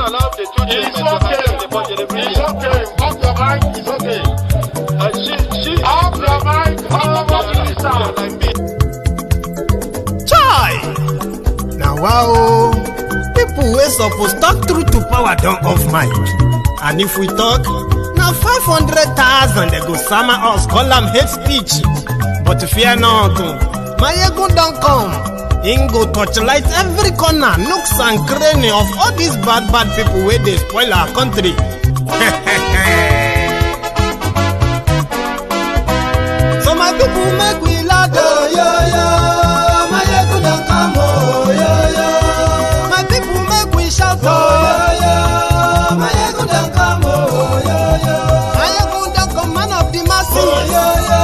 allow the two children to attend the budget every year. It's okay. Off your mind. It's okay. She Off your mind. like me. Chai! Now wow, people wey suppose talk truth to power don off mic. And if we talk, now 500,000 they go sama us, call them hate speech. But fear not, my ego don't come. Him go torchlight every corner, nooks and cranny of all these bad people where they spoil our country. So my people make we laugh, oh, yo, yo. My ego don't come, oh, yo, yo. My people make we shout, oh, yo, yo. My ego don't come, oh, yo, yo. My ego don't come, man of the masses, oh, yo, yo.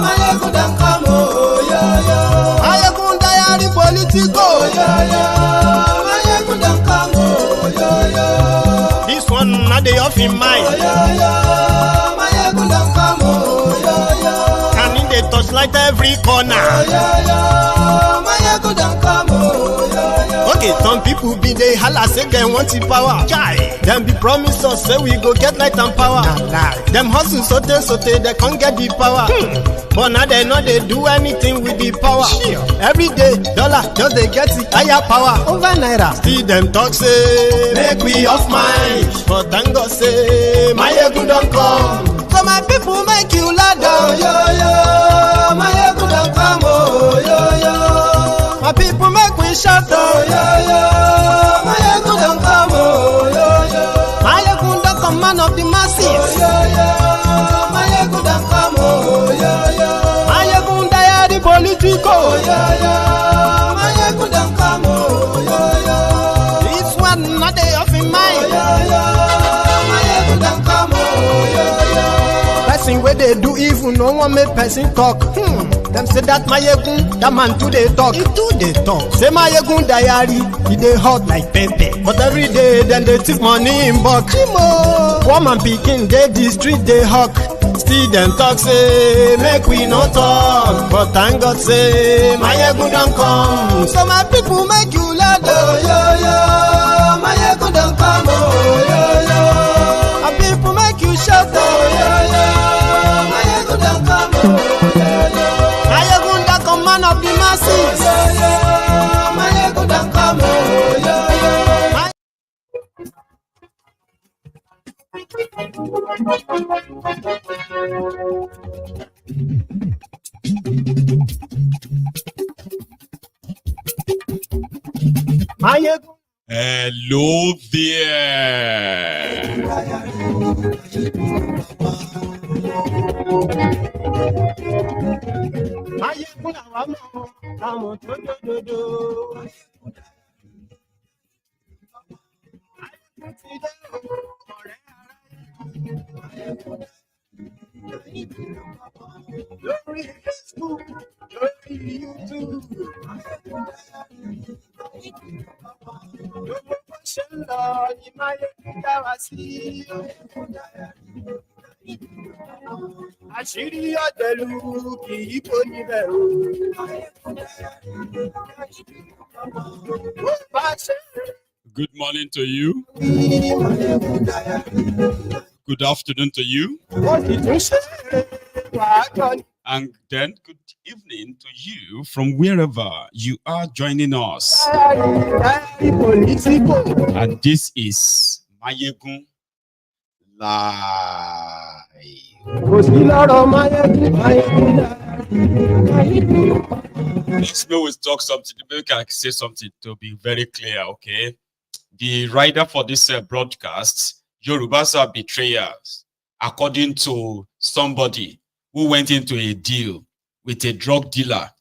My ego don't come, oh, yo, yo. My ego diary politico, yo, yo. My ego don't come, oh, yo, yo. This one not the off in mind, oh, yo, yo. My ego don't come, oh, yo, yo. And in the touchlight every corner, oh, yo, yo. My ego don't come, oh, yo, yo. Okay, some people be they holla say they want the power. Chai. Them be promise us say we go get light and power. Nah. Them hustle sote they can't get the power. But now they know they do anything with the power. Sure. Every day, dollar just they get the higher power over naira. Still them talk say make we off mind. But thank God say my ego don't come. So my people make you laugh, oh, yo, yo. My ego don't come, oh, yo, yo. My people make we shout, oh, yo, yo. My ego don't come, oh, yo, yo. My ego don't come, man of the masses, oh, yo, yo. My ego don't come, oh, yo, yo. My ego diary politico, oh, yo, yo. My ego don't come, oh, yo, yo. This one not the off in mind, oh, yo, yo. My ego don't come, oh, yo, yo. Person where they do evil, no one make person talk. Them say that my yegun, that man too they talk. He too they talk. Say my yegun diary, he they hot like pepper. But every day then they take money in bulk. Woman picking, they the street they hawk. Still them talk say make we no talk. But thank God say my yegun don't come. So my people make you laugh, oh, yo, yo. My yegun don't come, oh, yo, yo. My people make you shout, oh, yo, yo. My yegun don't come, oh, yo, yo. Man of the masses, oh, yeah, yeah. My ego don't come, oh, yeah, yeah. My ego. Hello there. Good morning to you. Good afternoon to you. And then good evening to you from wherever you are joining us. And this is Mayegun Live. Let's always talk something. Maybe I can say something to be very clear, okay? The writer for this broadcast, Yorubas are betrayers, according to somebody who went into a deal with a drug dealer,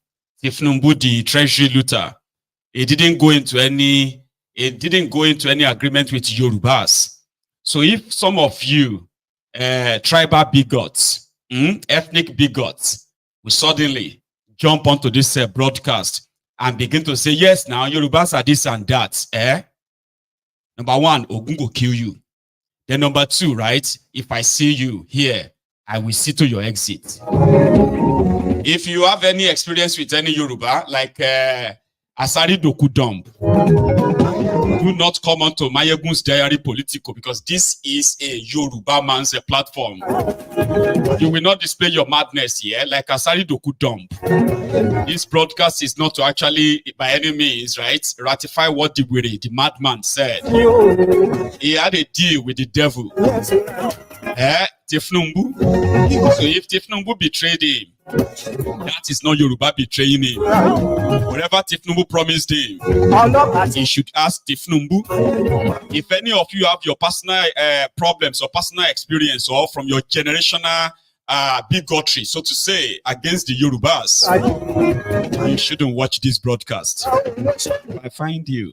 Thiefnubu, the treasury looter. He didn't go into any agreement with Yorubas. So if some of you tribal bigots, ethnic bigots, will suddenly jump onto this broadcast and begin to say, yes, now Yorubas are this and that, Number one, Ogun will kill you. Then number two, right? If I see you here, I will see to your exit. If you have any experience with any Yoruba, like Asari Dokubo, Do not come onto Mayegun's Diary Politico because this is a Yoruba man's platform. You will not display your madness here like Asari Dokubo. This broadcast is not to actually, by any means, right, ratify what the madman said. He had a deal with the devil. Thiefnubu. So if Thiefnubu betrayed him, that is not Yoruba betraying him. Whatever Thiefnubu promised him, he should ask Thiefnubu. If any of you have your personal problems or personal experience or from your generational bigotry, so to say, against the Yorubas, you shouldn't watch this broadcast. If I find you,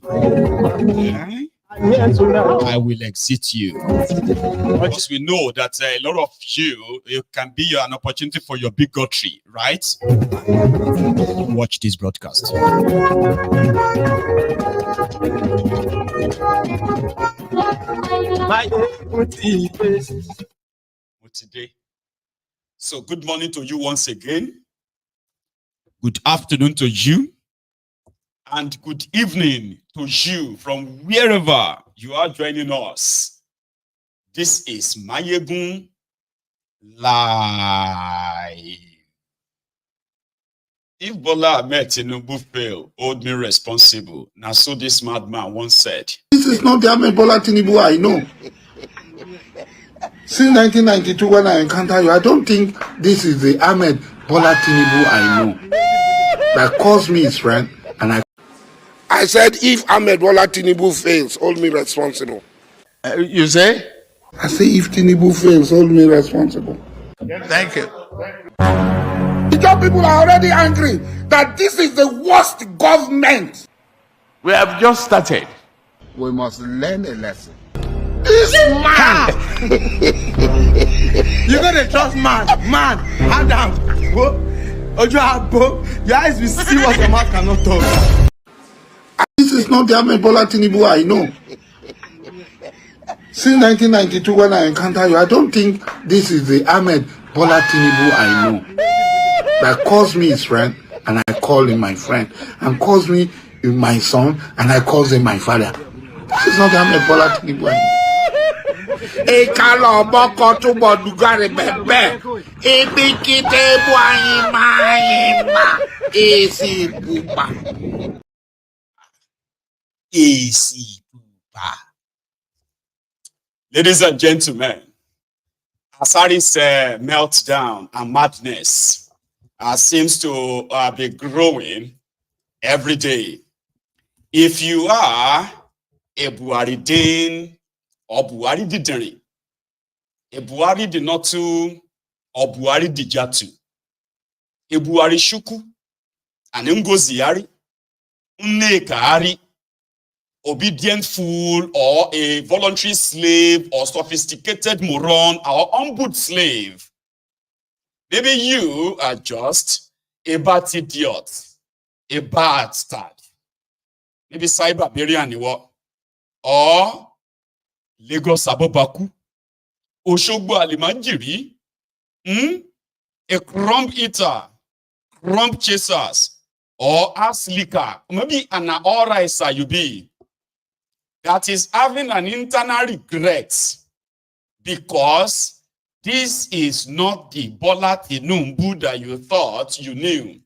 I will exit you. Because we know that a lot of you, it can be an opportunity for your bigotry, right? Watch this broadcast. Today. So good morning to you once again. Good afternoon to you. And good evening to you from wherever you are joining us. This is Mayegun Live. If Bola Ahmed Tinubu fail, hold me responsible. Now, so this madman once said. This is not the Ahmed Bola Tinubu I know. Since 1992, when I encounter you, I don't think this is the Ahmed Bola Tinubu I know. That calls me his friend, and I said, if Ahmed Bola Tinubu fails, hold me responsible. You say? I say, if Tinubu fails, hold me responsible. Thank you. The job people are already angry that this is the worst government. We have just started. We must learn a lesson. This man! You gotta trust man. Adam. Your eyes will see what your mouth cannot talk. This is not the Ahmed Bola Tinubu I know. Since 1992, when I encounter you, I don't think this is the Ahmed Bola Tinubu I know. That calls me his friend, and I call him my friend, and calls me my son, and I call him my father. This is not the Ahmed Bola Tinubu I know. Ekalo boko tubo dugare bebe. Ebikite buayima. Esi buba. Easy. Ladies and gentlemen, Asari's meltdown and madness seems to be growing every day. If you are a Buharidin or Buhari Dideri, a Buhari Dinotu or Buhari Dijatu, a Buhari Shuku, an Ngoziari, Nnekari, obedient fool, or a voluntary slave, or sophisticated moron, or humbled slave. Maybe you are just a bad idiot, a bastard. Maybe cyber barbarian, or Lagos Abobaku, Oshogbo Alimanjiri, a crumb eater, crumb chasers, or ass licker, maybe an all-riser you be. That is having an internal regret because this is not the Bola Tinubu that you thought you knew.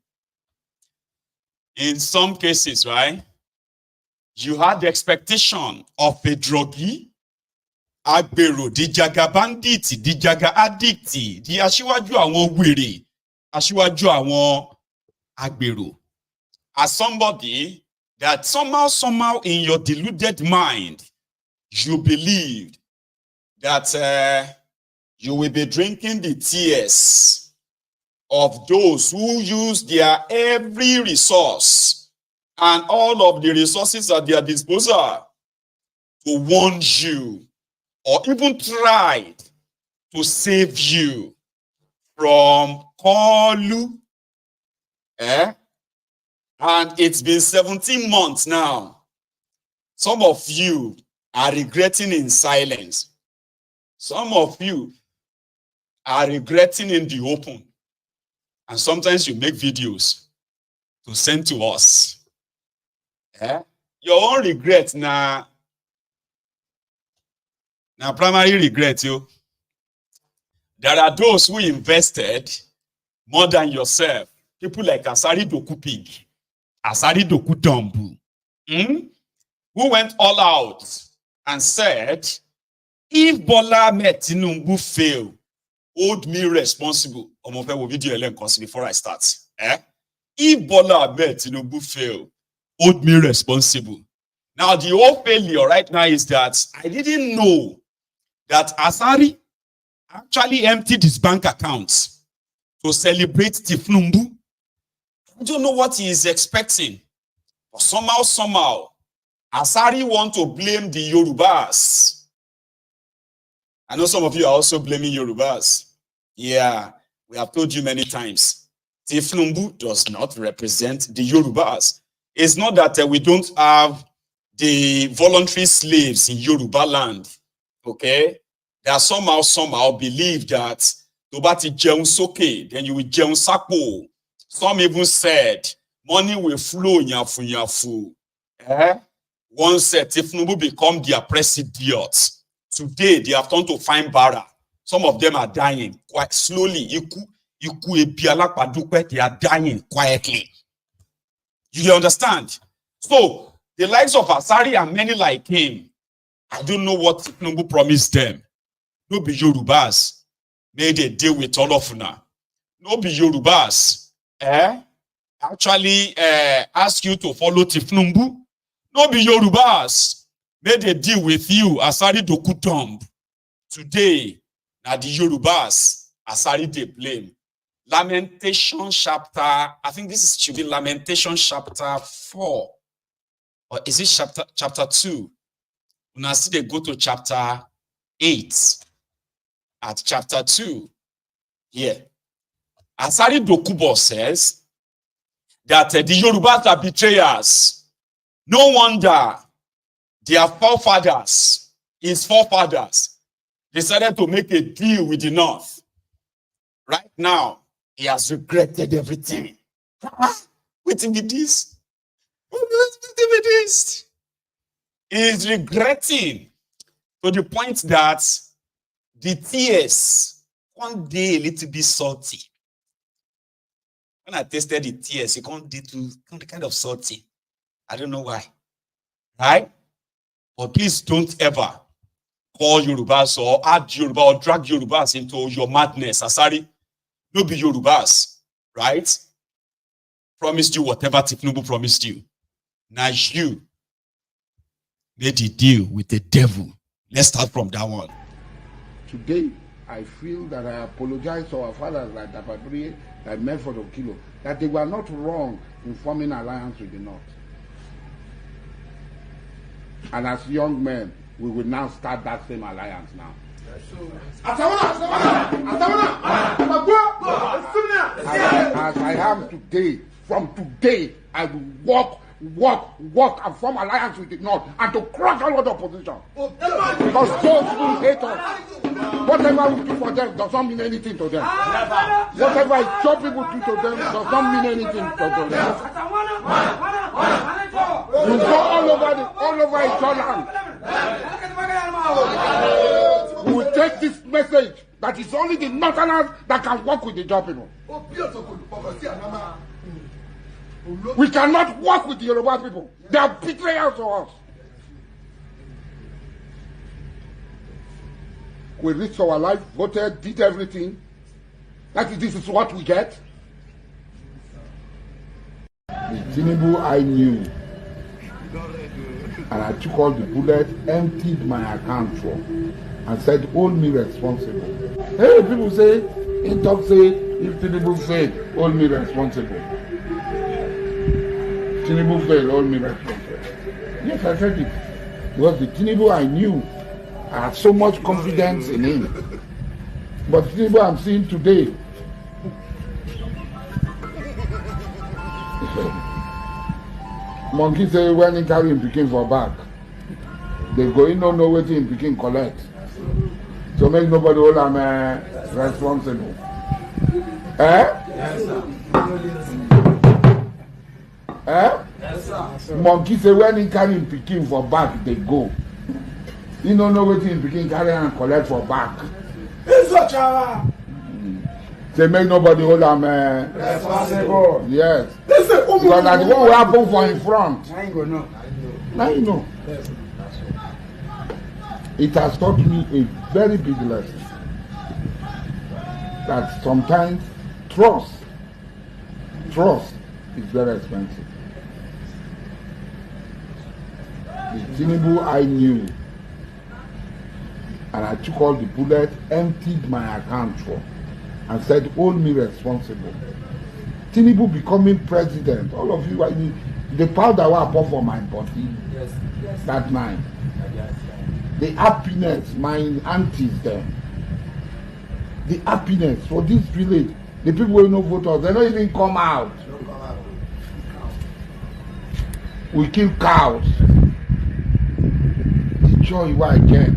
In some cases, right, you had the expectation of a druggie, agbero, the jaga bandit, the jaga addict, the asiwaju awon were, asiwaju awon agbero. As somebody that somehow in your deluded mind, you believed that you will be drinking the tears of those who use their every resource and all of the resources at their disposal to warn you or even tried to save you from Kolu. And it's been 17 months now. Some of you are regretting in silence. Some of you are regretting in the open. And sometimes you make videos to send to us. Your own regret now, Now, primary regret, you. There are those who invested more than yourself. People like Asari Dokubo, Asari Dokubo, who went all out and said, if Bola met Tinubu fail, hold me responsible. Video before I start. If Bola met Tinubu fail, hold me responsible. Now, the whole failure right now is that I didn't know that Asari actually emptied his bank accounts to celebrate Thiefnubu. I don't know what he is expecting. But somehow, Asari want to blame the Yorubas. I know some of you are also blaming Yorubas. Yeah, we have told you many times. Thiefnubu does not represent the Yorubas. It's not that we don't have the voluntary slaves in Yoruba land. Okay? They are somehow believe that Tobati jeun soke, then you will jeun sapo. Some even said money will flow yafu. Once said Thiefnubu become their president. Today they have turned to find Bara. Some of them are dying quite slowly. They are dying quietly. You understand? So the likes of Asari and many like him, I don't know what Thiefnubu promised them. No be Yorubas made a deal with all of now. No be Yorubas actually ask you to follow Thiefnubu. No be Yorubas made a deal with you, Asari Dokubo. Today, now the Yorubas, Asari they blame. Lamentation chapter, I think this should be Lamentation chapter 4. Or is it chapter 2? Now see they go to chapter 8. At chapter 2, here. Asari Dokubo says that the Yorubas are betrayers. No wonder their forefathers, his forefathers, decided to make a deal with the North. Right now, he has regretted everything. Waiting with this. He is regretting to the point that the tears, one day a little bit salty. When I tasted the tears, it can't kind of salty. I don't know why. Right? But please don't ever call Yorubas or add Yoruba or drag Yorubas into your madness. Asari, no be Yorubas. Right? Promised you whatever Thiefnubu promised you. Now you made a deal with the devil. Let's start from that one. Today, I feel that I apologize to our fathers like Dababri, like Medford Okilo, that they were not wrong in forming alliance with the North. And as young men, we will now start that same alliance now. As I am today, from today, I will work and form alliance with the North and to crush all other opposition. Because those who hate us, whatever we do for them does not mean anything to them. Whatever some people do to them does not mean anything to them. You go all over each land. We will take this message that it's only the Northerners that can work with the job people. We cannot work with the Yoruba people. They are betrayers to us. We risked our life, voted, did everything. This is what we get. The Tinubu I knew. And I took all the bullets, emptied my account for, and said, hold me responsible. Hey, people say, in talk say, if Tinubu failed, hold me responsible. Tinubu failed, hold me responsible. Yes, I said it. Because the Tinubu I knew, I had so much confidence in him. But Tinubu I'm seeing today, monkey say when he carry him pikin for back, they go in no know wetin him pikin collect. So make nobody hold him responsible. Yes, sir. Yes, sir. Monkey say when he carry him pikin for back, they go. You don't know what you begin carry and collect for back. Say make nobody hold them responsible. Yes. Because that's what will happen for in front. Now you know. It has taught me a very big lesson. That sometimes trust is very expensive. The Tinubu I knew, and I took all the bullets, emptied my account for, and said, hold me responsible. Tinubu becoming president, all of you, the powder I pour for my body that night, the happiness, my aunties there, the happiness for this village, the people who no voters, they don't even come out. We kill cows. The joy what I get,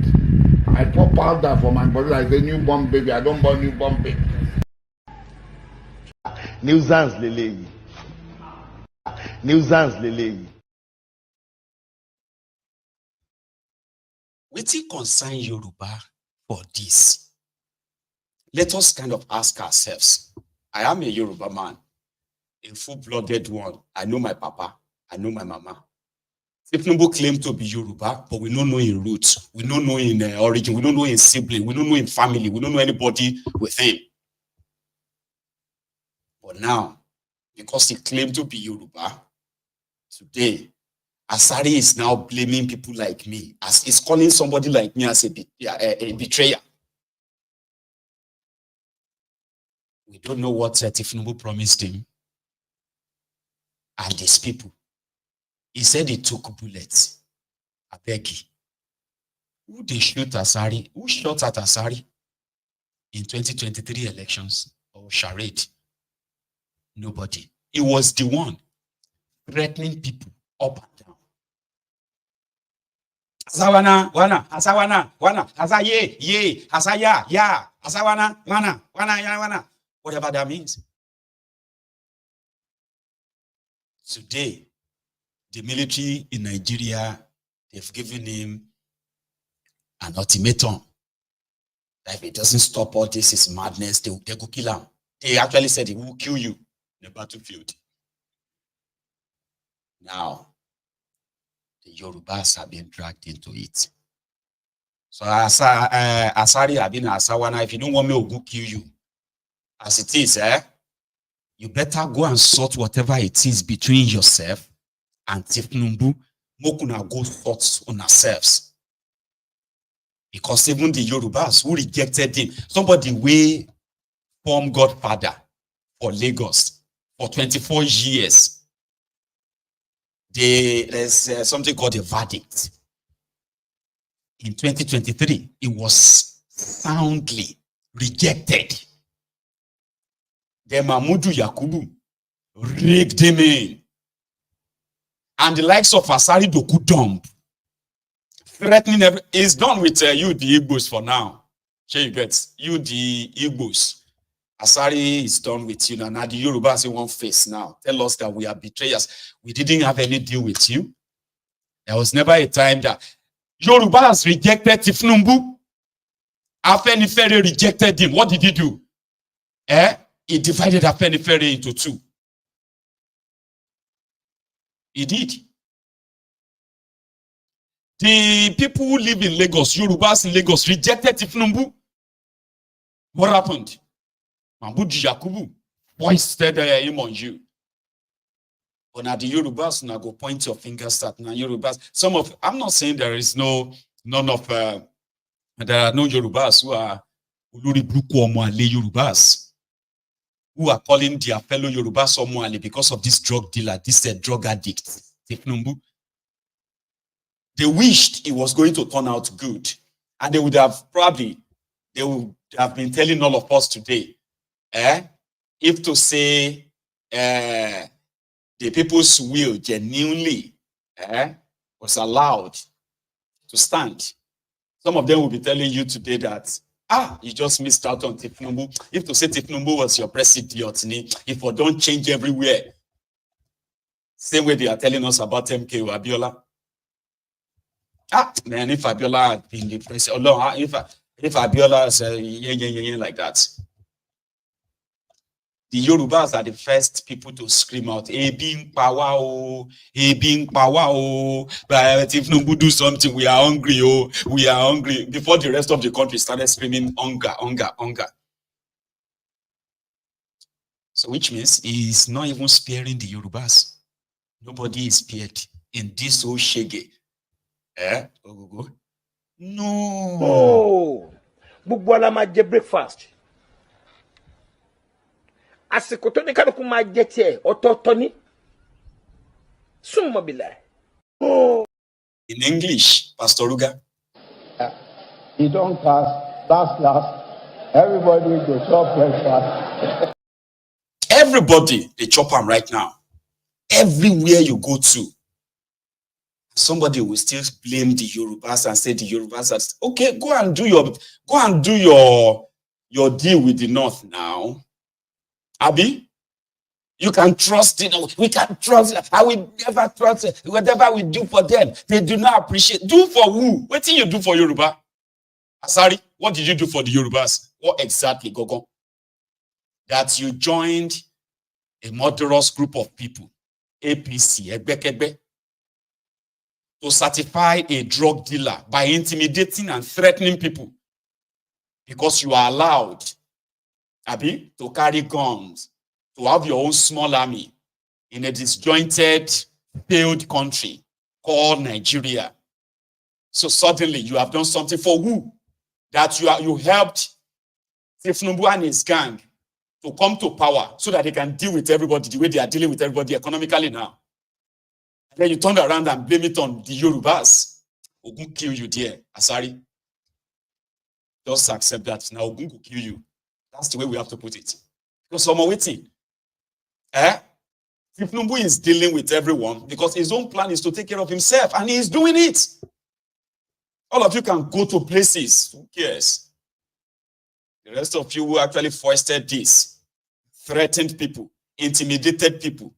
I pour powder for my body like a newborn baby. I don't born newborn baby. Nuisance lele. Nuisance lele. Wetin concern Yoruba for this? Let us kind of ask ourselves. I am a Yoruba man, a full-blooded one. I know my papa. I know my mama. Thiefnubu claim to be Yoruba, but we don't know in roots. We don't know in origin. We don't know in sibling. We don't know in family. We don't know anybody with him. But now, because he claimed to be Yoruba, today, Asari is now blaming people like me. As he's calling somebody like me as a betrayer. We don't know what Thiefnubu promised him and his people. He said he took bullets. Abeg. Who they shoot Asari? Who shot at Asari in 2023 elections or Sharia? Nobody. He was the one threatening people up and down. Asawana, asaye, ye, asaya, ya, asawana, ya. Whatever that means. Today, the military in Nigeria, they've given him an ultimatum that if he doesn't stop all this, is madness, they go kill him. They actually said he will kill you in the battlefield. Now, the Yorubas have been dragged into it. So Asari have been Asawana, if you don't want me to go kill you, as it is, you better go and sort whatever it is between yourself and Thiefnubu. Mokuna go sort on ourselves. Because even the Yorubas who rejected him, somebody way form godfather for Lagos for 24 years. There's something called a verdict. In 2023, it was soundly rejected. Then Mahmudu Yakubu rigged him in. And the likes of Asari Dokubo threatening is done with you, the Igbos, for now. Sure, you get you, the Igbos. Asari is done with you now. Now the Yorubas in one face now. Tell us that we are betrayers. We didn't have any deal with you. There was never a time that Yorubas rejected Thiefnubu. Afenifere rejected him. What did he do? He divided Afenifere into two. He did. The people who live in Lagos, Yorubas in Lagos, rejected Thiefnubu. What happened? Mahmudu Yakubu foisted him on you. But now the Yorubas now go point your fingers at now Yorubas. I'm not saying there are no Yorubas who are Yorubas who are calling their fellow Yorubas Omoyele because of this drug dealer, this drug addict, Thiefnubu. They wished it was going to turn out good. And they would have been telling all of us today, if to say the people's will genuinely was allowed to stand. Some of them will be telling you today that, you just missed out on Thiefnubu. If to say Thiefnubu was your president, if we don't change everywhere, same way they are telling us about MK Abiola. Man, if Abiola had been the president, oh, no, if Abiola said like that, the Yorubas are the first people to scream out, "Ebing power, oh, Ebing power, oh, but if Tinubu do something, we are hungry, oh, we are hungry." Before the rest of the country started screaming, hunger, hunger, hunger. So, which means he's not even sparing the Yorubas. Nobody is spared in this whole shege. No. Oh, gbogbo ala máa jẹ breakfast. Àsìkò tó ní kálukú máa jẹ tiẹ̀ ọ̀tọ̀ọ̀tọ̀ ni. Summa billah. Oh. In English, Pastor Ruga. He don't cast, last. Everybody go chop breakfast. Everybody, they chop them right now. Everywhere you go to, somebody will still blame the Yorubas and say the Yorubas are okay. Go and do your deal with the North now. Abi, you can trust it. We can trust it. I will never trust it. Whatever we do for them, they do not appreciate. Do for who? What did you do for Yoruba? Asari, what did you do for the Yorubas? What exactly, Gogo? That you joined a murderous group of people, APC, Ebekebe, to certify a drug dealer by intimidating and threatening people because you are allowed, Abi, to carry guns, to have your own small army in a disjointed, failed country called Nigeria. So suddenly you have done something for who? That you helped Thiefnubu and his gang to come to power so that they can deal with everybody the way they are dealing with everybody economically now. And then you turn around and blame it on the Yorubas. Ogun kill you there, Asari. Just accept that. Now Ogun will kill you. That's the way we have to put it. Because someone waiting. Thiefnubu is dealing with everyone because his own plan is to take care of himself, and he is doing it. All of you can go to places. Who cares? The rest of you who actually foisted this, threatened people, intimidated people,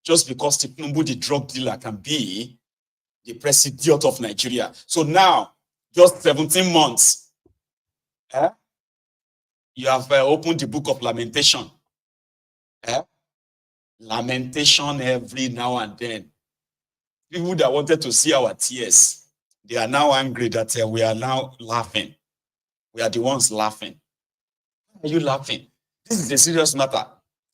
just because Thiefnubu, the drug dealer, can be the president of Nigeria. So now, just 17 months, you have opened the book of Lamentation. Lamentation every now and then. People that wanted to see our tears, they are now angry that we are now laughing. We are the ones laughing. Why are you laughing? This is a serious matter.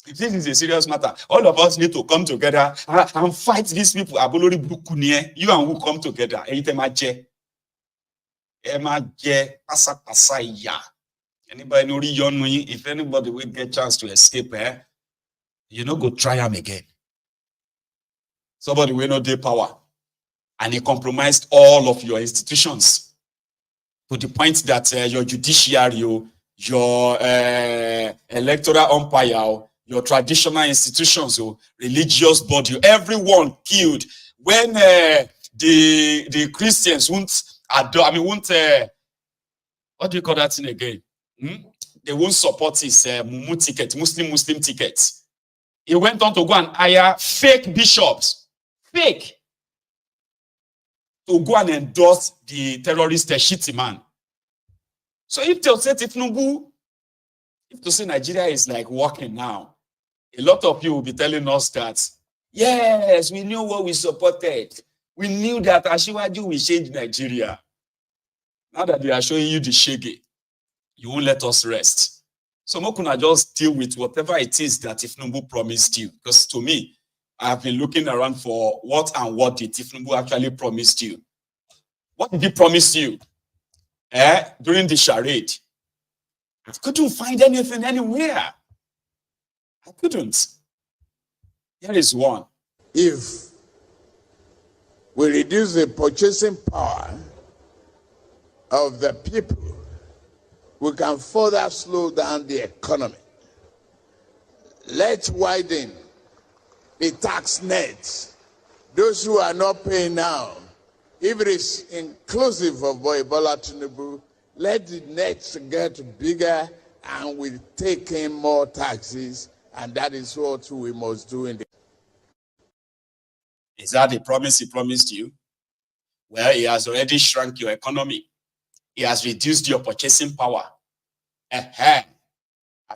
This is a serious matter. All of us need to come together and fight these people. You and who come together. Anybody know if anybody will get a chance to escape, you know, go try them again. Somebody will not take power. And he compromised all of your institutions to the point that your judiciary, your electoral umpire, your traditional institutions, religious body, everyone killed. When the Christians won't what do you call that thing again? They won't support his Muslim ticket. He went on to go and hire fake bishops, to go and endorse the terrorist shitty man. So if they say Thiefnubu, if to say Nigeria is like working now, a lot of you will be telling us that, yes, we knew what we supported. We knew that Asiwaju will change Nigeria. Now that they are showing you the shege, you won't let us rest. So Mokuna just deal with whatever it is that Thiefnubu promised you. Because to me, I've been looking around for what did Thiefnubu actually promised you. What did he promise you during the charade? I couldn't find anything anywhere. I couldn't. Here is one. If we reduce the purchasing power of the people, we can further slow down the economy. Let's widen the tax net. Those who are not paying now, if it is inclusive of Bola Tinubu, let the nets get bigger and we take in more taxes, and that is what we must do in the. Is that the promise he promised you? Well, he has already shrunk your economy. He has reduced your purchasing power. I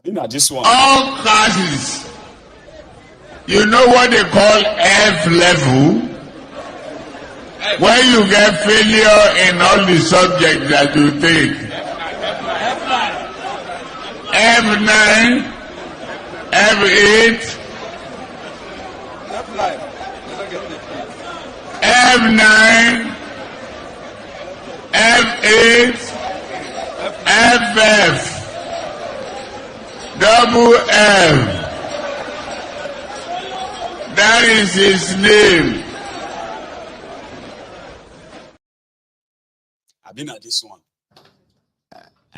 think at this one. All classes. You know what they call F level? When you get failure in all the subjects that you take. F9, F8, F9, F8, FF, double F. That is his name. I've been at this one.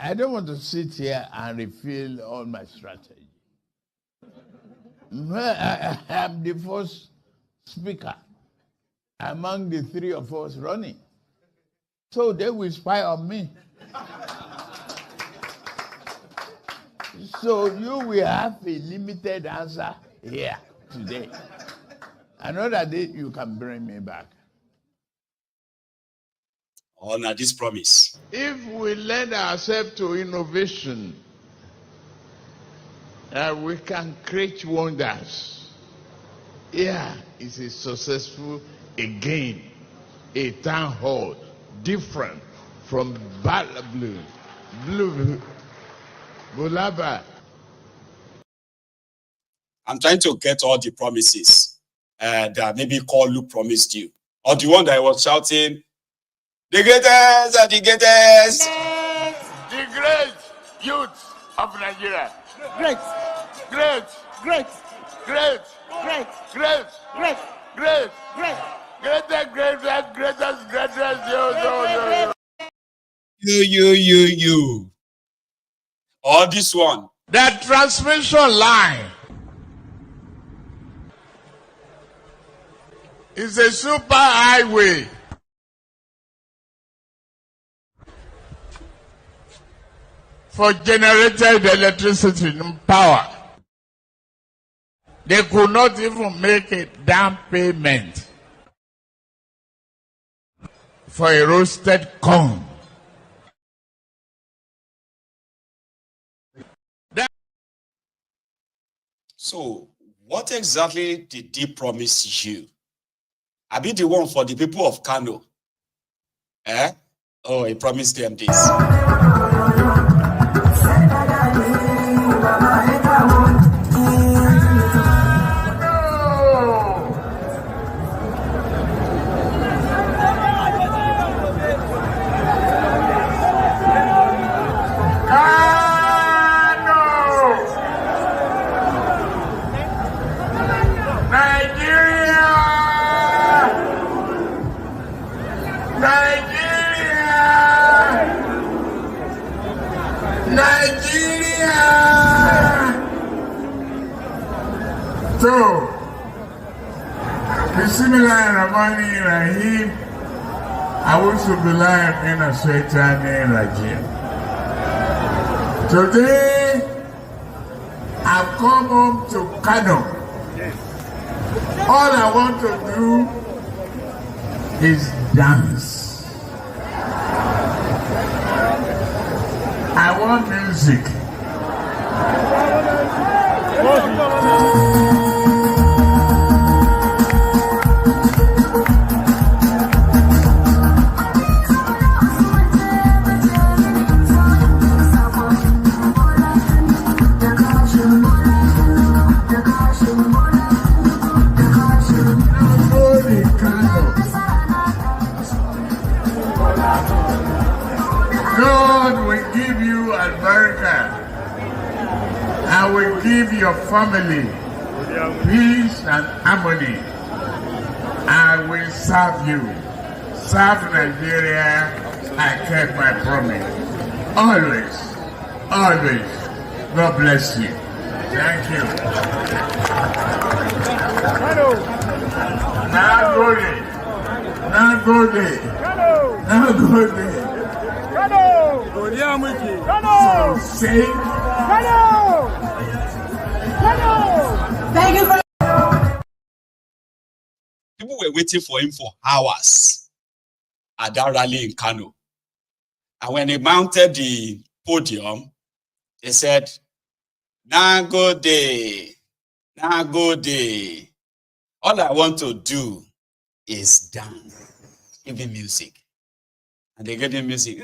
I don't want to sit here and reveal all my strategy. I am the first speaker among the three of us running. So they will spy on me. So you will have a limited answer here today. Another day you can bring me back. Honor this promise. If we lend ourselves to innovation, we can create wonders. Here is a successful, again, a town hall, different from Bulaba. I'm trying to get all the promises that maybe Call Luke promised you. Or the one that I was shouting, the greatest are the greatest. The great youth of Nigeria. Great, Great, great, great, great, great, great, great, great. greatest, You. Or this one. That transmission line is a super highway. For generated electricity and power. They could not even make a down payment for a roasted corn. So, what exactly did he promise you? I be the one for the people of Kano. Oh, he promised them this. So, Bismillahirrahmanirrahim. A'udhu billahi minash shaitanir rajim. Today, I've come home to Kano. All I want to do is dance. I want music. God will give you America. I will give your family peace and harmony. I will serve you. Serve Nigeria. I kept my promise. Always. Always. God bless you. Thank you. Now go there. Now go there. Now go there. So say. Thank you for. People were waiting for him for hours. at that rally in Kano. And when he mounted the podium, he said, "Now go day, now go day. All I want to do is dance, give me music." And they gave him music.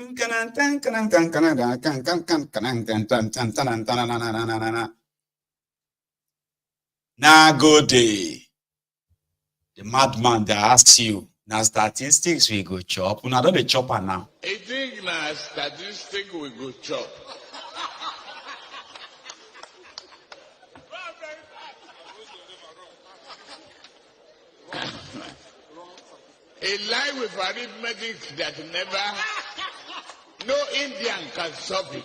Now go day. The madman that asks you, now statistics we go chop. Una don't the chopper now. I think na statistic we go chop. A lie with arithmetic that no Indian can solve it.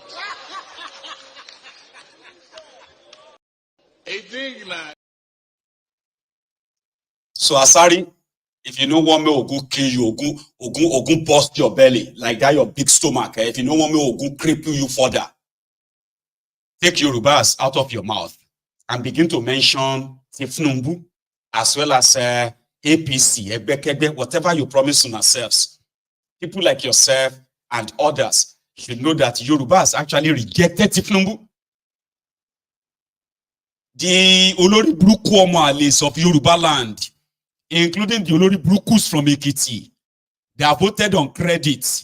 I think na. So Asari, if you don't want me Ogun kill you, Ogun bust your belly, like that your big stomach. If you don't want me Ogun cripple you further, take Yorubas out of your mouth and begin to mention Thiefnubu as well as APC, Abeg, whatever you promise on ourselves. People like yourself and others should know that Yorubas actually rejected Thiefnubu. The Olori Bruku Omoyales of Yoruba land, including the Olori Brukus from Ekiti, they are voted on credit.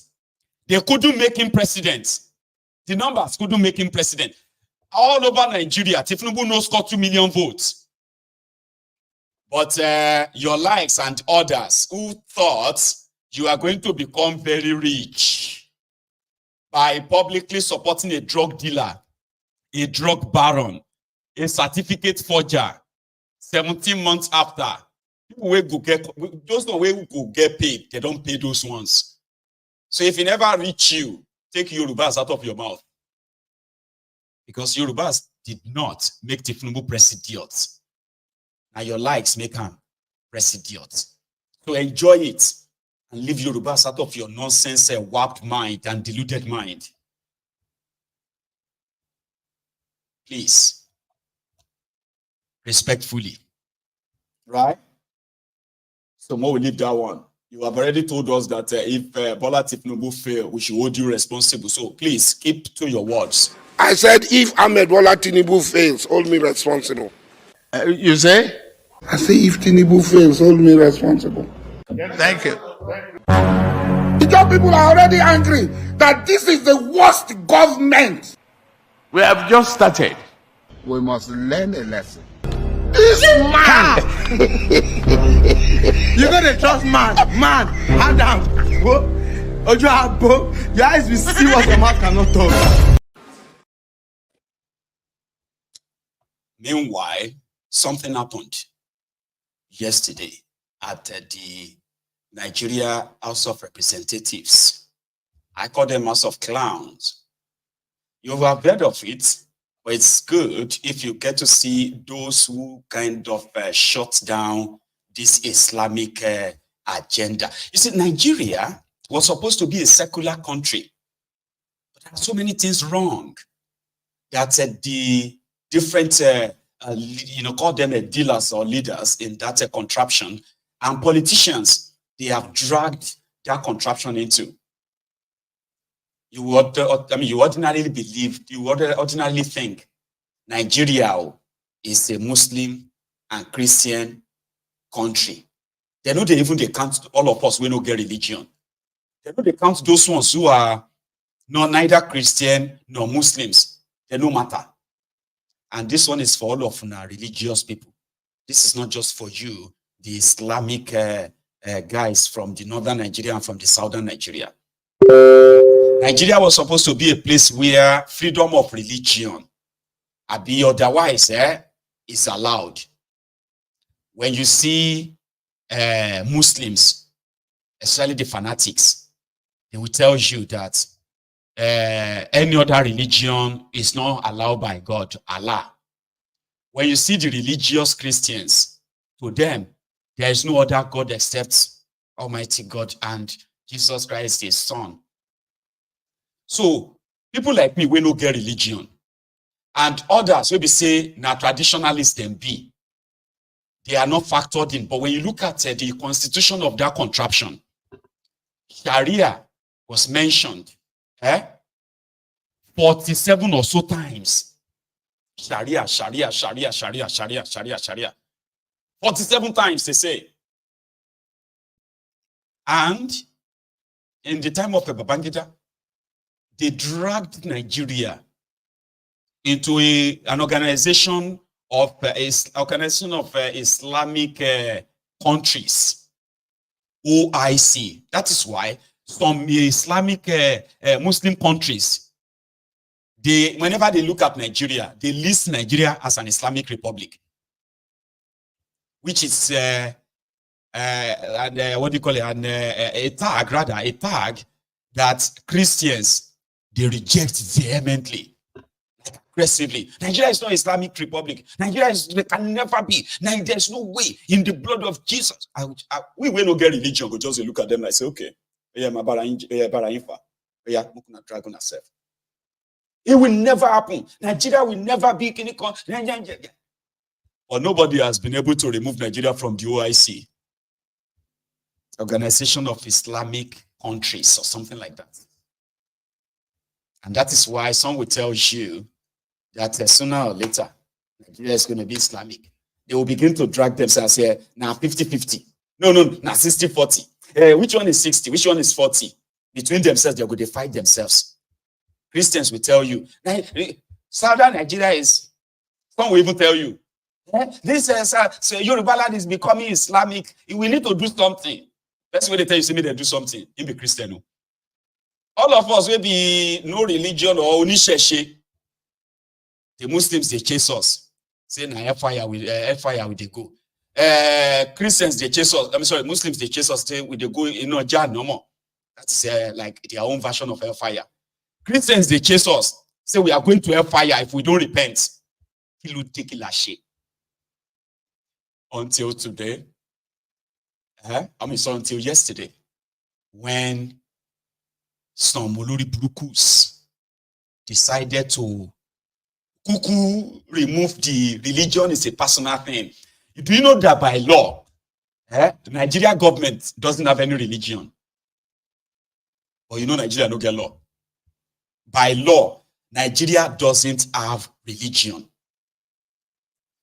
They couldn't make him president. The numbers couldn't make him president. All over Nigeria, Thiefnubu no scored 2 million votes. But your likes and others who thought you are going to become very rich by publicly supporting a drug dealer, a drug baron, a certificate forger, 17 months after, people will go get, those who go get paid, they don't pay those ones. So if it never reach you, take Yorubas out of your mouth. Because Yorubas did not make Thiefnubu president. Now your likes make him president. So enjoy it and leave Yorubas out of your nonsense, warped mind and deluded mind. Please. Respectfully. Right? So more we leave that one. You have already told us that if Bola Thiefnubu fail, we should hold you responsible. So please keep to your words. I said, if Ahmed Bola Tinubu fails, hold me responsible. You say? I say, if Tinubu fails, hold me responsible. Thank you. The job people are already angry that this is the worst government. We have just started. We must learn a lesson. This man! You gotta trust man. Man, Adam. Your eyes will see what your mouth cannot talk. Meanwhile, something happened yesterday at the Nigeria House of Representatives. I call them House of Clowns. You have heard of it, but it's good if you get to see those who kind of shut down this Islamic agenda. You see, Nigeria was supposed to be a secular country, but there are so many things wrong that the different, call them dealers or leaders in that contraption, and politicians, they have dragged that contraption into. You would, you ordinarily believe, you ordinarily think Nigeria is a Muslim and Christian country. They know they count all of us, we don't get religion. They know they count those ones who are neither Christian nor Muslims. They no matter. And this one is for all of our religious people. This is not just for you, the Islamic guys from the northern Nigeria and from the southern Nigeria. Nigeria was supposed to be a place where freedom of religion, be otherwise, is allowed. When you see Muslims, especially the fanatics, they will tell you that any other religion is not allowed by God, Allah. When you see the religious Christians, to them, there is no other God except Almighty God and Jesus Christ, his son. So, people like me, we no get religion. And others will be say, na traditionalists them be. They are not factored in. But when you look at the constitution of that contraption, Sharia was mentioned 47 or so times. Sharia, Sharia, Sharia, Sharia, Sharia, Sharia, Sharia. 47 times they say. And in the time of Babangida, they dragged Nigeria into an organization of Islamic countries, OIC. That is why some Islamic Muslim countries, whenever they look at Nigeria, they list Nigeria as an Islamic republic, which is what do you call it? A tag that Christians, they reject vehemently, aggressively. Nigeria is not Islamic republic. Nigeria can never be. There's no way in the blood of Jesus. We will not get religion, but just look at them and say, okay, it will never happen. Nigeria will never be. But nobody has been able to remove Nigeria from the OIC, Organization of Islamic Countries, or something like that. And that is why some will tell you that sooner or later, Nigeria is going to be Islamic. They will begin to drag themselves here, now 50-50. No, now 60-40. Which one is 60? Which one is 40? Between themselves, they're going to fight themselves. Christians will tell you, Southern Nigeria is, some will even tell you, this Yoruba land is becoming Islamic. We need to do something. That's why they tell you, see me, they do something. You be Christian. All of us will be no religion or onisheshe. The Muslims, they chase us. Say, na fire with they go. Christians, they chase us. I'm sorry, Muslims, they chase us. They go, jar no more. That's like their own version of hellfire. Christians, they chase us. Say, we are going to hellfire if we don't repent. Until today, until yesterday, when some Olori Burukus decided to remove the religion is a personal thing. Do you know that by law, the Nigeria government doesn't have any religion? Or Nigeria don't get law. By law, Nigeria doesn't have religion.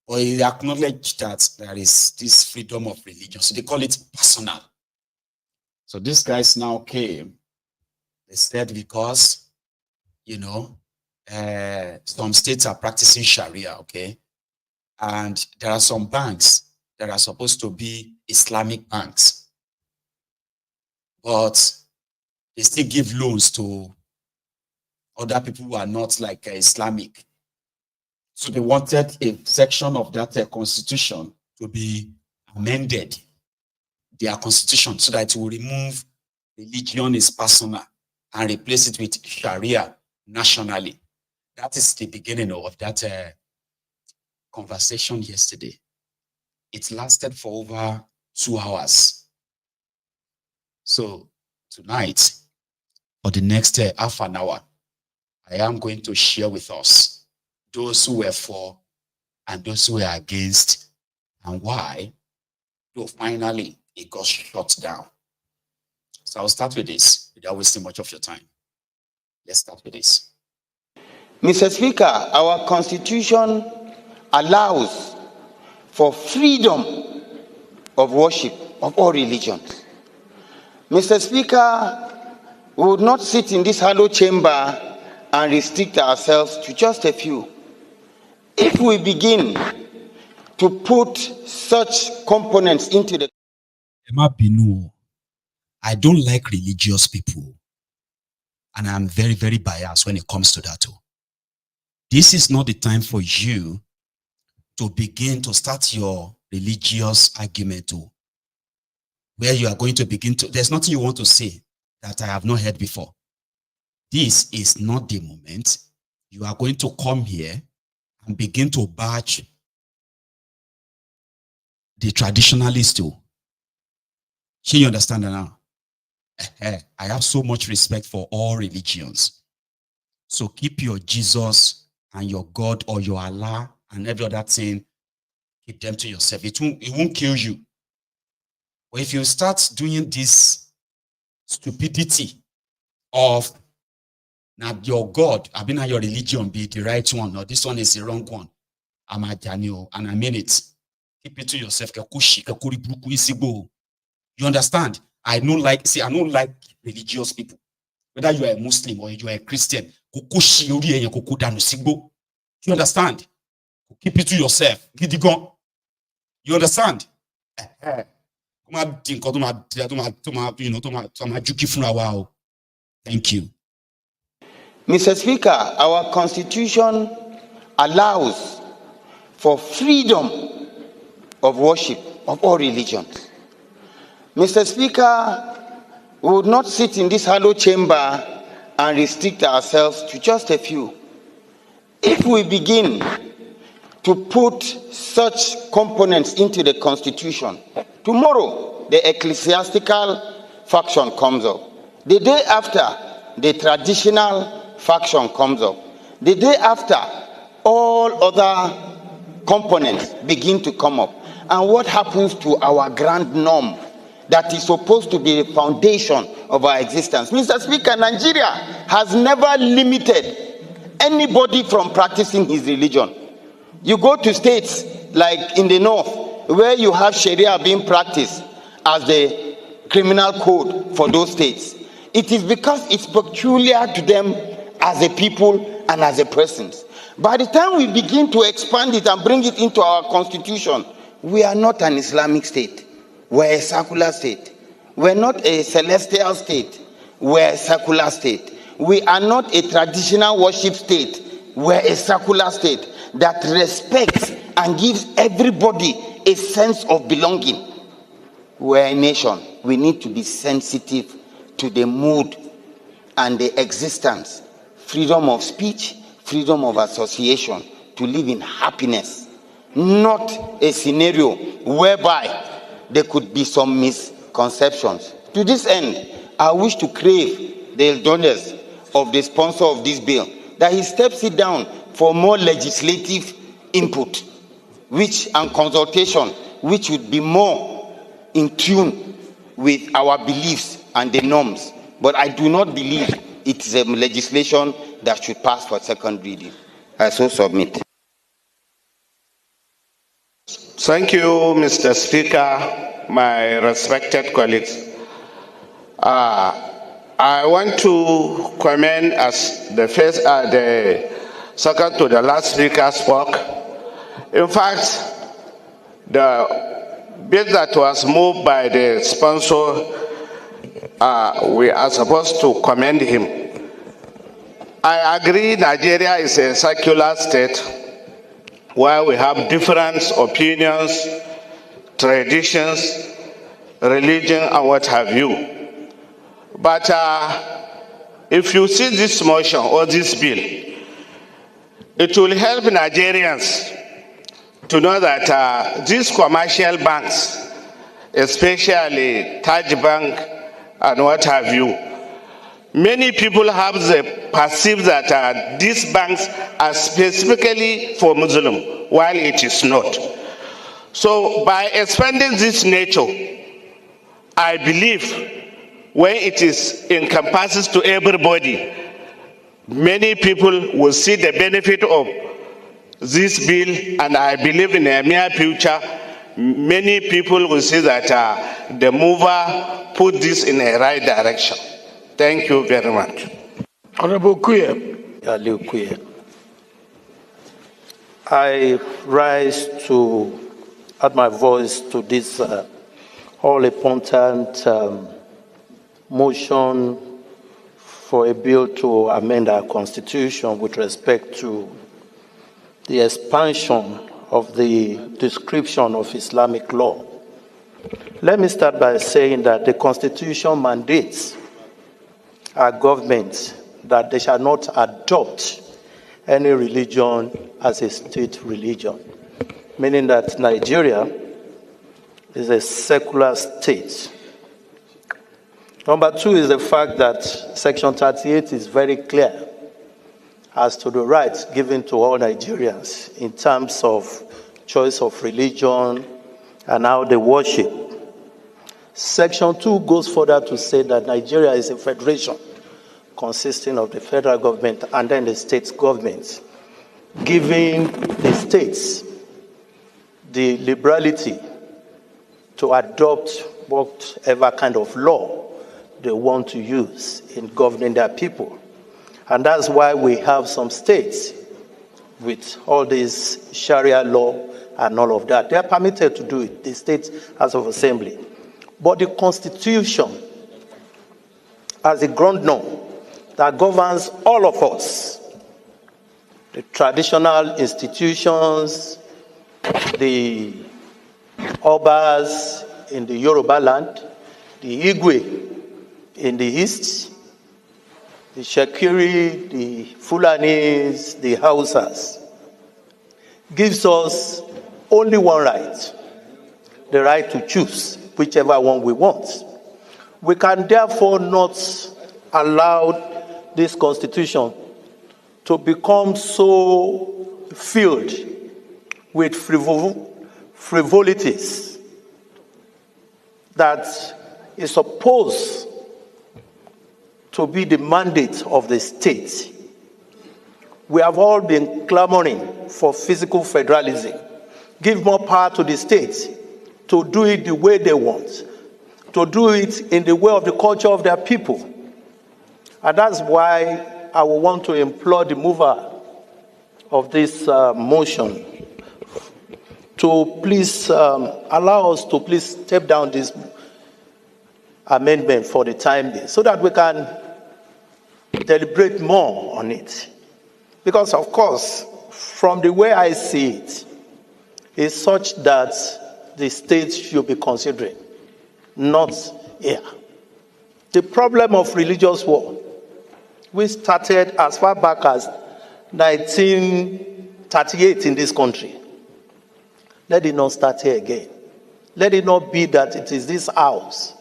Or they acknowledge that there is this freedom of religion. So they call it personal. So these guys now came. They said because, some states are practicing Sharia, okay? And there are some banks that are supposed to be Islamic banks. But they still give loans to other people who are not like Islamic. So they wanted a section of that constitution to be amended, their constitution, so that it will remove religion is personal and replace it with Sharia nationally. That is the beginning of that conversation yesterday. It lasted for over 2 hours. So tonight, for the next half an hour, I am going to share with us those who were for and those who were against, and why, though finally it got shut down. So I'll start with this without wasting much of your time. Let's start with this. Mr. Speaker, our Constitution allows for freedom of worship of all religions. Mr. Speaker, we would not sit in this hollow chamber and restrict ourselves to just a few. If we begin to put such components into the... I don't like religious people. And I'm very, very biased when it comes to that. This is not the time for you to begin to start your religious argument, where you are going to begin to... There's nothing you want to say that I have not heard before. This is not the moment. You are going to come here and begin to bash the traditionalists too. Can you understand that now? I have so much respect for all religions. So keep your Jesus and your God or your Allah and every other thing, keep them to yourself. It won't kill you. But if you start doing this stupidity of now your God, I mean, your religion be the right one, or this one is the wrong one. I'm a Daniel, and I mean it. Keep it to yourself. You understand? I don't like religious people. Whether you are a Muslim or you are a Christian. You understand? Keep it to yourself. You understand? Thank you. Mr. Speaker, our constitution allows for freedom of worship of all religions. Mr. Speaker, we would not sit in this hollow chamber and restrict ourselves to just a few. If we begin to put such components into the constitution, tomorrow the ecclesiastical faction comes up. The day after, the traditional faction comes up. The day after, all other components begin to come up. And what happens to our grand norm that is supposed to be the foundation of our existence? Mr. Speaker, Nigeria has never limited anybody from practicing his religion. You go to states like in the north, where you have Sharia being practiced as the criminal code for those states. It is because it's peculiar to them as a people and as a persons. By the time we begin to expand it and bring it into our constitution, we are not an Islamic state. We're a secular state. We're not a celestial state. We're a secular state. We are not a traditional worship state. We're a secular state that respects and gives everybody a sense of belonging. We're a nation. We need to be sensitive to the mood and the existence, freedom of speech, freedom of association, to live in happiness, not a scenario whereby there could be some misconceptions. To this end, I wish to crave the indulgence of the sponsor of this bill that he steps it down for more legislative input, and consultation, which would be more in tune with our beliefs and the norms. But I do not believe it is a legislation that should pass for second reading. I so submit. Thank you, Mr. Speaker, my respected colleagues. I want to comment as the second to the last speaker spoke. In fact, the bill that was moved by the sponsor, we are supposed to commend him. I agree Nigeria is a secular state where we have different opinions, traditions, religion, and what have you. But if you see this motion or this bill, it will help Nigerians to know that these commercial banks, especially Taj Bank and what have you, many people have perceived that these banks are specifically for Muslim, while it is not. So by expanding this nature, I believe when it is encompasses to everybody, many people will see the benefit of this bill, and I believe in the near future, many people will see that the mover put this in a right direction. Thank you very much. Honorable Kuye. I rise to add my voice to this all-important motion for a bill to amend our constitution with respect to the expansion of the description of Islamic law. Let me start by saying that the constitution mandates our government that they shall not adopt any religion as a state religion, meaning that Nigeria is a secular state. Number two is the fact that Section 38 is very clear as to the rights given to all Nigerians in terms of choice of religion and how they worship. Section 2 goes further to say that Nigeria is a federation consisting of the federal government and then the state governments, giving the states the liberality to adopt whatever kind of law they want to use in governing their people. And that's why we have some states with all this Sharia law and all of that. They are permitted to do it, the State House of Assembly. But the Constitution, as a ground norm that governs all of us, the traditional institutions, the Obas in the Yoruba land, the Igwe in the east, the Shakiri, the Fulanis, the Hausas, gives us only one right, the right to choose whichever one we want. We can therefore not allow this constitution to become so filled with frivolities that is supposed to be the mandate of the state. We have all been clamoring for physical federalism. Give more power to the states to do it the way they want, to do it in the way of the culture of their people. And that's why I will want to implore the mover of this motion to please allow us to please step down this amendment for the time being so that we can deliberate more on it. Because, of course, from the way I see it, it's such that the state should be considering, not here. The problem of religious war, we started as far back as 1938 in this country. Let it not start here again. Let it not be that it is this house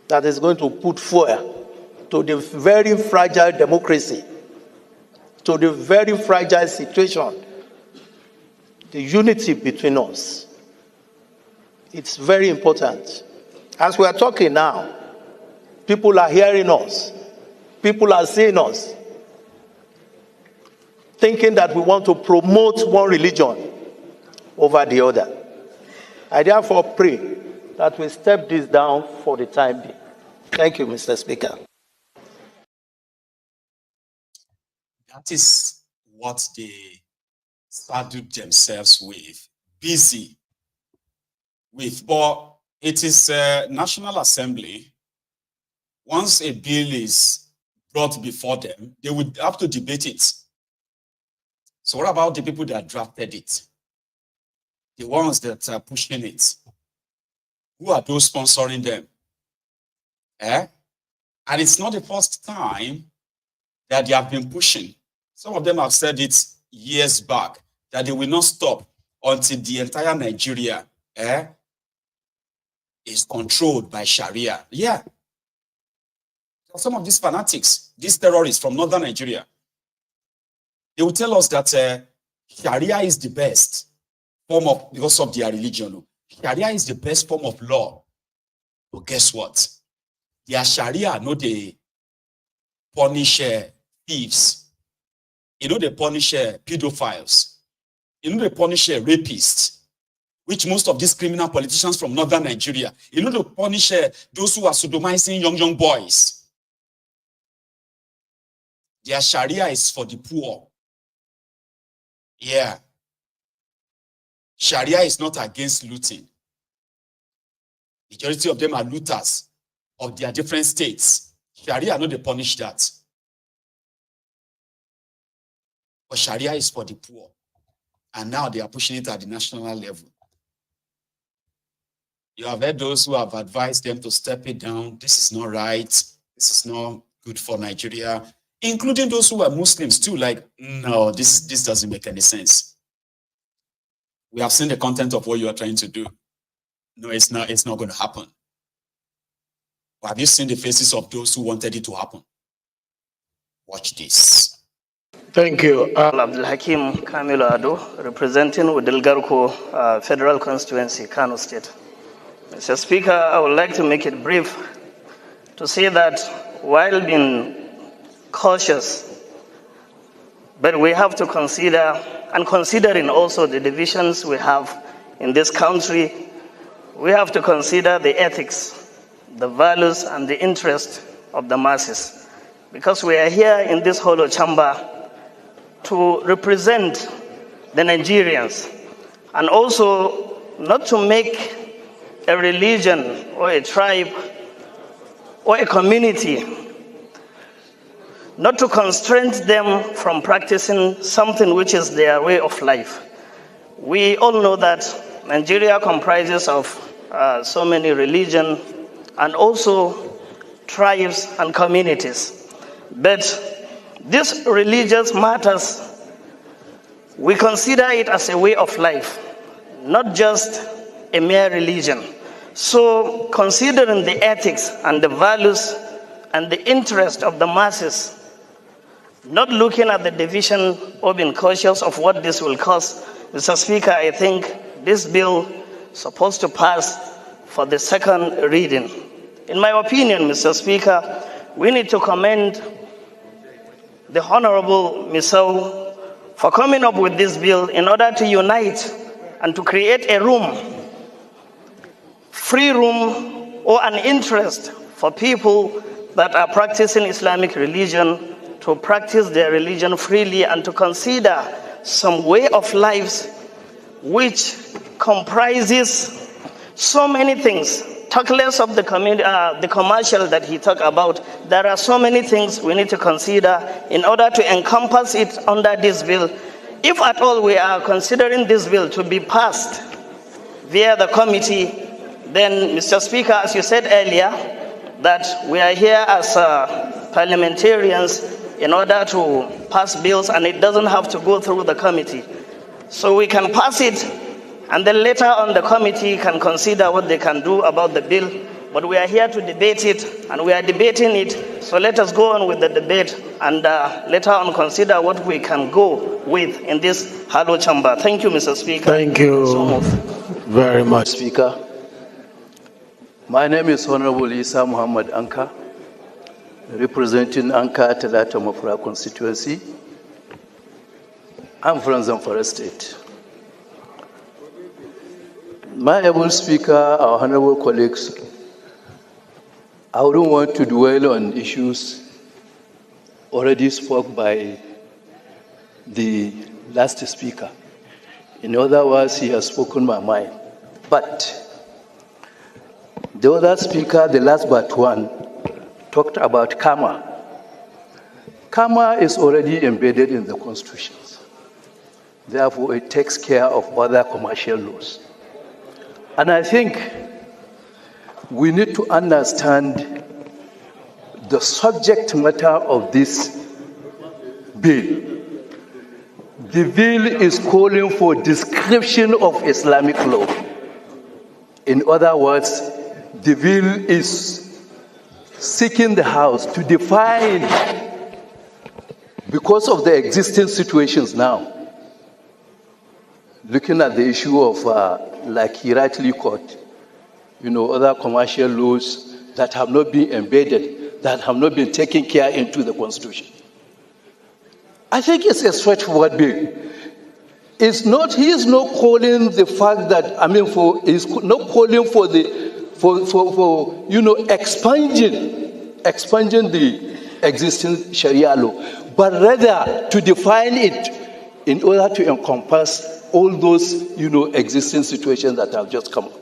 that is going to put fuel to the very fragile democracy, to the very fragile situation, the unity between us. It's very important. As we are talking now, people are hearing us. People are seeing us, thinking that we want to promote one religion over the other. I therefore pray that we step this down for the time being. Thank you, Mr. Speaker. That is what they saddled themselves with, busy with. But it is a National Assembly. Once a bill is brought before them, they would have to debate it. So what about the people that drafted it? The ones that are pushing it? Who are those sponsoring them? And it's not the first time that they have been pushing. Some of them have said it years back, that they will not stop until the entire Nigeria is controlled by Sharia. Yeah. Some of these fanatics, these terrorists from northern Nigeria, they will tell us that Sharia is the best form of, because of their religion. Sharia is the best form of law. But guess what? Their Sharia, no, they punish thieves. You know, they punish pedophiles. You know, they punish rapists, which most of these criminal politicians from northern Nigeria, you know, they punish those who are sodomizing young boys. Their Sharia is for the poor. Yeah. Sharia is not against looting. Majority of them are looters of their different states. Sharia, no, they punish that. But Sharia is for the poor. And now they are pushing it at the national level. You have heard those who have advised them to step it down. This is not right. This is not good for Nigeria. Including those who are Muslims too, like, no, this doesn't make any sense. We have seen the content of what you are trying to do. No, it's not going to happen. But have you seen the faces of those who wanted it to happen? Watch this. Thank you. Abdulhakim Kamilu Ado, representing Udilgarko Federal Constituency, Kano State. Mr. Speaker, I would like to make it brief to say that while being cautious, but we have to consider, and considering also the divisions we have in this country, we have to consider the ethics, the values, and the interest of the masses. Because we are here in this hollow chamber to represent the Nigerians, and also not to make a religion or a tribe or a community, not to constrain them from practicing something which is their way of life. We all know that Nigeria comprises of so many religions and also tribes and communities. But these religious matters, we consider it as a way of life, not just a mere religion. So considering the ethics and the values and the interest of the masses, not looking at the division or being cautious of what this will cause, Mr. Speaker, I think this bill is supposed to pass for the second reading. In my opinion, Mr. Speaker, we need to commend the Honorable Misau for coming up with this bill in order to unite and to create a room, free room, or an interest for people that are practicing Islamic religion to practice their religion freely and to consider some way of lives which comprises so many things. Talk less of the commercial that he talked about. There are so many things we need to consider in order to encompass it under this bill. If at all we are considering this bill to be passed via the committee, then, Mr. Speaker, as you said earlier, that we are here as parliamentarians in order to pass bills, and it doesn't have to go through the committee. So we can pass it, and then later on the committee can consider what they can do about the bill. But we are here to debate it, and we are debating it. So let us go on with the debate, and later on consider what we can go with in this hollow chamber. Thank you, Mr. Speaker. Thank you very much, Speaker. My name is Honorable Isa Muhammad Anka, representing Anka Talata Mafra constituency. I'm from Zamfara State. My able speaker, our honorable colleagues, I wouldn't want to dwell on issues already spoke by the last speaker. In other words, he has spoken my mind. But the other speaker, the last but one, talked about karma. Karma is already embedded in the constitutions. Therefore, it takes care of other commercial laws. And I think we need to understand the subject matter of this bill. The bill is calling for description of Islamic law. In other words, the bill is seeking the House to define, because of the existing situations now, looking at the issue of, like he rightly quoted, other commercial laws that have not been embedded, that have not been taken care into the Constitution. I think it's a straightforward bill. He is not calling the fact that, he's not calling for expunging the existing Sharia law, but rather to define it in order to encompass all those, existing situations that have just come up.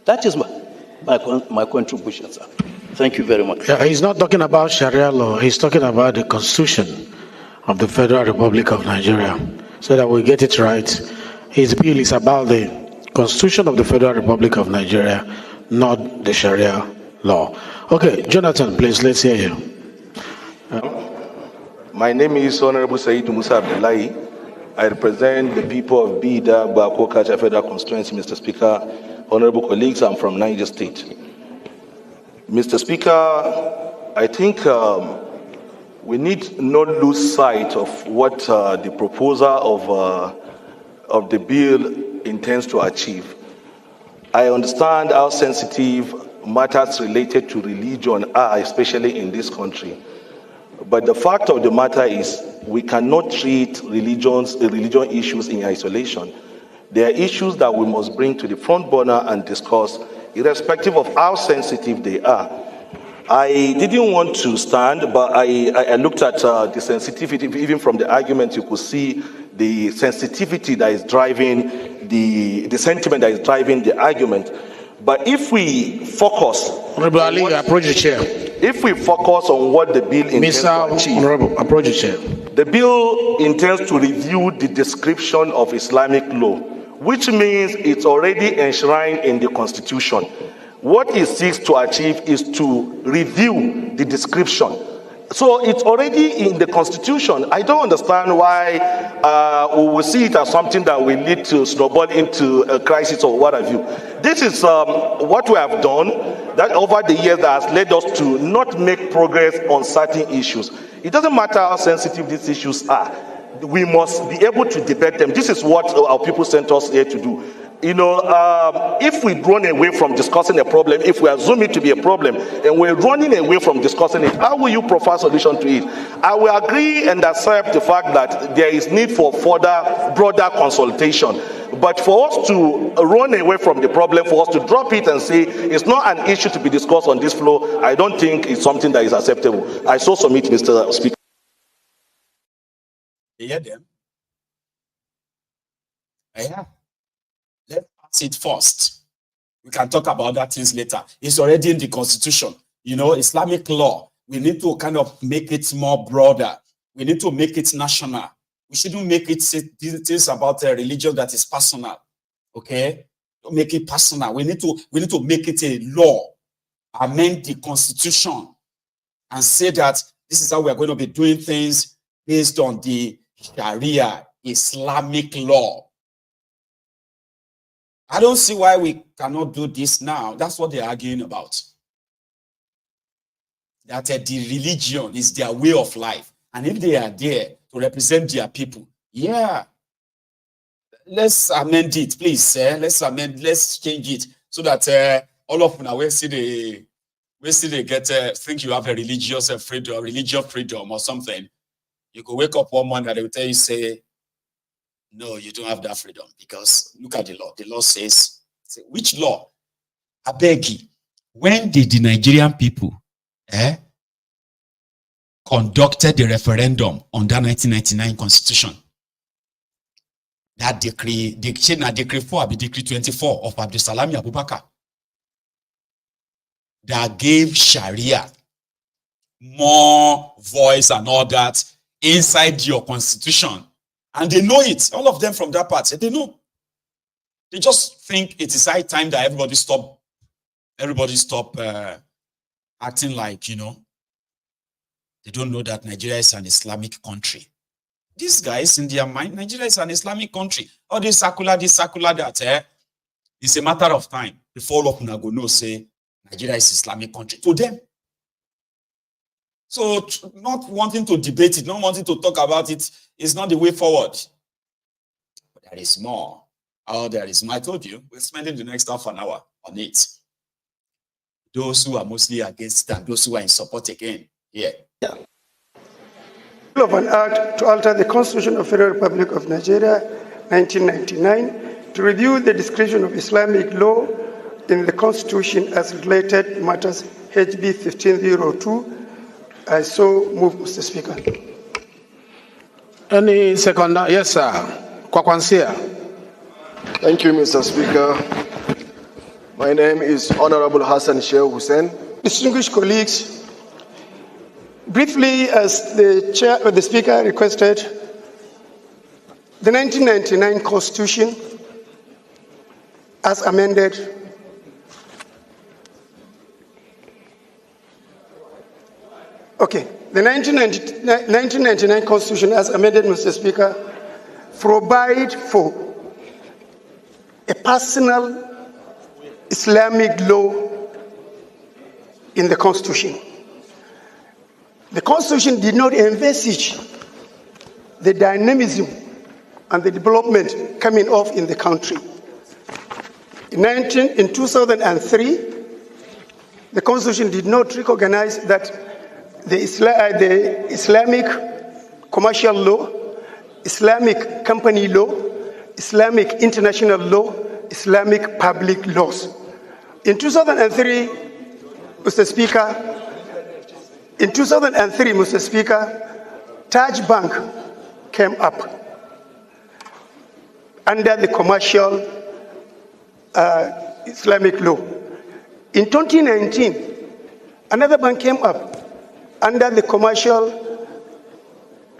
That is my contribution, sir. Thank you very much. Yeah, he's not talking about Sharia law. He's talking about the Constitution of the Federal Republic of Nigeria. So that we get it right, his bill is about the Constitution of the Federal Republic of Nigeria, not the Sharia law. Okay, Jonathan, please, let's hear you. My name is Honorable Said Musa Abdullahi. I represent the people of Bida, Bako, Kacha Federal Constituency, Mr. Speaker. Honorable colleagues, I'm from Niger State. Mr. Speaker, I think we need not lose sight of what the proposer of the bill intends to achieve. I understand how sensitive matters related to religion are, especially in this country. But the fact of the matter is, we cannot treat religion issues in isolation. There are issues that we must bring to the front burner and discuss, irrespective of how sensitive they are. I didn't want to stand, but I looked at the sensitivity. Even from the argument, you could see the sensitivity that is driving the sentiment that is driving the argument. But if we focus, Honorable Ali, approach the chair. If we focus on what the bill intends to achieve, Honorable, approach the chair. The bill intends to review the description of Islamic law, which means it's already enshrined in the Constitution. What it seeks to achieve is to review the description. So it's already in the Constitution. I don't understand why we will see it as something that will lead to snowball into a crisis or what have you. This is what we have done that over the years that has led us to not make progress on certain issues. It doesn't matter how sensitive these issues are. We must be able to debate them. This is what our people sent us here to do. You know, if we run away from discussing a problem, if we assume it to be a problem, and we're running away from discussing it, how will you provide a solution to it? I will agree and accept the fact that there is need for further, broader consultation. But for us to run away from the problem, for us to drop it and say it's not an issue to be discussed on this floor, I don't think it's something that is acceptable. I so submit, Mr. Speaker. You hear them? Yeah. Let's pass it first. We can talk about other things later. It's already in the Constitution. You know, Islamic law. We need to kind of make it more broader. We need to make it national. We shouldn't make it things about a religion that is personal. Okay? Don't make it personal. We need to make it a law. Amend the Constitution and say that this is how we are going to be doing things based on the Sharia, Islamic law. I don't see why we cannot do this now. That's what they're arguing about. That the religion is their way of life. And if they are there to represent their people, yeah, let's amend it, please, sir. Let's change it so that all of them will see they get think you have a religious freedom or something. You could wake up one morning and they will tell you, say, no, you don't have that freedom because look at the law. The law says, which law? Abeg, when did the Nigerian people conducted the referendum on that 1999 constitution? That decree, decree 4, decree 24 of Abdulsalami Abubakar, that gave Sharia more voice and all that inside your constitution. And they know it. All of them from that part, they know. They just think it is high time that everybody stop acting like, you know, they don't know that Nigeria is an Islamic country. These guys, in their mind, Nigeria is an Islamic country. All this circular, that, it's a matter of time before all of them go know, say, Nigeria is Islamic country. To them. So not wanting to debate it, not wanting to talk about it is not the way forward. But there is more. Oh, there is more. I told you, we're spending the next half an hour on it. Those who are mostly against it and those who are in support again. Yeah. Of an act to alter the Constitution of the Federal Republic of Nigeria, 1999, to review the description of Islamic law in the Constitution as related matters, HB 1502. I so move, Mr. Speaker. Any second? Yes, sir. Kwakwansia. Thank you, Mr. Speaker. My name is Honorable Hassan Sheikh Hussein. Distinguished colleagues, briefly, as the Speaker requested, the 1999 Constitution, as amended, the 1999 Constitution, as amended, Mr. Speaker, provide for a personal Islamic law in the Constitution. The Constitution did not envisage the dynamism and the development coming off in the country. In 2003, the Constitution did not recognize that the Islamic commercial law, Islamic company law, Islamic international law, Islamic public laws. In 2003, Mr. Speaker, Taj Bank came up under the commercial Islamic law. In 2019, another bank came up under the commercial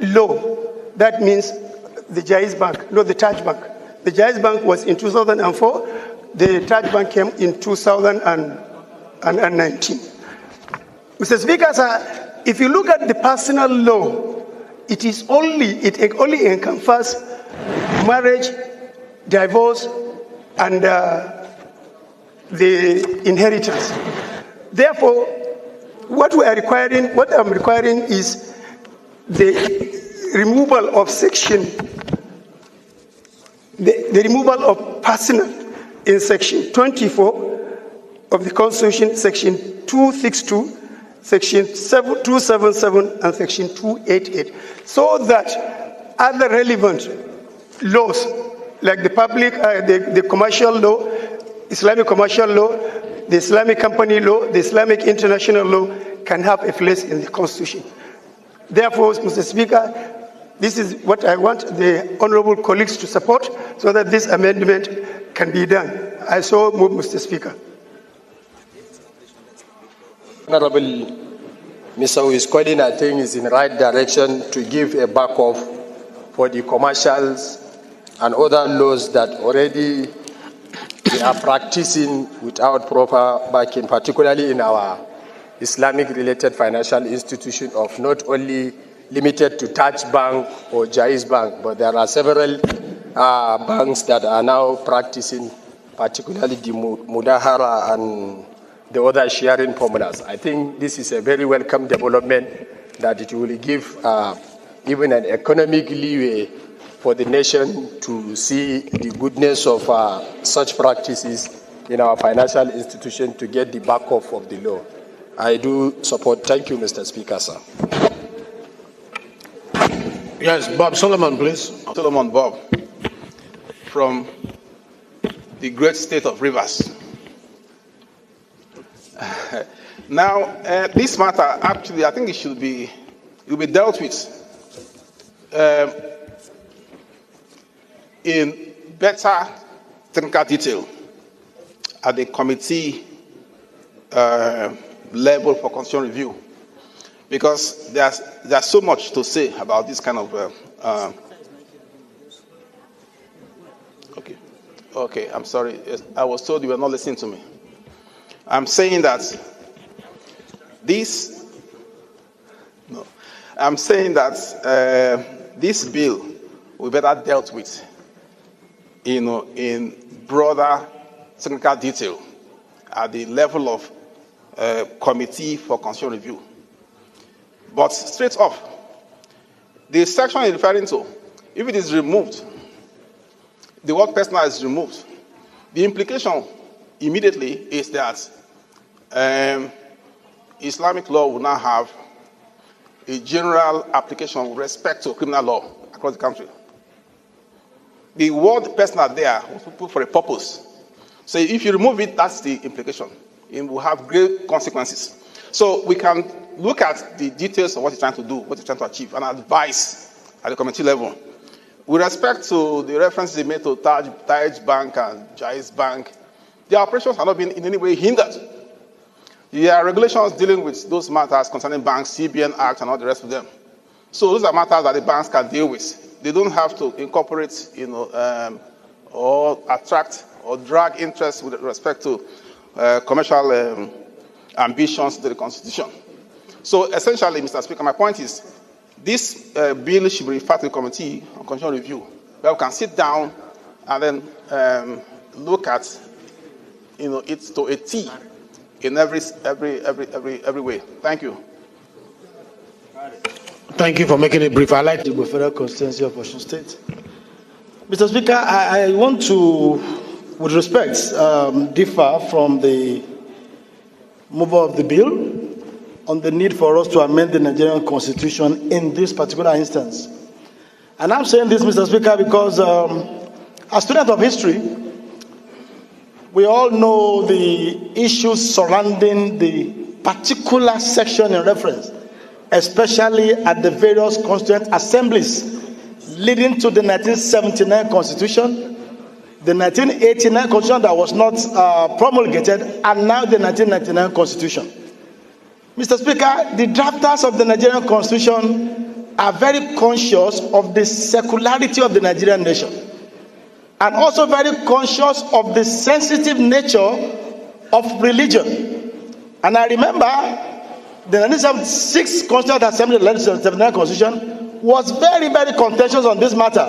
law. That means the Jaiz Bank, not the Taj Bank. The Jaiz Bank was in 2004. The Taj Bank came in 2019. Mr. Speaker, sir, if you look at the personal law, it only encompasses marriage, divorce, and the inheritance. Therefore, what I'm requiring is the removal of the removal of personal in section 24 of the Constitution, section 262, section 277, and section 288, so that other relevant laws like the public, the commercial law, Islamic commercial law, the Islamic company law, the Islamic international law can have a place in the Constitution. Therefore, Mr. Speaker, this is what I want the honorable colleagues to support so that this amendment can be done. I so move, Mr. Speaker. Honorable Mr. who is calling, I think, is in the right direction to give a backup for the commercials and other laws that already they are practicing without proper backing, particularly in our Islamic-related financial institution of not only limited to Taj Bank or Jaiz Bank, but there are several banks that are now practicing, particularly the Mudahara and the other sharing formulas. I think this is a very welcome development that it will give even an economic leeway for the nation to see the goodness of such practices in our financial institution to get the backup of the law. I do support. Thank you, Mr. Speaker, sir. Yes, Bob Solomon, please. Solomon Bob, from the great state of Rivers. Now, this matter, actually, I think it will be dealt with in better technical detail at the committee level for constitutional review, because there's so much to say about this kind of okay, I'm sorry, I was told you were not listening to me. I'm saying that this bill will be better dealt with in broader technical detail at the level of committee for constitutional review. But straight off, the section you're referring to, if it is removed, the word personal is removed, the implication immediately is that Islamic law will now have a general application with respect to criminal law across the country. The word personal there was put for a purpose. So if you remove it, that's the implication. It will have great consequences. So we can look at the details of what you're trying to do, what you're trying to achieve, and advise at the committee level. With respect to the references made to Taj Bank and Jaiz Bank, their operations are not being in any way hindered. There are regulations dealing with those matters concerning banks, CBN Act, and all the rest of them. So those are matters that the banks can deal with. They don't have to incorporate, or attract or drag interest with respect to commercial ambitions to the Constitution. So essentially, Mr. Speaker, my point is, this bill should be referred to the Committee on Constitutional Review, where we can sit down and then look at, it to a T in every way. Thank you. Thank you for making it brief. I like the Federal Constituency of Osun State. Mr. Speaker, I want to with respect, differ from the mover of the bill on the need for us to amend the Nigerian Constitution in this particular instance. And I'm saying this, Mr. Speaker, because as students of history, we all know the issues surrounding the particular section in reference, especially at the various constituent assemblies leading to the 1979 Constitution, the 1989 Constitution that was not promulgated, and now the 1999 Constitution. Mr. Speaker, the drafters of the Nigerian Constitution are very conscious of the secularity of the Nigerian nation, and also very conscious of the sensitive nature of religion. And I remember the 1976 Constituent Assembly, the 1979 Constitution, was very, very contentious on this matter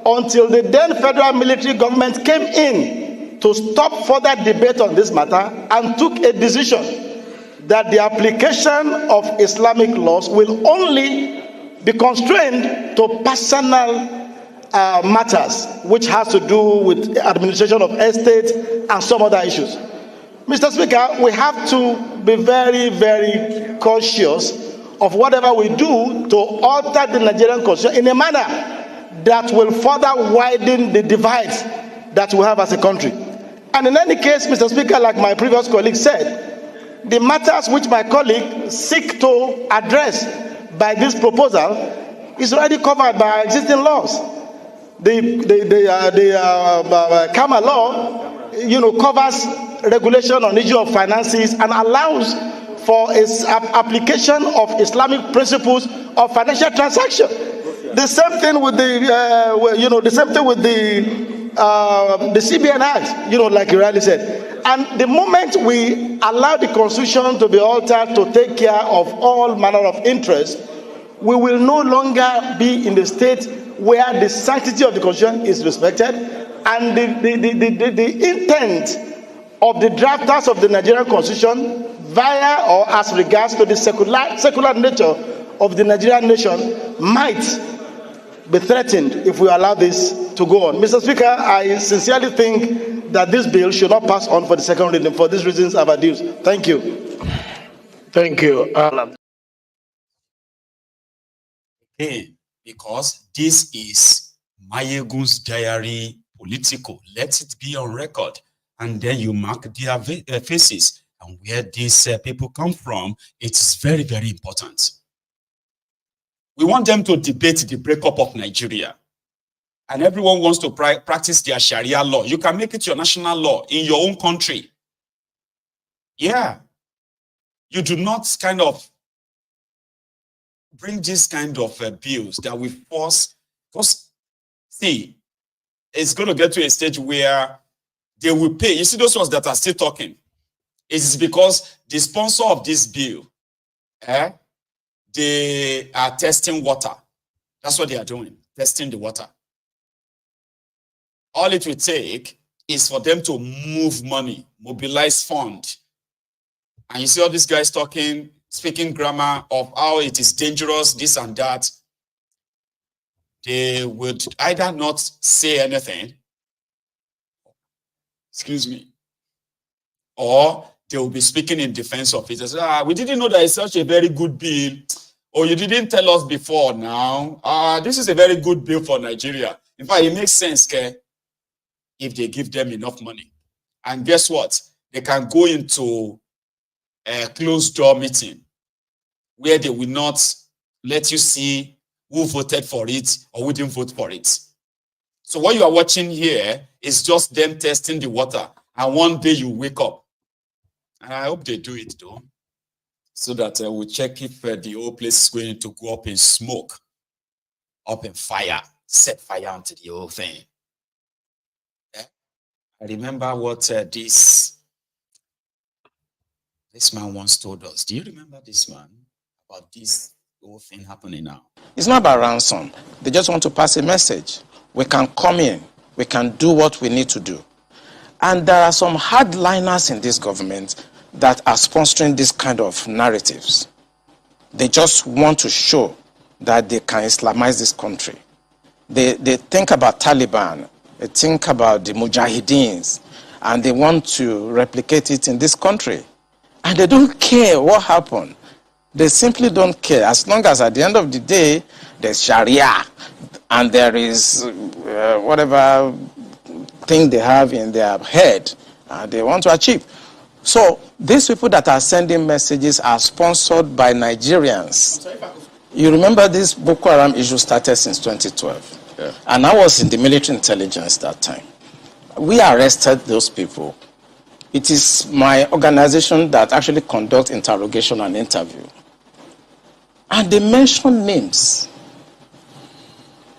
until the then federal military government came in to stop further debate on this matter and took a decision that the application of Islamic laws will only be constrained to personal matters, which has to do with administration of estates and some other issues. Mr. Speaker, we have to be very, very cautious of whatever we do to alter the Nigerian Constitution in a manner that will further widen the divides that we have as a country. And in any case, Mr. Speaker, like my previous colleague said, the matters which my colleague seek to address by this proposal is already covered by existing laws. The Kama law, covers regulation on issue of finances and allows for its application of Islamic principles of financial transaction. The same thing with the CBN Act, like you rightly said. And the moment we allow the Constitution to be altered to take care of all manner of interest, we will no longer be in the state where the sanctity of the Constitution is respected, and the intent of the drafters of the Nigerian Constitution via or as regards to the secular nature of the Nigerian nation might be threatened if we allow this to go on. Mr. Speaker, I sincerely think that this bill should not pass on for the second reading for these reasons I've adduced. Thank you. Thank you. Because this is Mayegun's diary political. Let it be on record. And then you mark their faces. And where these people come from, it's very, very important. We want them to debate the breakup of Nigeria. And everyone wants to practice their Sharia law. You can make it your national law in your own country. Yeah. You do not kind of bring this kind of bills that we force. Because, see, it's going to get to a stage where they will pay. You see those ones that are still talking. It's because the sponsor of this bill, they are testing water. That's what they are doing, testing the water. All it will take is for them to move money, mobilize fund. And you see all these guys talking, speaking grammar of how it is dangerous, this and that. They would either not say anything, excuse me, or they will be speaking in defense of it. They say, we didn't know that it's such a very good bill. Or you didn't tell us before now. This is a very good bill for Nigeria. In fact, it makes sense if they give them enough money. And guess what? They can go into a closed door meeting where they will not let you see who voted for it or who didn't vote for it. So what you are watching here is just them testing the water. And one day you wake up. And I hope they do it though, so that we'll check if the whole place is going to go up in smoke, up in fire, set fire onto the whole thing. Yeah? I remember what this man once told us. Do you remember this man about this whole thing happening now? It's not about ransom. They just want to pass a message. We can come in. We can do what we need to do. And there are some hardliners in this government that are sponsoring this kind of narratives. They just want to show that they can Islamize this country. They think about Taliban They think about the Mujahideens, and they want to replicate it in this country. And they don't care what happened. They simply don't care. As long as at the end of the day, there's Sharia, and there is whatever thing they have in their head, they want to achieve. So these people that are sending messages are sponsored by Nigerians. You remember this Boko Haram issue started since 2012. Yeah. And I was in the military intelligence that time. We arrested those people. It is my organization that actually conducts interrogation and interview. And they mention names.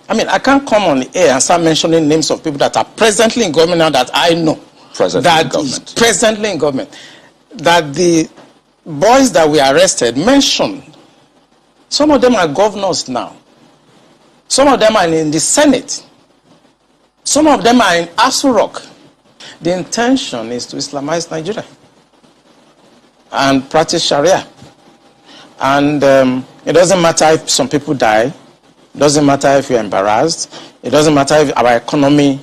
I mean, I can't come on the air and start mentioning names of people that are presently in government now that I know. Presently in government. That the boys that we arrested mentioned. Some of them are governors now. Some of them are in the Senate. Some of them are in Asari Dokubo. The intention is to Islamize Nigeria and practice Sharia. And it doesn't matter if some people die. It doesn't matter if you're embarrassed. It doesn't matter if our economy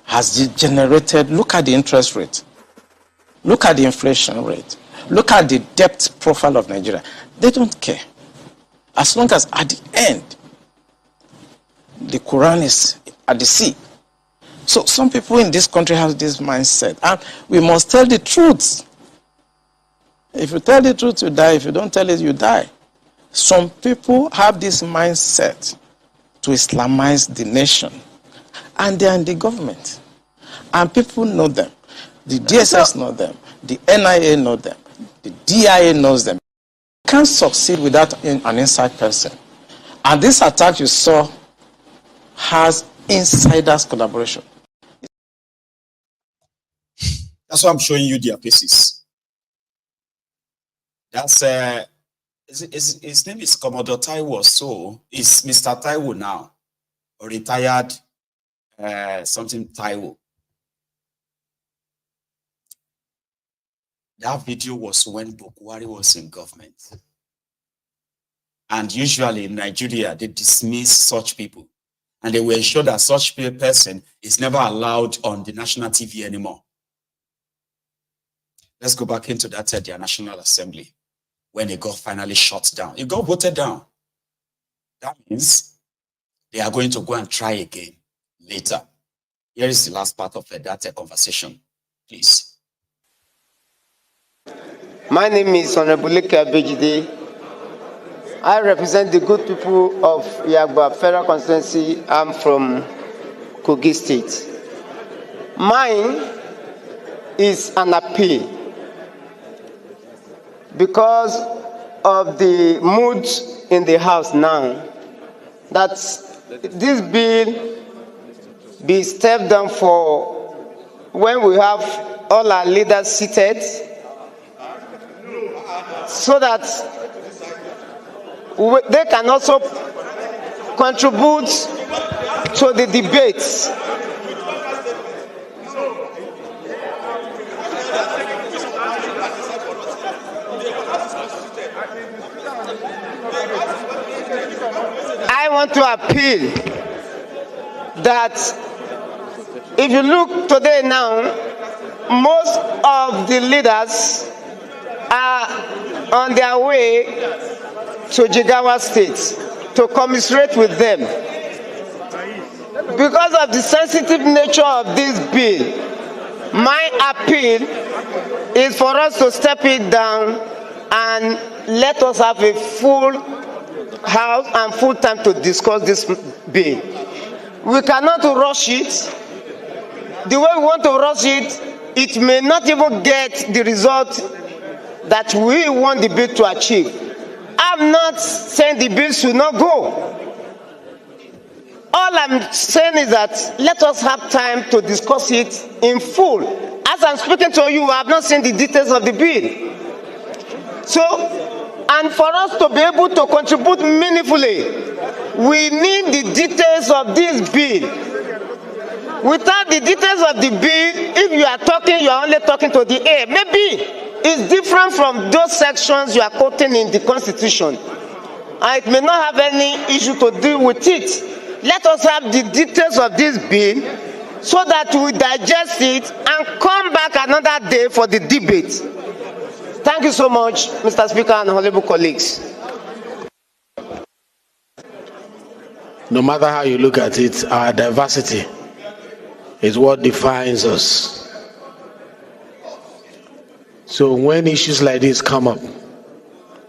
has degenerated. Look at the interest rate. Look at the inflation rate. Look at the debt profile of Nigeria. They don't care. As long as at the end, the Quran is at the sea. So some people in this country have this mindset. And we must tell the truth. If you tell the truth, you die. If you don't tell it, you die. Some people have this mindset to Islamize the nation. And they are in the government. And people know them. The DSS know them. The NIA know them. The DIA knows them. You can't succeed without an inside person. And this attack you saw has insiders collaboration. That's why I'm showing you their faces. That's his name is Commodore Taiwo. So it's Mr. Taiwo now, or retired something Taiwo. That video was when Bukwari was in government. And usually in Nigeria, they dismiss such people. And they will ensure that such person is never allowed on the national TV anymore. Let's go back into that their National Assembly when it got finally shut down. It got voted down. That means they are going to go and try again later. Here is the last part of that conversation, please. My name is Honorable Abeg. I represent the good people of Yagba Federal Constituency. I'm from Kogi State. Mine is an appeal because of the mood in the House now, that this bill be stepped down for when we have all our leaders seated, so that they can also contribute to the debates. I want to appeal that if you look today now, most of the leaders are on their way to Jigawa State to commiserate with them. Because of the sensitive nature of this bill, my appeal is for us to step it down and let us have a full house and full time to discuss this bill. We cannot rush it. The way we want to rush it, it may not even get the result that we want the bill to achieve. I'm not saying the bill should not go. All I'm saying is that let us have time to discuss it in full. As I'm speaking to you, I have not seen the details of the bill. So, and for us to be able to contribute meaningfully, we need the details of this bill. Without the details of the bill, if you are talking, you are only talking to the air. Maybe it's different from those sections you are quoting in the Constitution. And it may not have any issue to deal with it. Let us have the details of this bill so that we digest it and come back another day for the debate. Thank you so much, Mr. Speaker and honorable colleagues. No matter how you look at it, our diversity is what defines us. So when issues like this come up,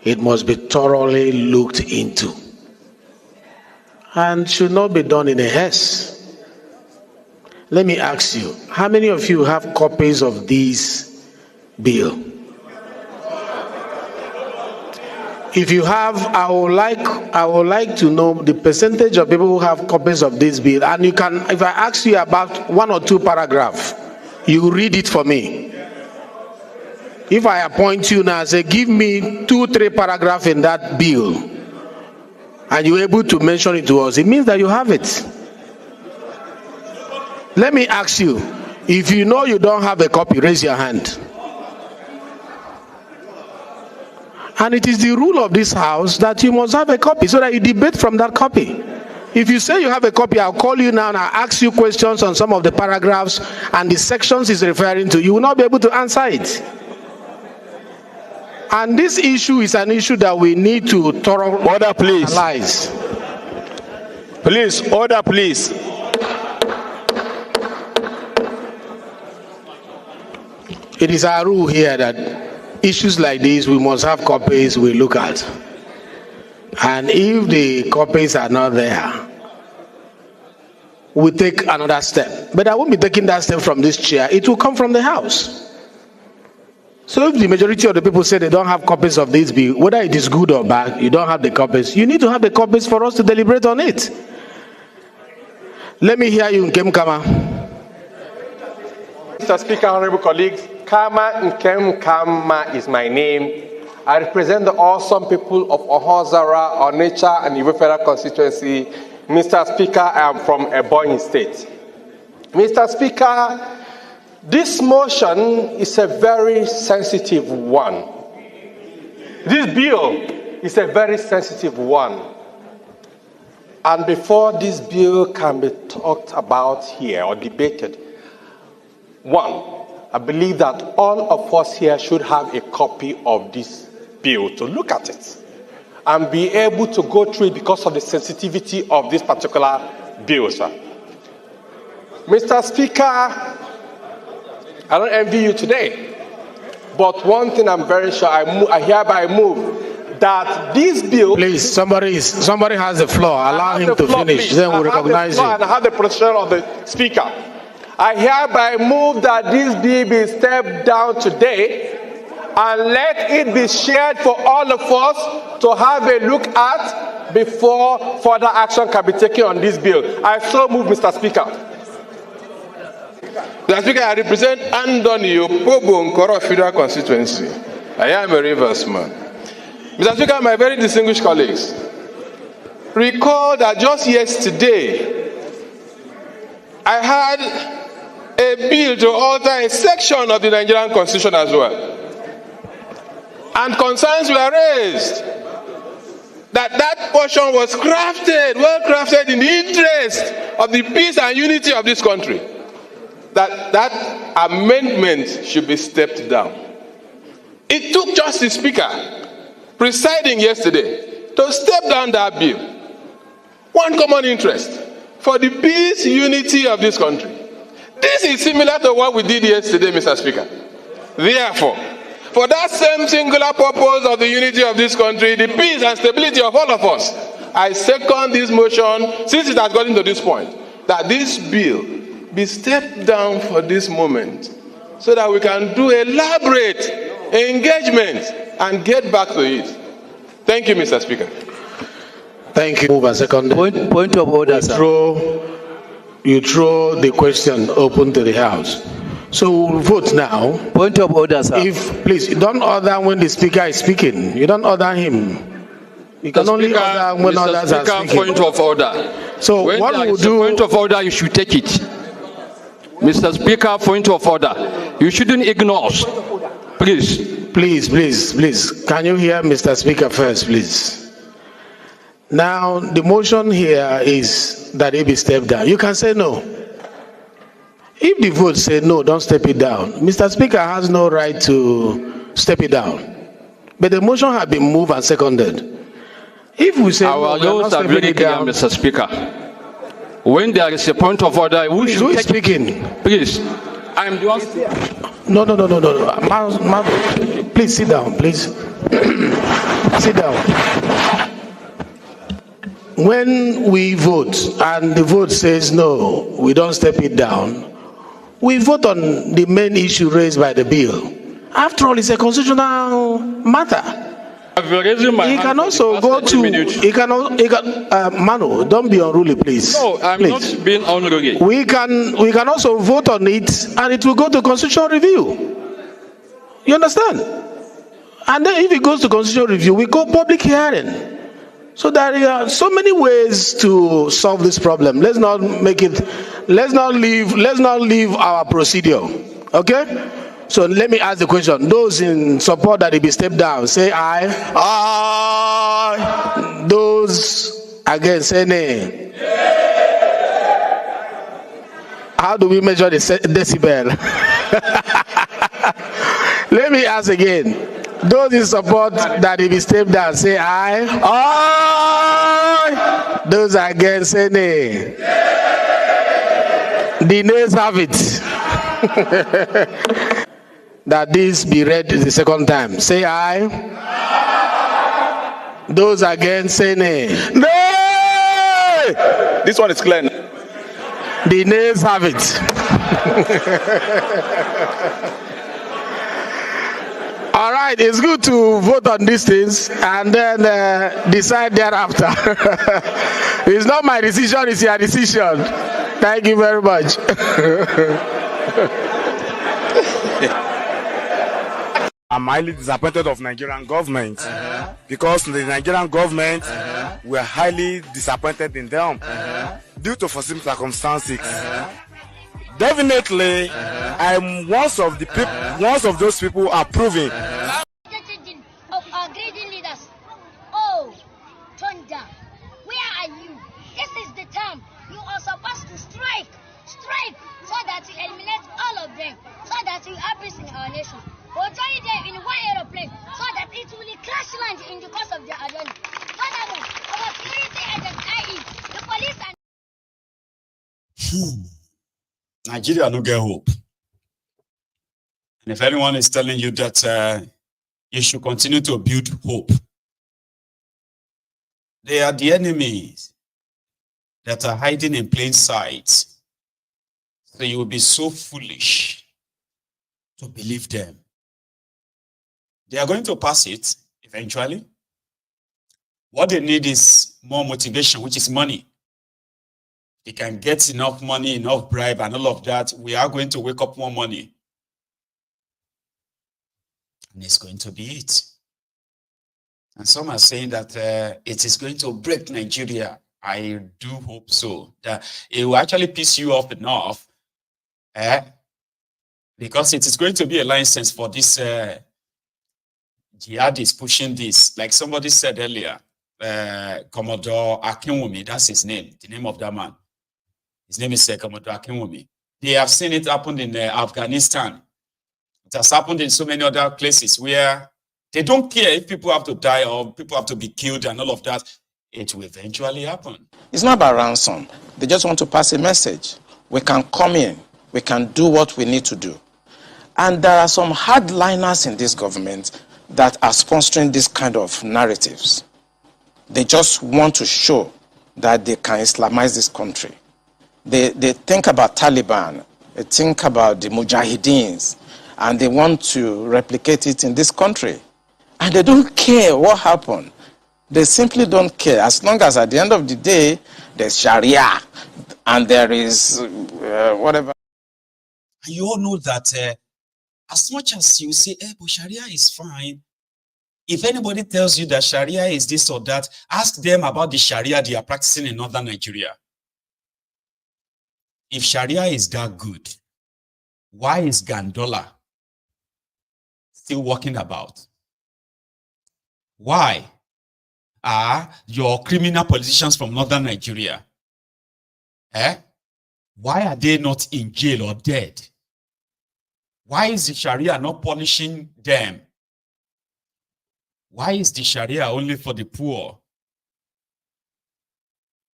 it must be thoroughly looked into and should not be done in a haste. Let me ask you, how many of you have copies of this bill? If you have, I would like to know the percentage of people who have copies of this bill. And you can, if I ask you about 1 or 2 paragraphs, you read it for me. If I appoint you now and say, give me 2, 3 paragraphs in that bill, and you're able to mention it to us, it means that you have it. Let me ask you, if you know you don't have a copy, raise your hand. And it is the rule of this house that you must have a copy so that you debate from that copy. If you say you have a copy, I'll call you now and I'll ask you questions on some of the paragraphs and the sections he's referring to. You will not be able to answer it. And this issue is an issue that we need to thoroughly analyze. Please, order, please. It is our rule here that issues like this, we must have copies we look at. And if the copies are not there, we take another step. But I won't be taking that step from this chair. It will come from the house. So if the majority of the people say they don't have copies of this bill, whether it is good or bad, you don't have the copies, you need to have the copies for us to deliberate on it. Let me hear you, Nkem Kama. Mr. Speaker, honorable colleagues, Kama Nkem Kama is my name. I represent the awesome people of Ohozara, Onitsha, and Iwo Federal constituency. Mr. Speaker, I am from Ebonyi State. Mr. Speaker, this motion is a very sensitive one. This bill is a very sensitive one. And before this bill can be talked about here or debated, one, I believe that all of us here should have a copy of this bill to look at it and be able to go through it because of the sensitivity of this particular bill, sir. Mr. Speaker, I don't envy you today, but one thing I'm very sure, I hereby move that this bill... Please, somebody has the floor. Allow him to finish, then we'll recognize you. And I have the position of the Speaker. I hereby move that this bill be stepped down today and let it be shared for all of us to have a look at before further action can be taken on this bill. I so move, Mr. Speaker. Mr. Speaker, I represent Andoni Opobo Nkoro Federal constituency. I am a Rivers man. Mr. Speaker, my very distinguished colleagues, recall that just yesterday, I had a bill to alter a section of the Nigerian Constitution as well. And concerns were raised that portion was crafted, well crafted in the interest of the peace and unity of this country. That amendment should be stepped down. It took just the Speaker presiding yesterday to step down that bill. One common interest for the peace, unity of this country. This is similar to what we did yesterday, Mr. Speaker. Therefore, for that same singular purpose of the unity of this country, the peace and stability of all of us, I second this motion, since it has gotten to this point, that this bill be stepped down for this moment, so that we can do elaborate engagement and get back to it. Thank you, Mr. Speaker. Thank you. Move a second. Point of order, sir. You throw the question open to the House. So we'll vote now. Point of order, sir. Please, don't order when the Speaker is speaking. You don't order him. You can only order when others are speaking. Point of order. So when what we'll do... Point of order, you should take it. Mr. Speaker, point of order. You shouldn't ignore us. Please. Please. Can you hear Mr. Speaker first, please? Now, the motion here is that it be stepped down. You can say no. If the vote say no, don't step it down, Mr. Speaker has no right to step it down. But the motion has been moved and seconded. If we say our no, rules are very clear, Mr. Speaker. When there is a point of order, who is speaking? Please. I'm the one. No. Please sit down, please. Sit down. When we vote and the vote says no, we don't step it down, we vote on the main issue raised by the bill. After all, it's a constitutional matter. He can also go to. Manu, don't be unruly, please. No, I'm please. Not being unruly. We can also vote on it, and it will go to constitutional review. You understand? And then if it goes to constitutional review, we go public hearing. So there are so many ways to solve this problem. Let's not leave our procedure. Okay? So let me ask the question. Those in support that it be stepped down, say aye. Aye. Those against, say nay. How do we measure the decibel? Let me ask again. Those in support that it be stepped down, say aye. Aye. Those against, say nay. The nays have it. That this be read the second time. Say aye. Aye. Those against, say nay. Nay! This one is clear. The nays have it. All right, it's good to vote on these things and then decide thereafter. It's not my decision, it's your decision. Thank you very much. I'm highly disappointed of Nigerian government because the Nigerian government were highly disappointed in them due to foreseen circumstances. Definitely, I'm one of those people approving. Of our greedy leaders. Oh, thunder, where are you? This is the time you are supposed to strike, so that you eliminate all of them, so that you have peace in our nation. Or join them in one aeroplane so that it will crash land in the course of their agenda. Furthermore, our security agents, i.e., the police and Nigeria no get hope. And if anyone is telling you that you should continue to build hope, they are the enemies that are hiding in plain sight. So you will be so foolish to believe them. They are going to pass it eventually. What they need is more motivation, which is money. They can get enough money, enough bribe, and all of that. We are going to wake up more money. And it's going to be it. And some are saying that it is going to break Nigeria. I do hope so. That it will actually piss you off enough. Because it is going to be a license for this jihadists pushing this. Like somebody said earlier, Commodore Akinwumi, that's his name, the name of that man. His name is Commodore Akinwumi. They have seen it happen in Afghanistan. It has happened in so many other places where they don't care if people have to die or people have to be killed and all of that. It will eventually happen. It's not about ransom. They just want to pass a message. We can come in. We can do what we need to do. And there are some hardliners in this government that are sponsoring this kind of narratives. They just want to show that they can Islamize this country. They think about Taliban, they think about the Mujahideens, and they want to replicate it in this country. And they don't care what happened. They simply don't care. As long as at the end of the day, there's Sharia and there is whatever. You all know that as much as you say, but Sharia is fine, if anybody tells you that Sharia is this or that, ask them about the Sharia they are practicing in northern Nigeria. If Sharia is that good, why is Gandola still walking about? Why are your criminal politicians from northern Nigeria Why are they not in jail or dead? Why is the Sharia not punishing them? Why is the Sharia only for the poor?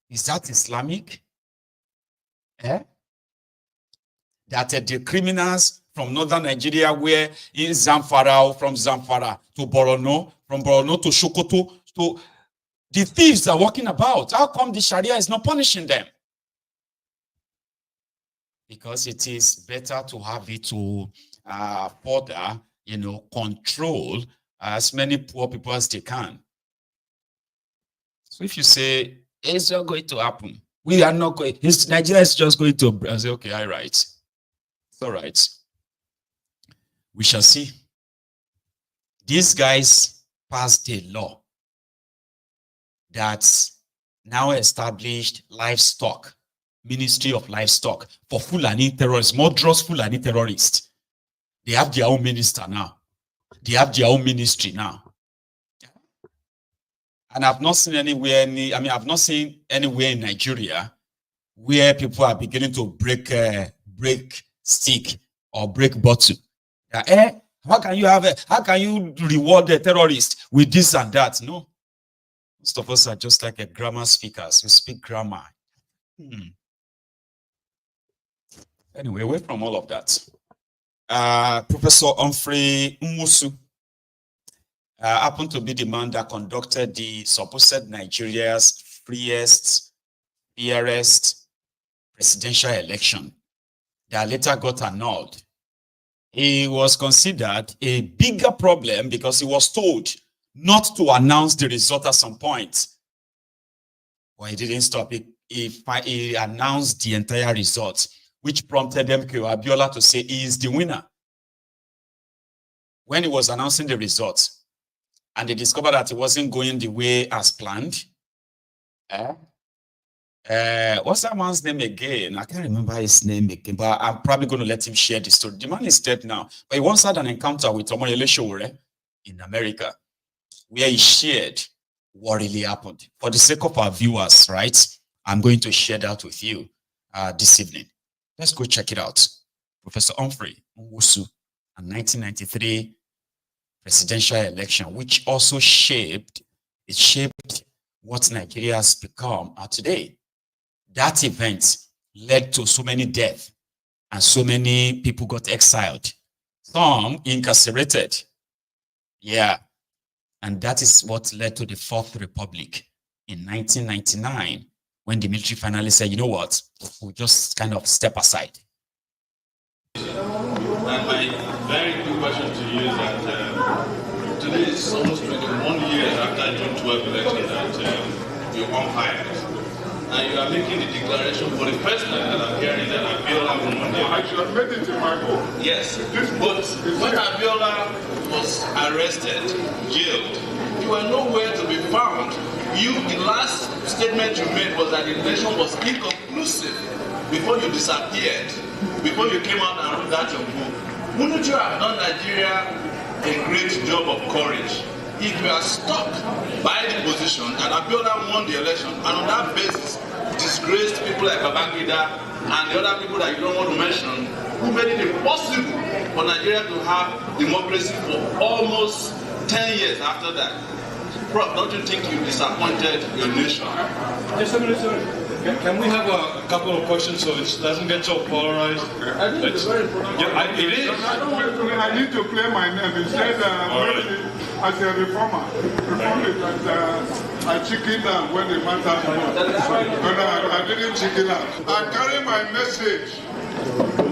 Is that Islamic? That the criminals from northern Nigeria were in Zamfara, or from Zamfara to Borno, from Borno to Sokoto, to the thieves are walking about. How come the Sharia is not punishing them? Because it is better to have it to further, control as many poor people as they can. So if you say, it's not going to happen, we are not going, Nigeria is just going to, I say, okay, all right. It's all right. We shall see. These guys passed a law that's now established livestock, Ministry of Livestock, for Fulani terrorists, murderous Fulani terrorists. They have their own minister now. They have their own ministry now. And I've not seen anywhere, I've not seen anywhere in Nigeria where people are beginning to break stick or break bottle. How can you reward the terrorist with this and that? No. Most of us are just like a grammar speakers. We speak grammar. Anyway, away from all of that. Professor Humphrey Nwosu happened to be the man that conducted the supposed Nigeria's freest, fairest presidential election that later got annulled. He was considered a bigger problem because he was told not to announce the result at some point. But he didn't stop it. He announced the entire result, which prompted MK Abiola to say he is the winner. When he was announcing the results, and they discovered that it wasn't going the way as planned. What's that man's name again? I can't remember his name again, but I'm probably going to let him share the story. The man is dead now, but he once had an encounter with Omoyele Sowore in America, where he shared what really happened. For the sake of our viewers, right, I'm going to share that with you this evening. Let's go check it out. Professor Humphrey Nwosu, a 1993 presidential election, which also shaped what Nigeria has become today. That event led to so many deaths and so many people got exiled, some incarcerated. Yeah. And that is what led to the Fourth Republic in 1999, when the military finally said, you know what, we'll just kind of step aside. And my very quick question to you is that today is almost 21 years after June 12 election that you umpired. And you are making the declaration for the first time that I'm hearing that Abiola won Monday. I should have made it in my book. Yes, but when Abiola was arrested, jailed, you were nowhere to be found. The last statement you made was that the election was inconclusive before you disappeared, before you came out and wrote that your book. Wouldn't you have done Nigeria a great job of courage if you are stuck by the position and Abiola won the election, and on that basis disgraced people like Abeg and the other people that you don't want to mention, who made it impossible for Nigeria to have democracy for almost 10 years after that? Prof, don't you think you disappointed your nation? Just a minute, sir. Can we have a couple of questions so it doesn't get so polarized? I think it's very important. Yeah, it is. I need to clear my name. Instead, as a reformer, I chickened out when the matter but I didn't chicken out. I carry my message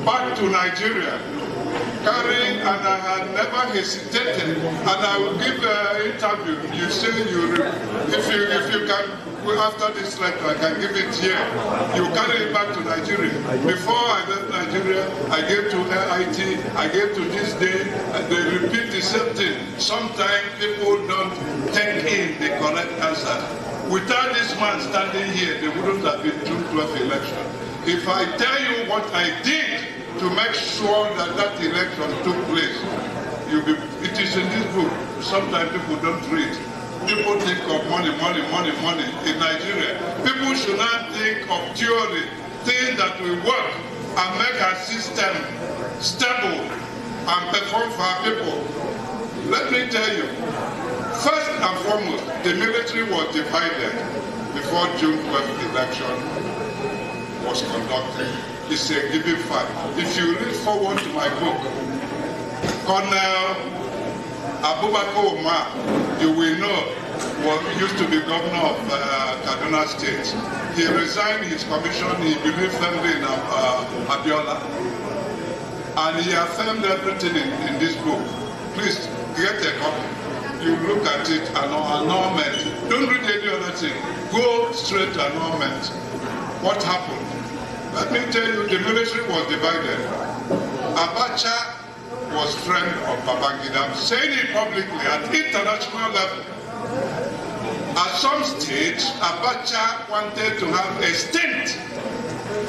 back to Nigeria. Carrying, and I had never hesitated, and I will give an interview. You say if you can, after this lecture, I can give it here. You carry it back to Nigeria. Before I left Nigeria, I gave to LIT, I gave to this day, and they repeat the same thing. Sometimes people don't take in the correct answer. Without this man standing here, they wouldn't have been June 12th election. If I tell you what I did to make sure that that election took place, it is in this book. Sometimes people don't read. People think of money in Nigeria. People should not think of theory. things that will work and make our system stable and perform for our people. Let me tell you, first and foremost, the military was divided before June 12th election was conducted. It's a given fact. If you read forward to my book, Colonel Abubakar Omar, you will know, used to be governor of Kaduna State. He resigned his commission, he believed firmly in Abiola, and he affirmed everything in this book. Please get a copy. You look at it, annulment. Don't read any other thing. Go straight to annulment. What happened? Let me tell you, the military was divided. Abacha was friend of Babangida, saying it publicly at international level. At some stage, Abacha wanted to have a stint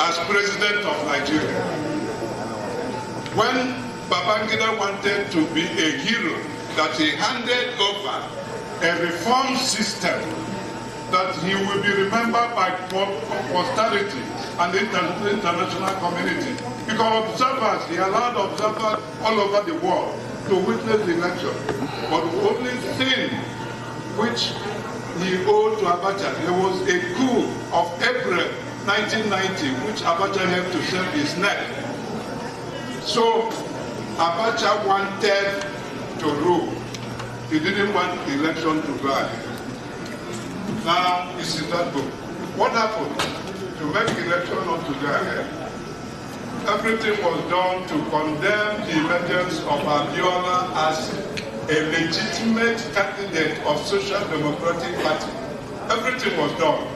as president of Nigeria. When Babangida wanted to be a hero, that he handed over a reform system that he will be remembered by posterity and the international community. Because observers, he allowed observers all over the world to witness the election. But the only thing which he owed to Abacha, there was a coup of April 1990, which Abacha helped to save his neck. So Abacha wanted to rule. He didn't want the election to go ahead. Now, this is that book. What happened to make the election not to go ahead? Everything was done to condemn the emergence of Abiola as a legitimate candidate of Social Democratic Party. Everything was done.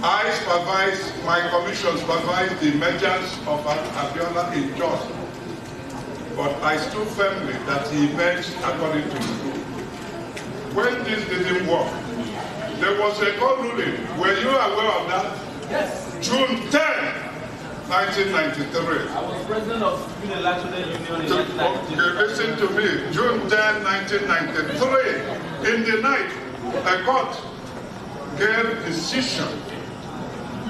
I supervised, my commission supervised the emergence of Abiola in Jos. But I stood firmly that he emerged according to the rule. When this didn't work, there was a court ruling. Were you aware of that? Yes. June 10, 1993. I was president of Student Electoral Union in 1993. Okay, listen to me. June 10, 1993. In the night, a court gave decision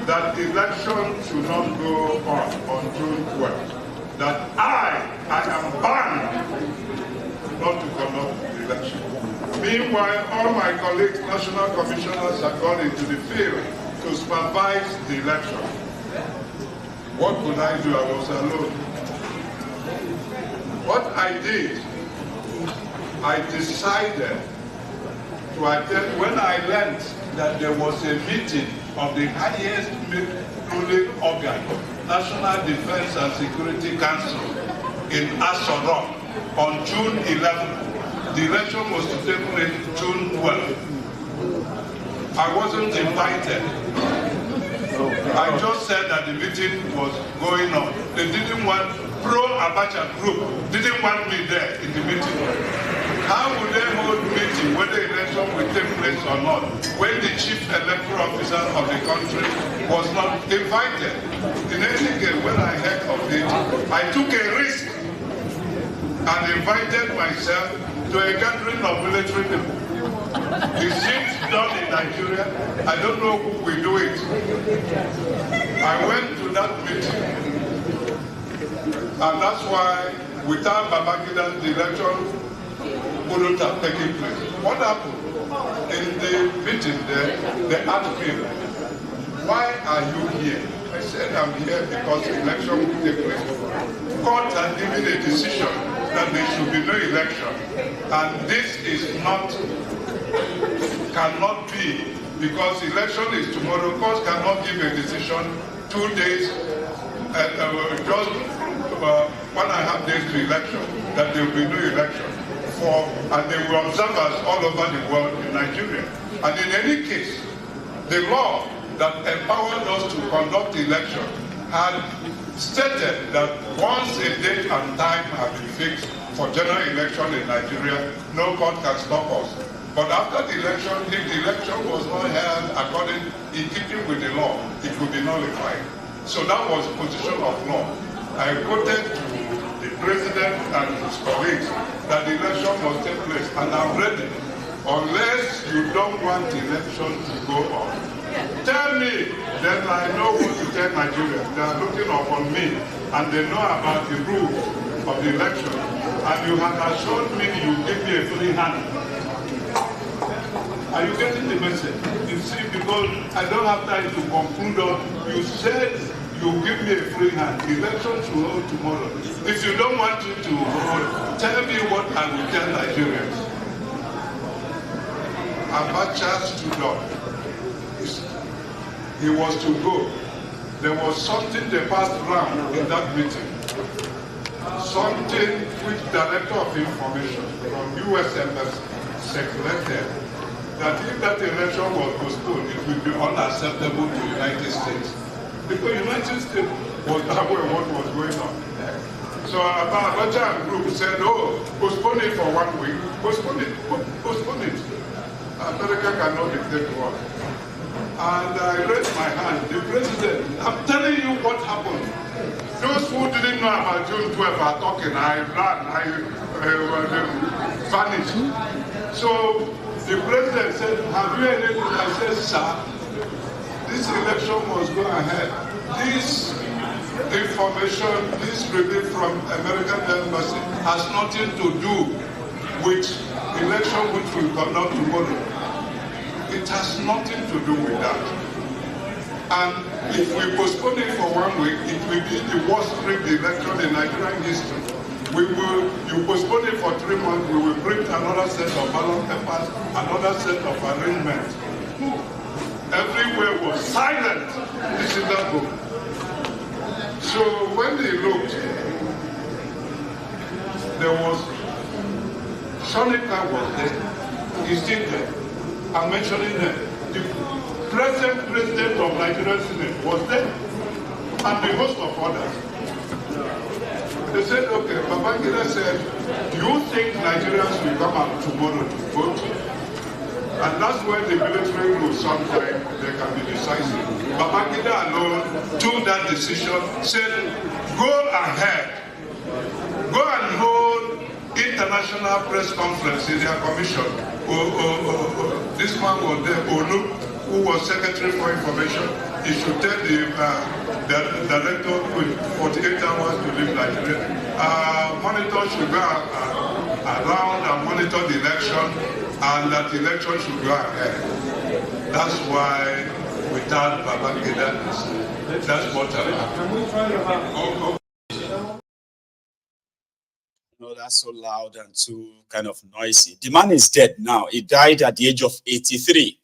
that the election should not go on June 12th. That I am banned not to conduct the election. Meanwhile, all my colleagues, national commissioners, have gone into the field to supervise the election. What could I do? I was alone. What I did, I decided to attend when I learned that there was a meeting of the highest ruling organ, National Defense and Security Council, in Asari on June 11th. The election was to take place June 12th. I wasn't invited. I just said that the meeting was going on. They didn't want, pro-Abacha group didn't want me there in the meeting. How would they hold meeting when the election will take place or not, when the chief electoral officer of the country was not invited? In any case, when I heard of it, I took a risk and invited myself to a gathering of military people. Is it done in Nigeria? I don't know who will do it. I went to that meeting. And that's why, without Babangida, the election wouldn't have taken place. What happened? In the meeting there, they asked me, why are you here? I said, I'm here because the election will take place. Court has given a decision that there should be no election. And this is not, cannot be, because election is tomorrow. Court cannot give a decision 2 days, just 1.5 days to election, that there will be no election. And there were observers all over the world in Nigeria. And in any case, the law that empowered us to conduct the election had stated that once a date and time have been fixed for general election in Nigeria, no court can stop us. But after the election, if the election was not held according, in keeping with the law, it could be nullified. So that was the position of law. I quoted to the president and his colleagues that the election must take place, and I'm ready. Unless you don't want the election to go on, Tell me, then I know what to tell Nigerians. They are looking upon me, and they know about the rules of the election. And you have assured me you give me a free hand. Are you getting the message? You see, because I don't have time to conclude on, you said you give me a free hand. Election should hold tomorrow. If you don't want it to hold, tell me what I will tell Nigerians. Abacha stood up. He was to go. There was something they passed around in that meeting. Something which Director of Information from U.S. Embassy circulated that if that election was postponed, it would be unacceptable to the United States. Because the United States was aware of what was going on. So Abacha and group said, oh, postpone it for 1 week. Postpone it. America cannot dictate to us. And I raised my hand. The president, I'm telling you what happened. Those who didn't know about June 12 are talking. I ran, vanished. So the president said, have you anything? I said, sir, this election must go ahead. This information, this relief from American Embassy has nothing to do with election which will conduct tomorrow. It has nothing to do with that. And if we postpone it for 1 week, it will be the worst rigged election in Nigerian history. You postpone it for 3 months, we will print another set of ballot papers, another set of arrangements. Everywhere was silent. This is that book. So when they looked, there was Shonika was there. He's still there. I'm mentioning them. The present president of Nigerian Senate was there, and the host of others. They said, okay, Babangida said, do you think Nigerians will come out tomorrow to vote? And that's when the military rule sometimes they can be decisive. Babangida alone took that decision, said, go ahead. Go and hold international press conference in their commission. This man was there, Olu, who was Secretary for Information. He should tell the director with 48 hours to leave Nigeria. Monitor should go around and monitor the election, and that election should go ahead. That's why without Babangida, that's what happened. No, that's so loud and too kind of noisy. The man is dead now. He died at the age of 83.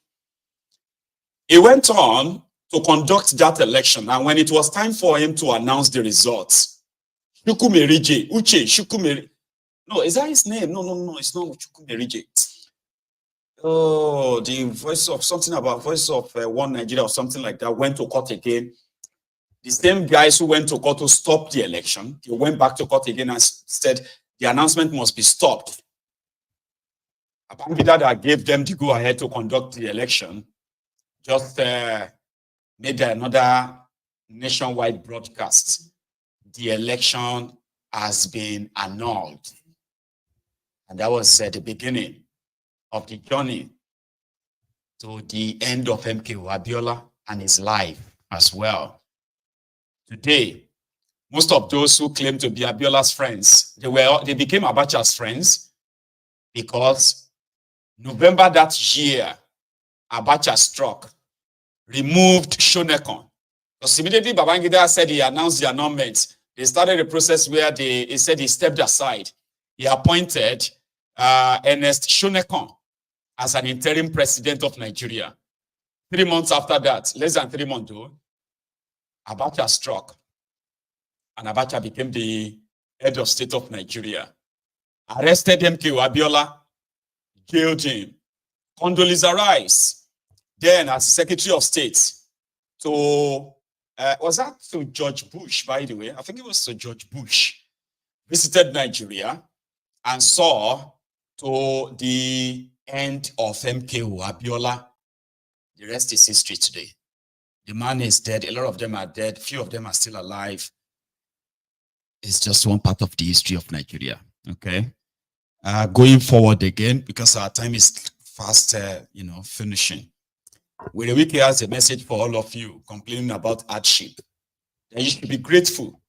He went on to conduct that election, and when it was time for him to announce the results, Shukumerije, no, is that his name? No, it's not Shukumerije. Oh, the voice of something about voice of One Nigeria or something like that went to court again. The same guys who went to court to stop the election, they went back to court again and said the announcement must be stopped. Babangida that gave them the go-ahead to conduct the election just made another nationwide broadcast. The election has been annulled. And that was the beginning of the journey to the end of MKO Abiola and his life as well. Today, most of those who claim to be Abiola's friends, they became Abacha's friends because November that year, Abacha struck, removed Shonekon. Because immediately Babangida said he announced the annulment, they started a process where he said he stepped aside. He appointed Ernest Shonekon as an interim president of Nigeria. 3 months after that, less than 3 months though, Abacha struck. And Abacha became the head of state of Nigeria. Arrested MKO Abiola, jailed him. Condoleezza Rice, then as Secretary of State, to, was that to George Bush, by the way? I think it was to George Bush. Visited Nigeria and saw to the end of MKO Abiola. The rest is history today. The man is dead. A lot of them are dead. Few of them are still alive. It's just one part of the history of Nigeria. Okay. Going forward again, because our time is fast, finishing. Wiki has a message for all of you complaining about hardship. And you should be grateful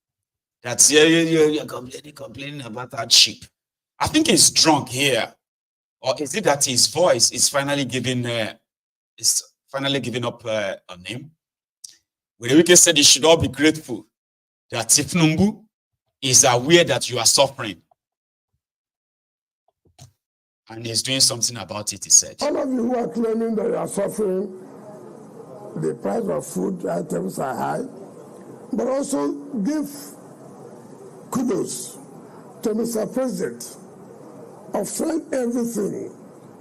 that you're complaining about hardship. I think he's drunk here. Or is it that his voice is finally giving up on him? Wiki said you should all be grateful that Thiefnubu is aware that you are suffering. And he's doing something about it, he said. All of you who are claiming that you are suffering, the price of food items are high, but also give kudos to Mr. President of trying everything,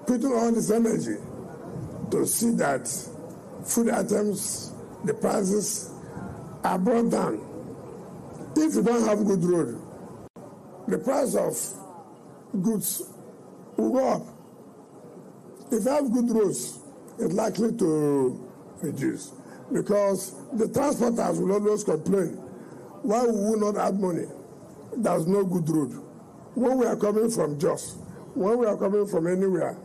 putting all his energy to see that food items, the prices are brought down. If you don't have good road, the price of goods will go up. If you have good roads, it's likely to reduce, because the transporters will always complain, why will we not add money? There's no good road. When we are coming from Jos, when we are coming from anywhere,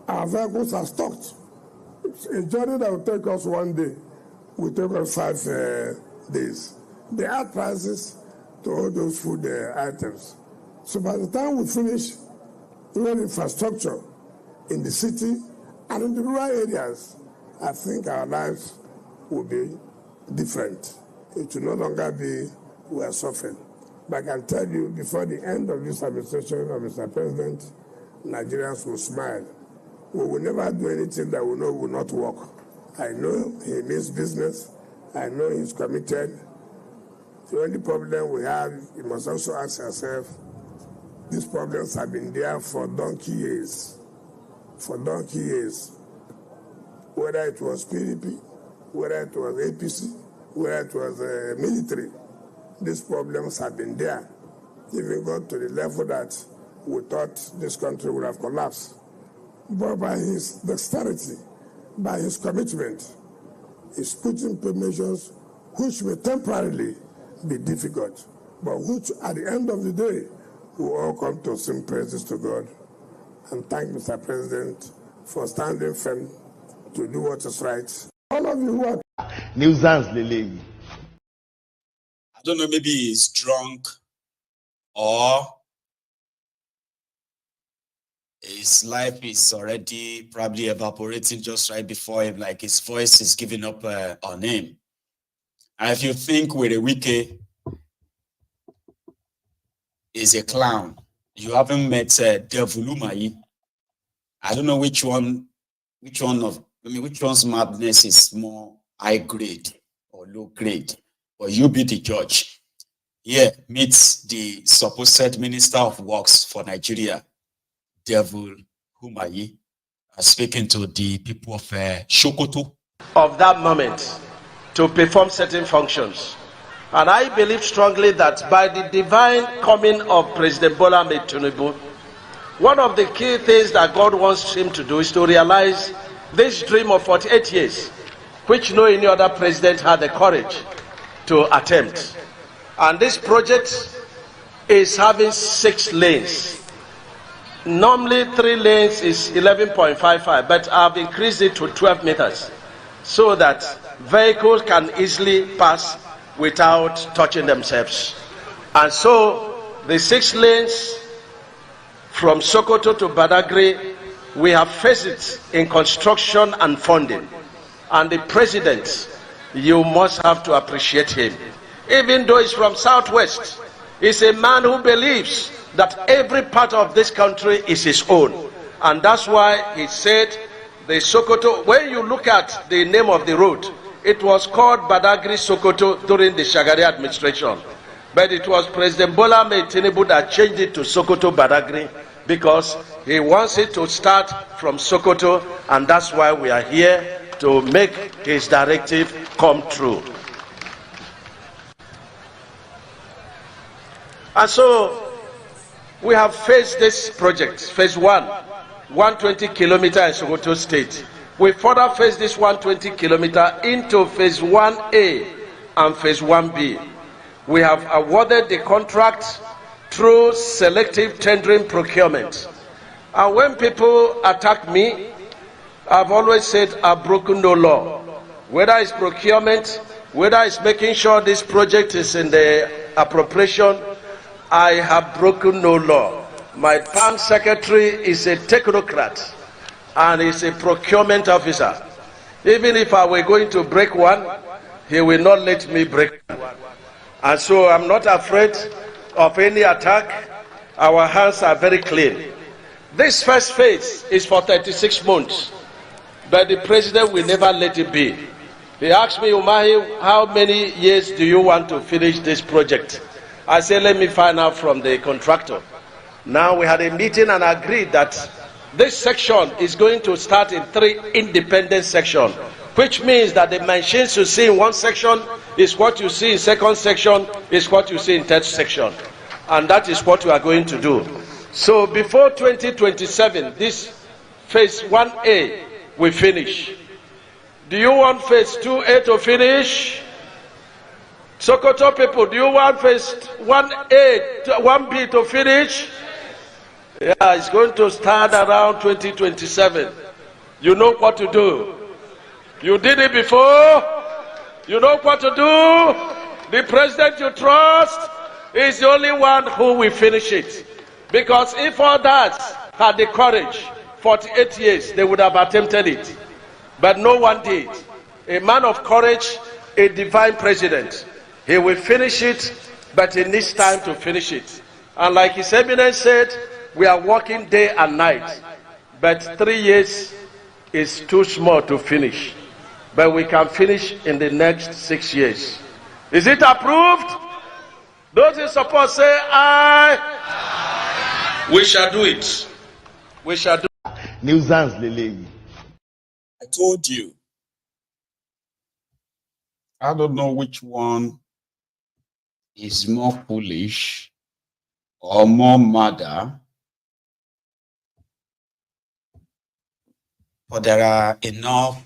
our vehicles are stocked. It's a journey that will take us 1 day will take us 5 days. They add prices to all those food items. So by the time we finish even infrastructure in the city and in the rural areas, I think our lives will be different. It will no longer be we are suffering. But I can tell you, before the end of this administration of Mr. President, Nigerians will smile. We will never do anything that we know will not work. I know he means business. I know he's committed. The only problem we have, you must also ask yourself, these problems have been there for donkey years. For donkey years. Whether it was PDP, whether it was APC, whether it was military, these problems have been there. Even got to the level that we thought this country would have collapsed. But by his dexterity, by his commitment, he's putting measures which may temporarily be difficult, but which at the end of the day will all come to sing praises to God. And thank Mr. President for standing firm to do what is right. All of you who are nuisance, Lele. I don't know, maybe he's drunk or his life is already probably evaporating just right before him, like his voice is giving up on him. And if you think Wiki is a clown, you haven't met Devulumayi. I don't know which one's madness is more high grade or low grade, but you be the judge. Here meets the supposed Minister of Works for Nigeria, Devulumayi, speaking to the people of Sokoto. Of that moment to perform certain functions. And I believe strongly that by the divine coming of President Bola Ahmed Tinubu, one of the key things that God wants him to do is to realize this dream of 48 years, which no any other president had the courage to attempt. And this project is having 6 lanes. Normally 3 lanes is 11.55, but I've increased it to 12 meters so that vehicles can easily pass without touching themselves. And so the 6 lanes from Sokoto to Badagry, we have faced it in construction and funding. And the president, you must have to appreciate him. Even though he's from Southwest, he's a man who believes that every part of this country is his own. And that's why he said the Sokoto, when you look at the name of the road, it was called Badagry Sokoto during the Shagari administration. But it was President Bola Ahmed Tinubu that changed it to Sokoto Badagry because he wants it to start from Sokoto, and that's why we are here to make his directive come true. And so we have faced this project, phase 1, 120 kilometers in Sokoto State. We further phase this 120 kilometer into phase 1A and phase 1B. We have awarded the contract through selective tendering procurement. And when people attack me, I've always said I've broken no law. Whether it's procurement, whether it's making sure this project is in the appropriation, I have broken no law. My PAM secretary is a technocrat and is a procurement officer. Even if I were going to break one, he will not let me break one. And so I'm not afraid of any attack. Our hands are very clean. This first phase is for 36 months, but the president will never let it be. He asked me, Umahi, how many years do you want to finish this project? I said, let me find out from the contractor. Now we had a meeting and agreed that this section is going to start in 3 independent sections, which means that the machines you see in one section is what you see in second section, is what you see in third section. And that is what we are going to do. So before 2027, this phase 1A will finish. Do you want phase 2A to finish? Sokoto people, do you want phase 1A, 1B to finish? Yeah, it's going to start around 2027. You know what to do. You did it before. You know what to do. The president you trust is the only one who will finish it. Because if others had the courage, 48 years, they would have attempted it. But no one did. A man of courage, a divine president. He will finish it, but he needs time to finish it. And like His Eminence said, we are working day and night. But 3 years is too small to finish. But we can finish in the next 6 years. Is it approved? Those in support say aye. We shall do it. We shall do it. I told you. I don't know which one is more foolish or more murder. But there are enough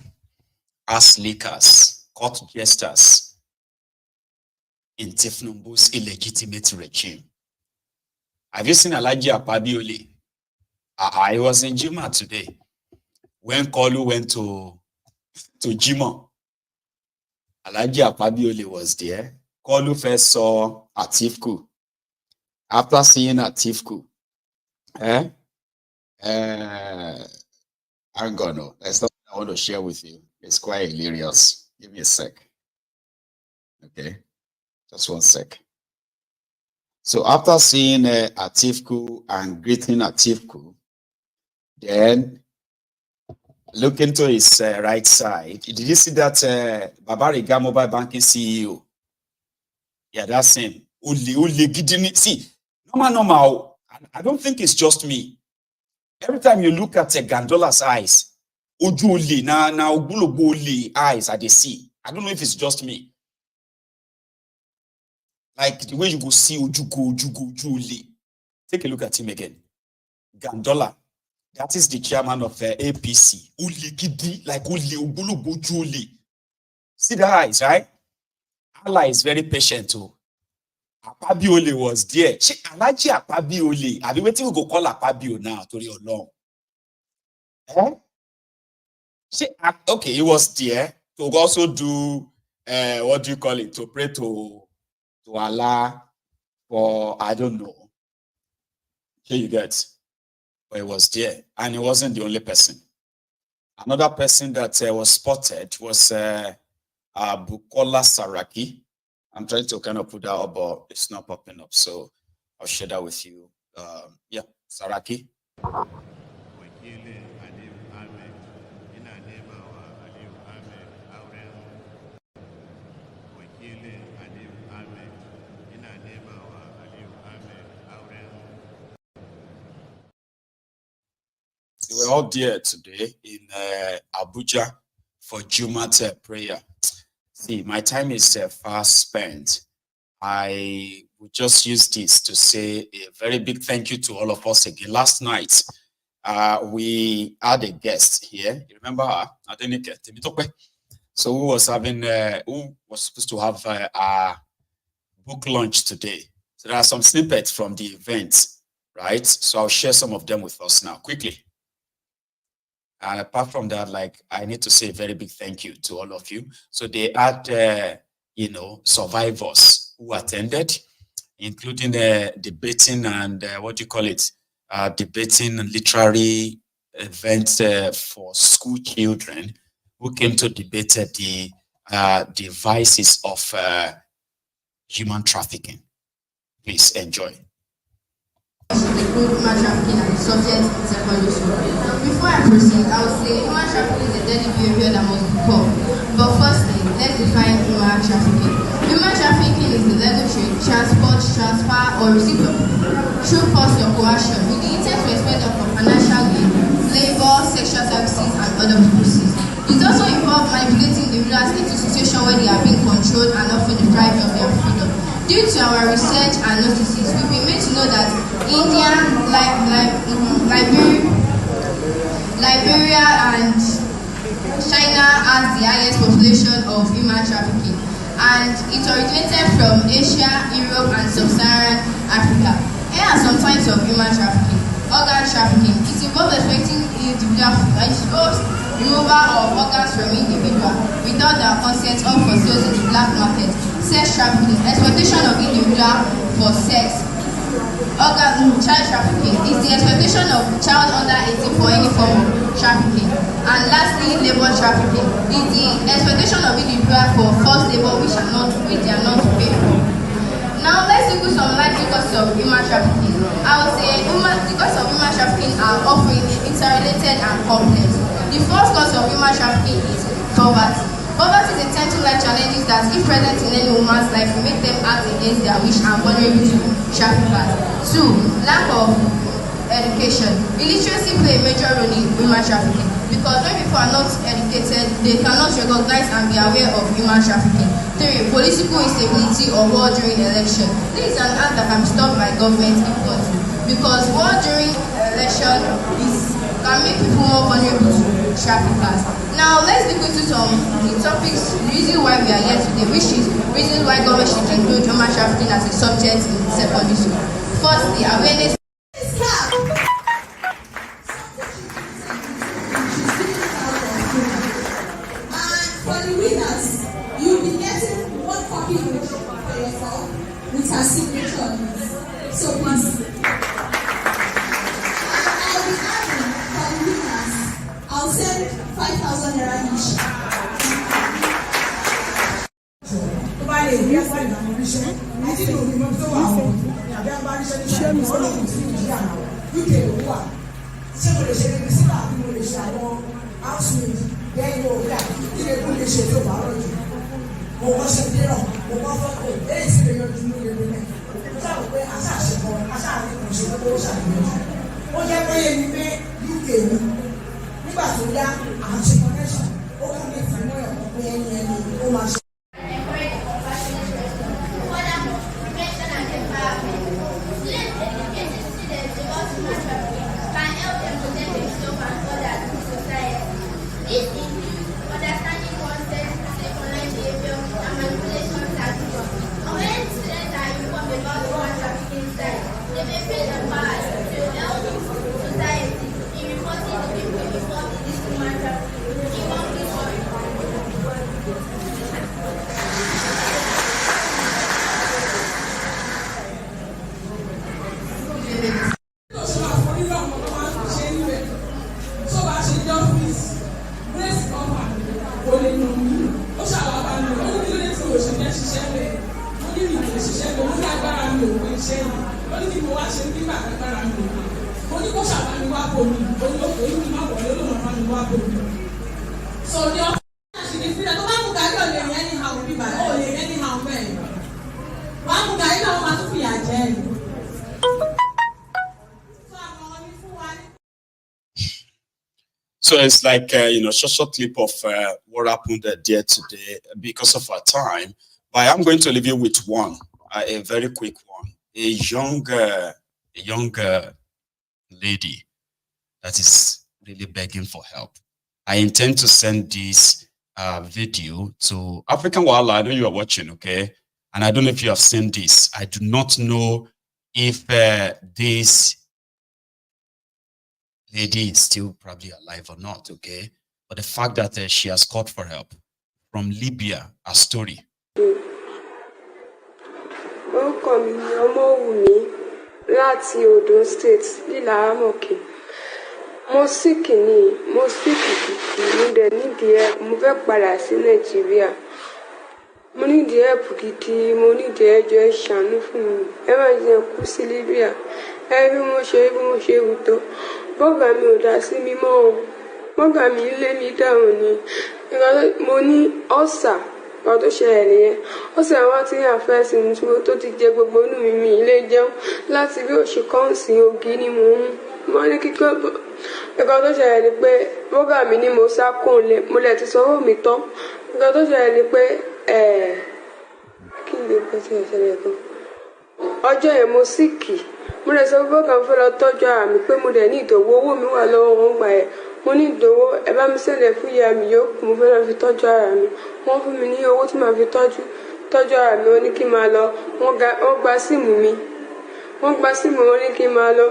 ass lickers, court jesters in Thiefnubu's illegitimate regime. Have you seen Alhaji Akpabiole? I was in Jima today when Kolu went to Jima. Alhaji Akpabiole was there. Kolu first saw Atiku. After seeing Atiku, hang on, no, that's not what I want to share with you. It's quite hilarious. Give me a sec. Okay, just 1 sec. So after seeing Atiku and greeting Atiku, then looking to his right side, did you see that Babariga Mobile Banking CEO? Yeah, that's him. See, normal. I don't think it's just me. Every time you look at Gandola's eyes, Ojuli, na Ogulogoli eyes at the sea. I don't know if it's just me. Like the way you go see Ojuli. Take a look at him again. Gandola. That is the chairman of APC. Uli Gidi, like Uli Ogulogoli. See the eyes, right? Allah is very patient too. Akpabiole was there. Alhaji Akpabiole. I've been waiting to go call Akpabio now to your long. Okay, he was there to also do what do you call it? To pray to Allah for I don't know. Here you get. But he was there, and he wasn't the only person. Another person that was spotted was Bukola Saraki. I'm trying to kind of put that up, but it's not popping up. So I'll share that with you. Yeah, Saraki. We're all there today in Abuja for Jumat prayer. See, my time is fast spent. I will just use this to say a very big thank you to all of us again. Last night, we had a guest here. You remember her? So who was supposed to have a book launch today. So there are some snippets from the event, right? So I'll share some of them with us now quickly. And apart from that, like, I need to say a very big thank you to all of you. So they had, you know, survivors who attended, including debating and what do you call it? Debating literary events for school children who came to debate the vices of human trafficking. Please enjoy. Human trafficking and the subject in secondary school. Before I proceed, I would say human trafficking is a deadly behavior that must be curbed. But firstly, let's define human trafficking. Human trafficking is the legal trade, transport, transfer, or receipt of through force or coercion with the intent to exploit them for financial gain, labor, sexual services, and other purposes. It also involves manipulating individuals into a situation where they are being controlled and often deprived of their freedom. Due to our research and notices, we've been made to know that India, Liberia, and China has the highest population of human trafficking, and it originated from Asia, Europe, and Sub-Saharan Africa. Here are some types of human trafficking. Organ trafficking. It involves exploiting individuals, removal of organs from individual without their consent or for sales in the black market. Sex trafficking. Exploitation of individual for sex. Child trafficking is the exploitation of child under 18 for any form of trafficking. And lastly, labor trafficking is the exploitation of individual for forced labor which they are not paid for. Now let's look at some likely causes of human trafficking. I would say the causes of human trafficking are often interrelated and complex. The first cause of human trafficking is poverty. Poverty is a central life challenges that, if present in any woman's life, will make them act against their wish and vulnerable to traffickers. 2. Lack of education. Illiteracy plays a major role in human trafficking because when people are not educated, they cannot recognize and be aware of human trafficking. 3. Political instability or war during election. This is an act that can be stopped by government if want to, because war during election can make people more vulnerable to traffickers. Now let's look into some key topics, the reason why we are here today, which is reasons why government should include human trafficking as a subject in secondary school. Firstly, awareness. For the winners, you'll be getting one copy for yourself with her signature on it. So please. I'll be adding for the winners, I'll send 5,000 naira each. So it's like, you know, short clip of what happened there today because of our time. But I'm going to leave you with one, a very quick one. A young lady that is really begging for help. I intend to send this video to African Wildlife. I know you are watching, okay? And I don't know if you have seen this. I do not know if this lady is still probably alive or not, okay? But the fact that she has called for help from Libya, a story. Orúkọ mi ni Ọmọwùmí láti Ondo State, Lílàámọ̀kè. Mo sick kìdì, mo dẹ̀ nídìí help, mo fẹ́ padà sí Nàìjíríà. Mo nídìí help gidi, mo nídìí ẹjọ́ ẹ ṣàánú fún mi. Ẹ má jẹ́ kú sí Libya. Ẹ bí mo ṣe wù tó. Bọ́gà mi ò dá sí mi mọ́ o. Bọ́gà mi lé mi dáhùn ni. Mo ní ọ̀sà. Ọ̀rọ̀ tó ṣẹlẹ̀ nìyẹn. Ó sì àwọn tí àfẹ́sì ní tí mo tó ti jẹ gbogbo inú mi ilé jẹun láti bí oṣù kan sí ògì ni mò ń mọ́ ní kíkọ́. Nǹkan tó ṣẹlẹ̀ ni pé bọ́gà mi ni mo sá kún lé mo lẹ̀ ti sanwó mi tán. Nǹkan tó ṣẹlẹ̀ ni pé kí ni nǹkan tí ẹ ṣẹlẹ̀ gan? Ọjọ́ yẹn mo síkì. Mo lè sọ pé bọ́gà mi fẹ́ lọ tọ́jú ara mi pé mo dẹ̀ ní ìdòwò owó mi wà lọ́wọ́ wọn gbà ẹ̀. Mo ní ìdòwò ẹ bá mi sẹ́lẹ̀ fún ìyá mi yòókù mo fẹ́ lọ fi tọ́jú ara mi. Wọ́n fún mi ní owó tí màá fi tọ́jú ara mi. Wọ́n ní kí n máa lọ. Wọ́n gba síìmù mi. Wọ́n gba síìmù wọn ní kí n máa lọ.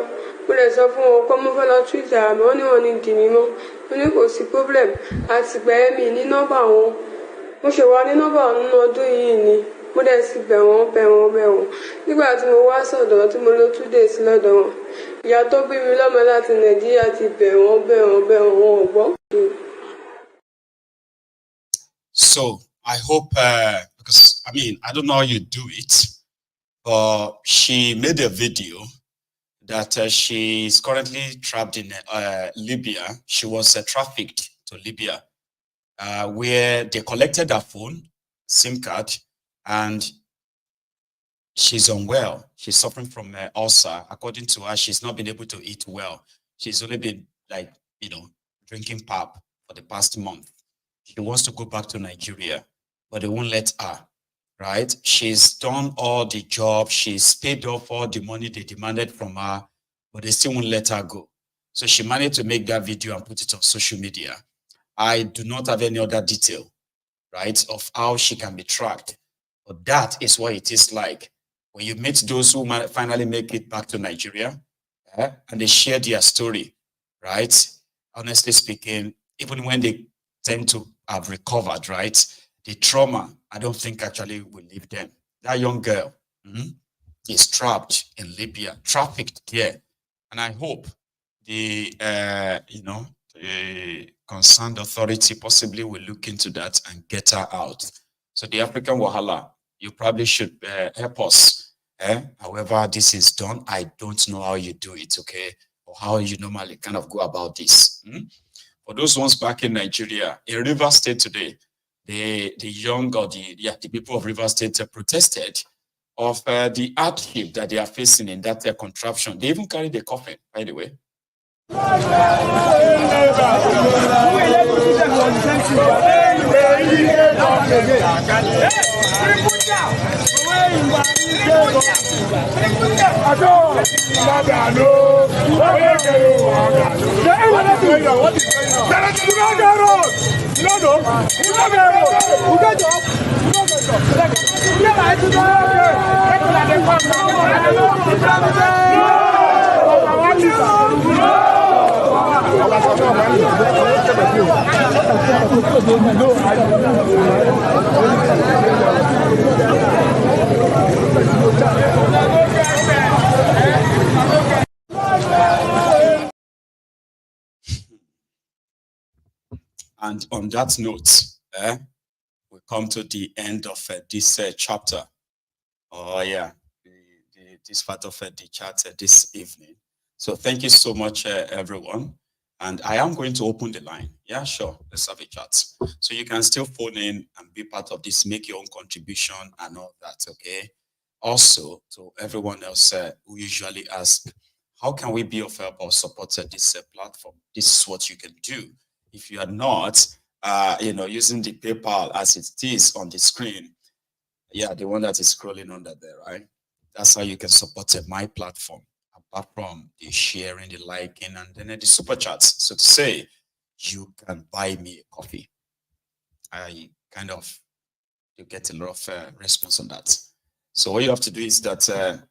Mo lè sọ fún wọn pé mo fẹ́ lọ treat ara mi. Wọ́n ní wọn ní dì mí mọ́. Mo ní kò sí problem. Àtìgbà yẹn mi ní nọ́mbà wọn. Mo ṣe wá ní nọ́mbà wọn nínú ọdún yìí ni. Mo dẹ̀ sì bẹ̀ wọ́n. Nígbà tí mo wá sọ̀dọ̀ tí mo lò 2 days lọ́dọ̀ wọn. Ìyá tó bí mi lọ́mọ láti Nàìjíríà ti bẹ̀ wọ́n ò gbọ́. So I hope, because I mean, I don't know how you do it, but she made a video that she is currently trapped in Libya. She was trafficked to Libya, where they collected her phone, SIM card, and she's unwell. She's suffering from ulcer. According to her, she's not been able to eat well. She's only been drinking pap for the past month. She wants to go back to Nigeria, but they won't let her, right? She's done all the job. She's paid off all the money they demanded from her, but they still won't let her go. So she managed to make that video and put it on social media. I do not have any other detail, right, of how she can be tracked. But that is what it is like when you meet those who finally make it back to Nigeria, and they share their story, right? Honestly speaking, even when they tend to have recovered, right, the trauma, I don't think actually will leave them. That young girl is trapped in Libya, trafficked there. And I hope the, the concerned authority possibly will look into that and get her out. So the African Wahala, you probably should help us. However this is done, I don't know how you do it, okay? Or how you normally kind of go about this. For those ones back in Nigeria, in Rivers State today, the people of Rivers State protested of the hardship that they are facing in that contraption. They even carried the coffin, by the way. And on that note, we come to the end of this chapter. Oh yeah, this part of the chat this evening. So thank you so much, everyone. And I am going to open the line. Yeah, sure. Let's have a chat. So you can still phone in and be part of this, make your own contribution and all that, okay? Also, to everyone else who usually ask, how can we be of help or support this platform? This is what you can do. If you are not, using the PayPal as it is on the screen, yeah, the one that is scrolling under there, right? That's how you can support my platform. Apart from the sharing, the liking, and then the super chats. So to say, you can buy me a coffee. I kind of you get a lot of response on that. So what you have to do is that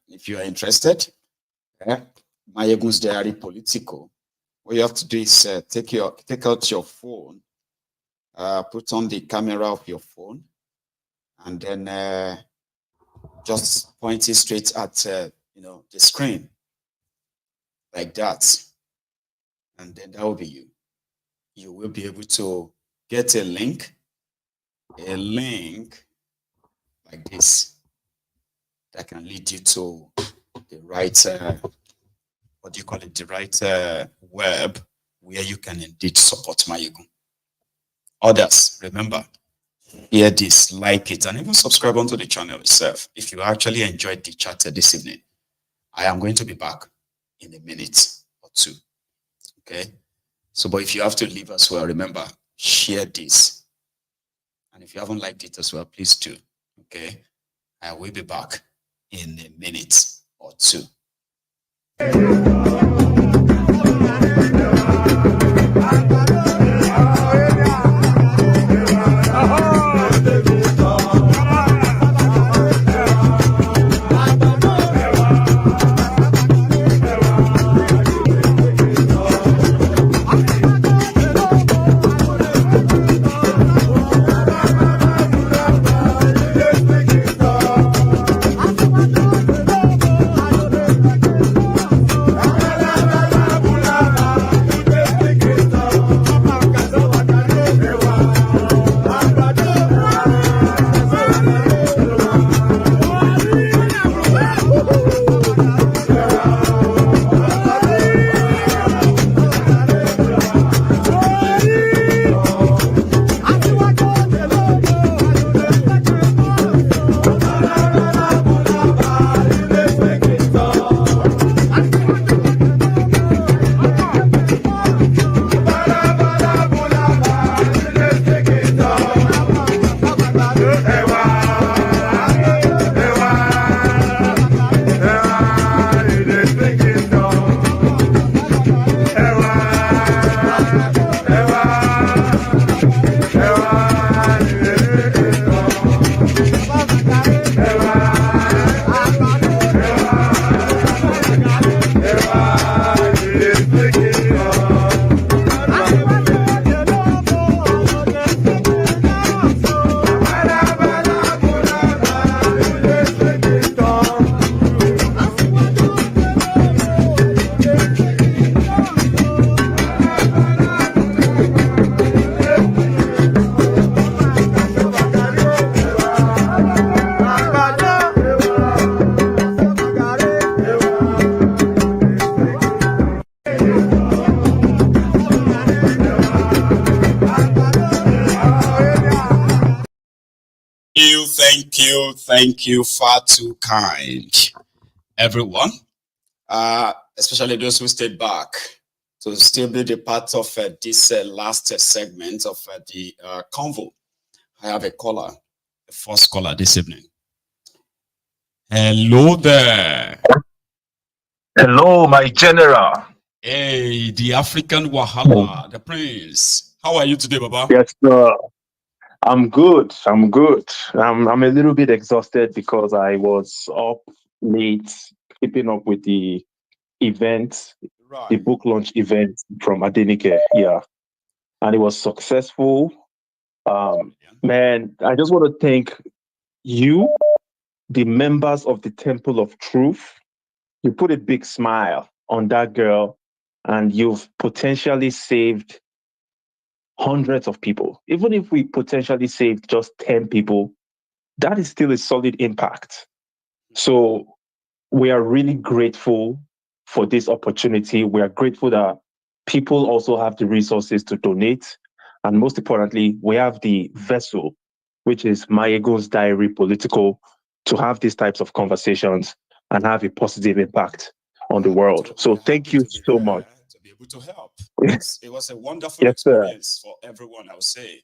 if you are interested, My Egun's Diary Politico, what you have to do is take out your phone, put on the camera of your phone, and then just point it straight at the screen like that, and then that will be you. You will be able to get a link like this that can lead you to the right the right web where you can indeed support Mayegun. Others, remember, hear this, like it, and even subscribe onto the channel itself. If you actually enjoyed the chat this evening, I am going to be back in a minute or two. Okay? So, but if you have to leave as well, remember, share this. And if you haven't liked it as well, please do. Okay? I will be back in a minute or two. Thank you, far too kind, everyone, especially those who stayed back to still be the part of this last segment of the convo. I have a caller, the first caller this evening. Hello there. Hello, my general. Hey, the African Wahala, the prince. How are you today, Baba? Yes, sir. I'm good. I'm a little bit exhausted because I was up late keeping up with the event, the book launch event from Adenike. Yeah. And it was successful. Man, I just want to thank you, the members of the Temple of Truth. You put a big smile on that girl and you've potentially saved hundreds of people. Even if we potentially saved just 10 people, that is still a solid impact. So we are really grateful for this opportunity. We are grateful that people also have the resources to donate. And most importantly, we have the vessel, which is Mayegun's Diary Political, to have these types of conversations and have a positive impact on the world. So thank you so much. To be able to help. It was a wonderful experience for everyone, I would say.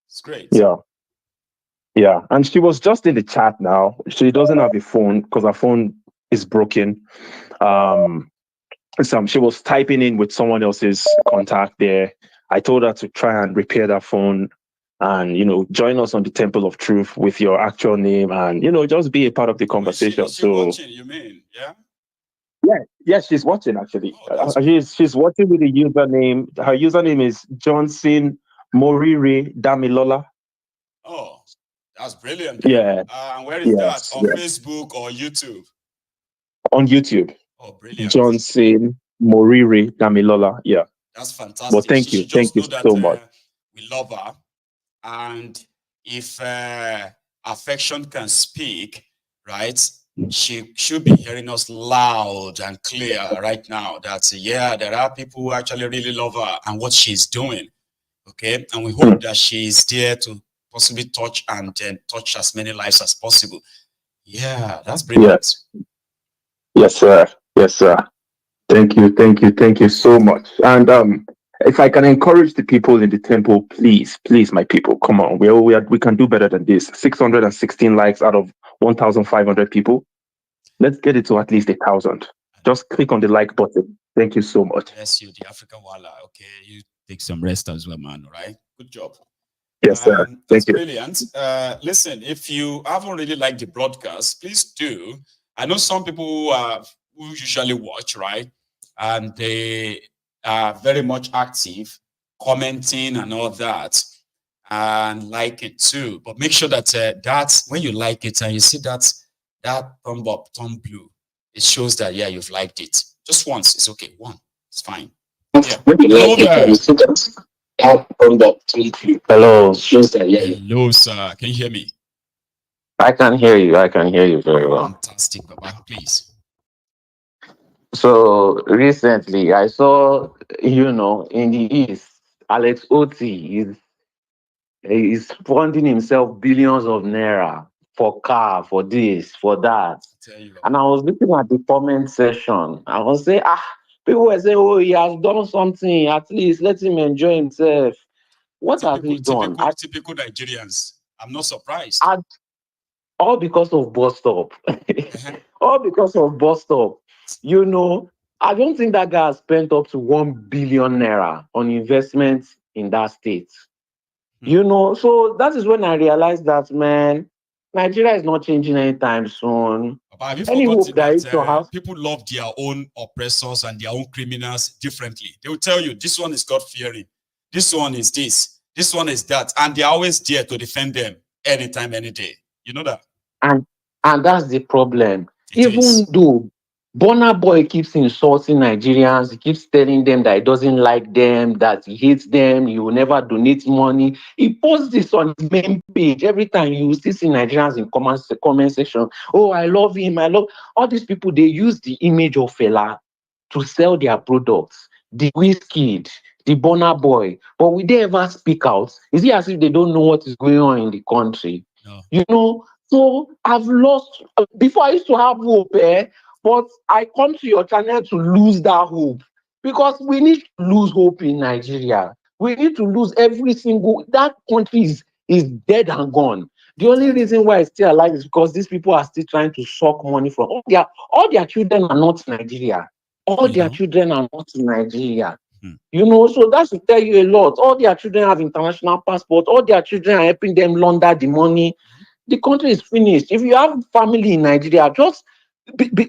It's great. Yeah. And she was just in the chat now. She doesn't have a phone because her phone is broken. She was typing in with someone else's contact there. I told her to try and repair that phone and, join us on the Temple of Truth with your actual name and, just be a part of the conversation. Is she watching, you mean? Yeah? Yes, she's watching actually. Oh, She's watching with the username. Her username is Johnson Morire Damilola. Oh, that's brilliant. Yeah. And where is that? Yes. On Yes. Facebook or YouTube? On YouTube. Oh, brilliant. Johnson Morire Damilola. Yeah. That's Well, fantastic. thank She you. should just Thank you know that so much. we love her. And if affection can speak, right, she should be hearing us loud and clear right now that, yeah, there are people who actually really love her and what she's doing. Okay. And we hope that she is there to possibly touch and touch as many lives as possible. Yeah, that's brilliant. Yes, sir. Yes, sir. Thank you. Thank you. Thank you so much. And if I can encourage the people in the temple, please, please, my people, come on. We can do better than this. 616 likes out of 1,500 people. Let's get it to at least 1,000. Just click on the like button. Thank you so much. Bless you, the African Wala. Okay, you take some rest as well, man. All right, good job. Yes, sir. That's Thank you. brilliant. Listen, if you haven't really liked the broadcast, please do. I know some people who usually watch, right? And they are very much active, commenting and all that, and like it too. But make sure that that's when you like it and you see that thumb up, thumb blue, it shows that, yeah, you've liked it. Just once, it's okay. One, it's fine. Yeah. Hello there. Hello. Hello, sir. Can you hear me? I can hear you. I can hear you very well. Fantastic, Baba. Please. So recently, I saw, in the East, Alex Oti is funding himself billions of naira for car, for this, for that. And I was looking at the comment section. I was saying, people were saying, oh, he has done something. At least let him enjoy himself. What has he done? Typical Nigerians. I'm not surprised. All because of bus stop. All because of bus stop. I don't think that guy has spent up to 1 billion naira on investments in that state. So that is when I realized that, man, Nigeria is not changing anytime soon. But have you Any hope forgotten that that people love their own oppressors and their own criminals differently? They will tell you, this one is God-fearing. This one is this one is that. And they're always there to defend them anytime, any day. You know that? And that's the problem. Even though Burna Boy keeps insulting Nigerians, he keeps telling them that he doesn't like them, that he hates them, he will never donate money. He posts this on his main page. Every time you still see Nigerians in comment section, oh, I love him, I love... All these people, they use the image of Fela to sell their products. The Wizkid, the Burna Boy. But will they ever speak out? Is it as if they don't know what is going on in the country? No. So I've lost... Before I used to have hope, but I come to your channel to lose that hope, because we need to lose hope in Nigeria. We need to lose every single... That country is dead and gone. The only reason why it's still alive is because these people are still trying to suck money from... All their children are not in Nigeria. All their children are not in Nigeria. So that should tell you a lot. All their children have international passports. All their children are helping them launder the money. The country is finished. If you have family in Nigeria, just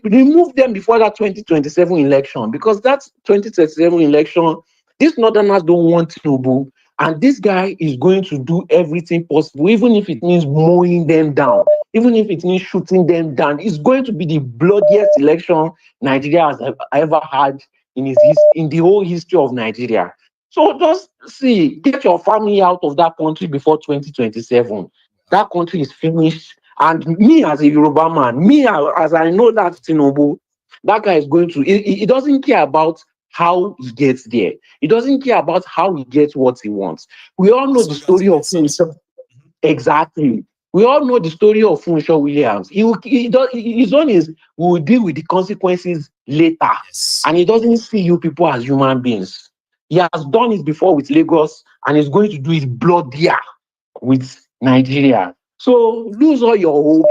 remove them before that 2027 election, because that 2027 election, these northerners don't want Tinubu, and this guy is going to do everything possible, even if it means mowing them down, even if it means shooting them down. It's going to be the bloodiest election Nigeria has ever had in the whole history of Nigeria. So just get your family out of that country before 2027. That country is finished. And me as a Yoruba man, as I know that Tinubu, that guy is going to... He doesn't care about how he gets there. He doesn't care about how he gets what he wants. We all know the story of Funsho. Exactly. We all know the story of Funsho Williams. His own is, we will deal with the consequences later. Yes. And he doesn't see you people as human beings. He has done it before with Lagos, and he's going to do it bloodier with Nigeria. So lose all your hope.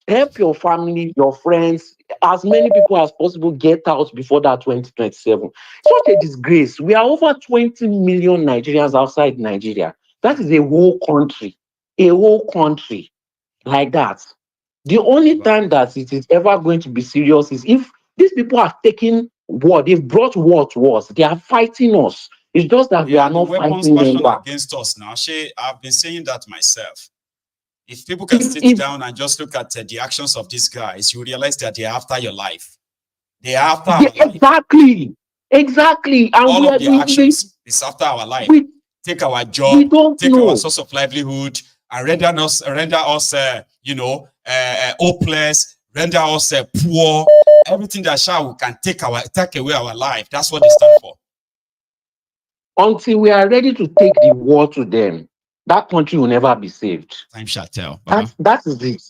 Help your family, your friends, as many people as possible get out before that 2027. Such a disgrace. We are over 20 million Nigerians outside Nigeria. That is a whole country. A whole country like that. The only time that it is ever going to be serious is if These people have taken war. They've brought war to us. They are fighting us. It's just that we are The not weapons fighting them passion back. against us now. I've been saying that myself. If people can sit down and just look at the actions of these guys, you realize that they're after your life. They are after our life. Exactly. And all of the actions is after our life. Take our job, take our source of livelihood, and render us hopeless, render us poor. Everything that can take away our life. That's what they stand for. Until we are ready to take the war to them, that country will never be saved. Time shall tell. That is it.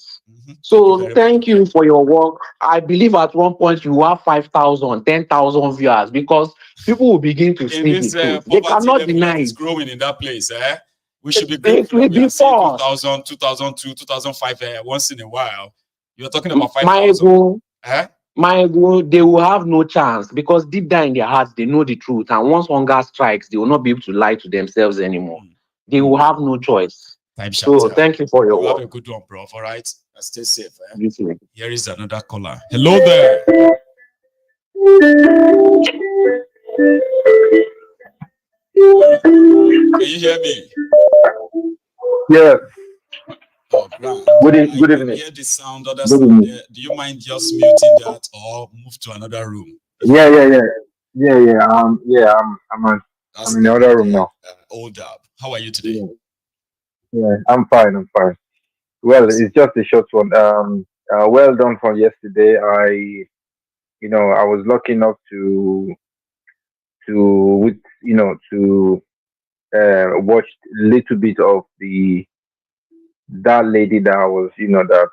So thank you for your work. I believe at one point you have 5,000, 10,000 viewers because people will begin to see the truth. They cannot deny it. It's growing in that place. We should be grateful. We are seeing 2000, 2002, 2005 once in a while. You're talking about 5,000. They will have no chance because deep down in their hearts, they know the truth. And once hunger strikes, they will not be able to lie to themselves anymore. They will have no choice. So thank you for your work. Have a good one, bro. All right. Stay safe. Here is another caller. Hello there. Can you hear me? Yeah. Oh, grand. Good evening. Hear the sound. Do you mind just muting that or move to another room? Yeah. I'm in the other room now. Hold up. How are you today? Yeah, I'm fine. Well, it's just a short one. Well done for yesterday. I was lucky enough to watch a little bit of that lady that was, that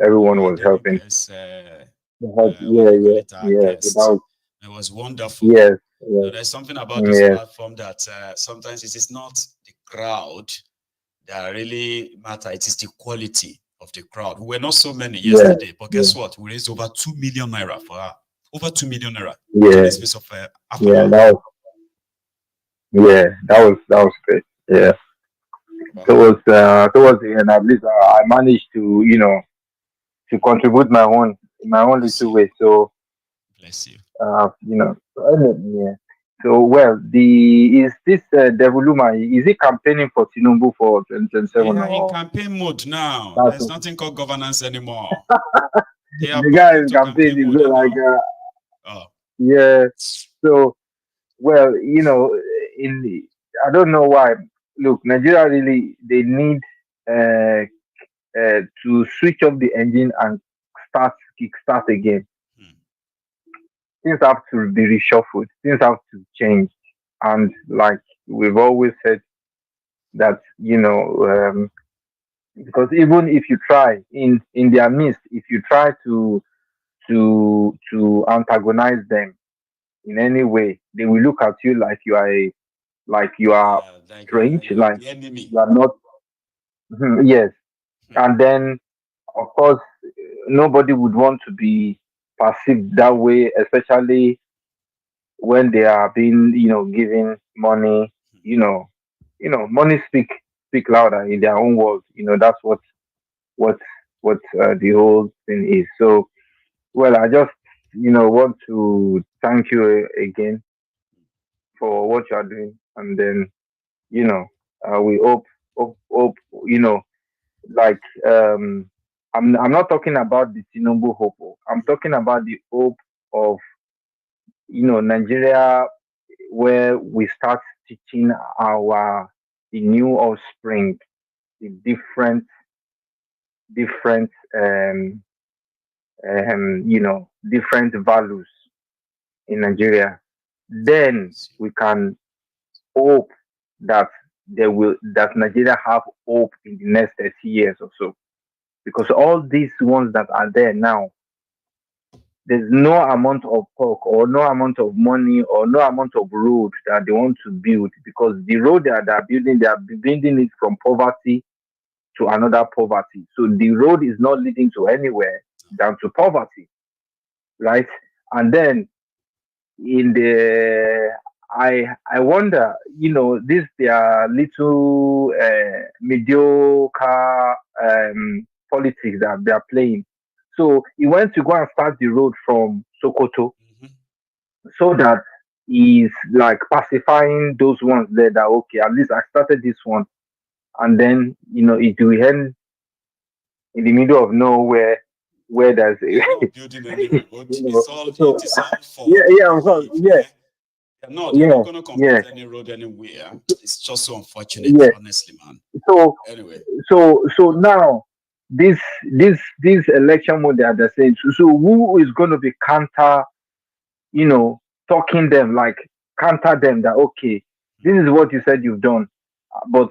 everyone was helping. It was wonderful. Yes. There's something about this platform that sometimes it is not the crowd that really matter. It is the quality of the crowd. We were not so many yesterday, but guess what? We raised over 2 million naira for her. Over 2 million naira. In the space of that was great. Yeah. Towards the end, at least I managed to to contribute my own little way. So bless you. Yeah. So is this Devoluma, is he campaigning for Tinubu for 2027? Yeah, in campaign mode now. There's nothing called governance anymore. The guy is campaigning like yeah. So I don't know why. Look, Nigeria really they need to switch off the engine and kickstart again. Things have to be reshuffled. Things have to change. And like we've always said, that because even if you try in their midst, if you try to antagonize them in any way, they will look at you like you are strange, like you are not. Yes, and then of course nobody would want to be perceived that way, especially when they are being given money. Money speak louder in their own words. That's what the whole thing is. So I just want to thank you again for what you are doing, and then we hope like I'm not talking about the Tinubu hope. I'm talking about the hope of Nigeria, where we start teaching the new offspring the different different values in Nigeria. Then we can hope that Nigeria have hope in the next 30 years or so. Because all these ones that are there now, there's no amount of talk or no amount of money or no amount of road that they want to build, because the road that they're building it from poverty to another poverty. So the road is not leading to anywhere down to poverty, right? And then I wonder, this their little mediocre politics that they are playing. So he went to go and start the road from Sokoto, so that he's like pacifying those ones there that okay, at least I started this one, and then it will end in the middle of nowhere where there's building any road. It's all so for yeah, I'm sorry, they're not going to complete any road anywhere. It's just so unfortunate, honestly, man. So anyway, so now this election mode they are saying. So who is going to be counter? Talking them, like counter them that okay, this is what you said you've done, but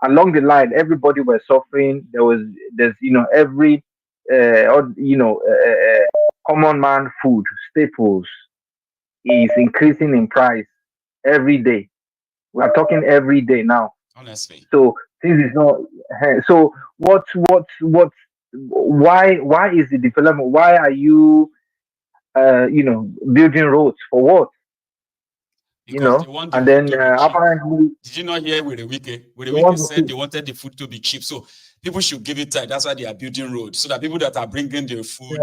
along the line everybody was suffering. There's every common man food staples is increasing in price every day. We are talking every day now, honestly. So this is not so why is the development, why are you building roads for what? Because they want the and food then to be cheap. apparently, Did you not hear with the wiki? With the wiki said they wanted the food to be cheap, so people should give it time. That's why they are building roads, so that people that are bringing their food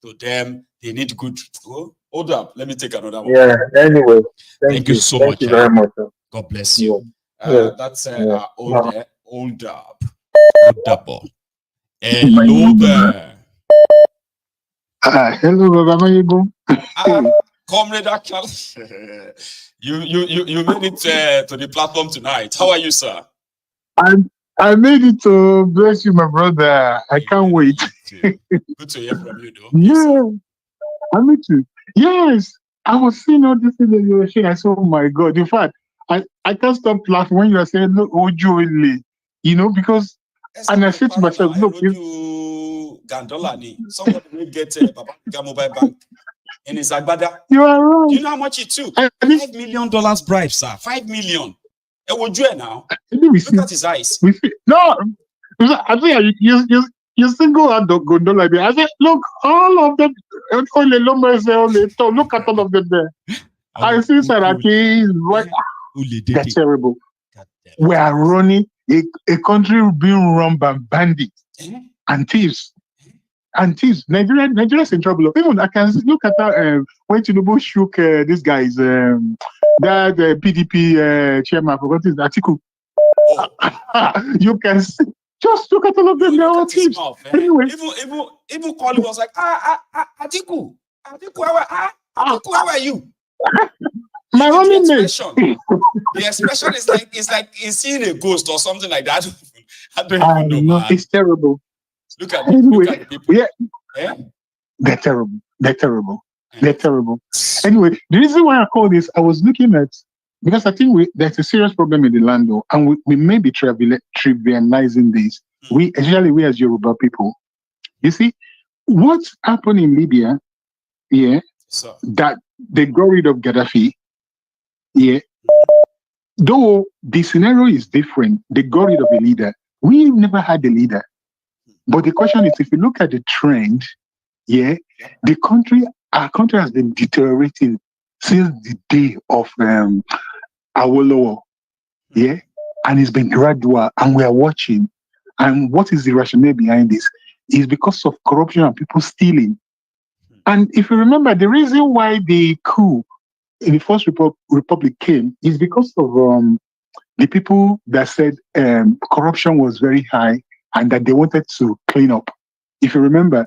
to them, they need good. Oh, hold up, let me take another one. Yeah. Anyway, thank you so thank much. you very much. Sir. God bless you. That's our older. Hello there. Hello, Baba Mayigo. Comrade Akal. You made it to the platform tonight. How are you, sir? I made it to bless you, my brother. I can't wait. Good to hear from you, though. Yeah, I meet you. Yes, I was seeing all this thing that you were saying. I said, oh my God. In fact, I can't stop laughing when you are saying, look, Ojo, because, and I said to myself, look, Gandola, somebody will get Baba Mobile Bank in his Agbada. You are right. Do you know how much it took? $5 million bribe, sir. $5 million. Look at his eyes. No, I think you single out the gondola there. I said, look, all of them, look at all of them there. I see Saraki, they're terrible. We are running a country being run by bandits and thieves. And thieves. Nigeria's in trouble. Even I can look at that when Tinubu shook these guys, that PDP chairman, I forgot his article. You can see, just look at all of them, they're all thieves. Anyway. Even Colin was like, Atiku, how are you? My running mate. The expression is like he's seeing a ghost or something like that. I don't even know, man. It's terrible. Look at the people. Yeah. They're terrible. They're terrible. They're terrible. Anyway, the reason why I call this, I was looking at, because I think there's a serious problem in the land, though, and we may be trivializing this. Especially we as Yoruba people. You see, what's happened in Libya, that they got rid of Gaddafi, though the scenario is different, they got rid of a leader. We never had a leader. But the question is, if you look at the trend, our country has been deteriorating since the day of Awolowo, and it's been gradual, and we are watching. And what is the rationale behind this? Is because of corruption and people stealing. And if you remember, the reason why the coup in the First Republic came is because of the people that said corruption was very high and that they wanted to clean up. If you remember,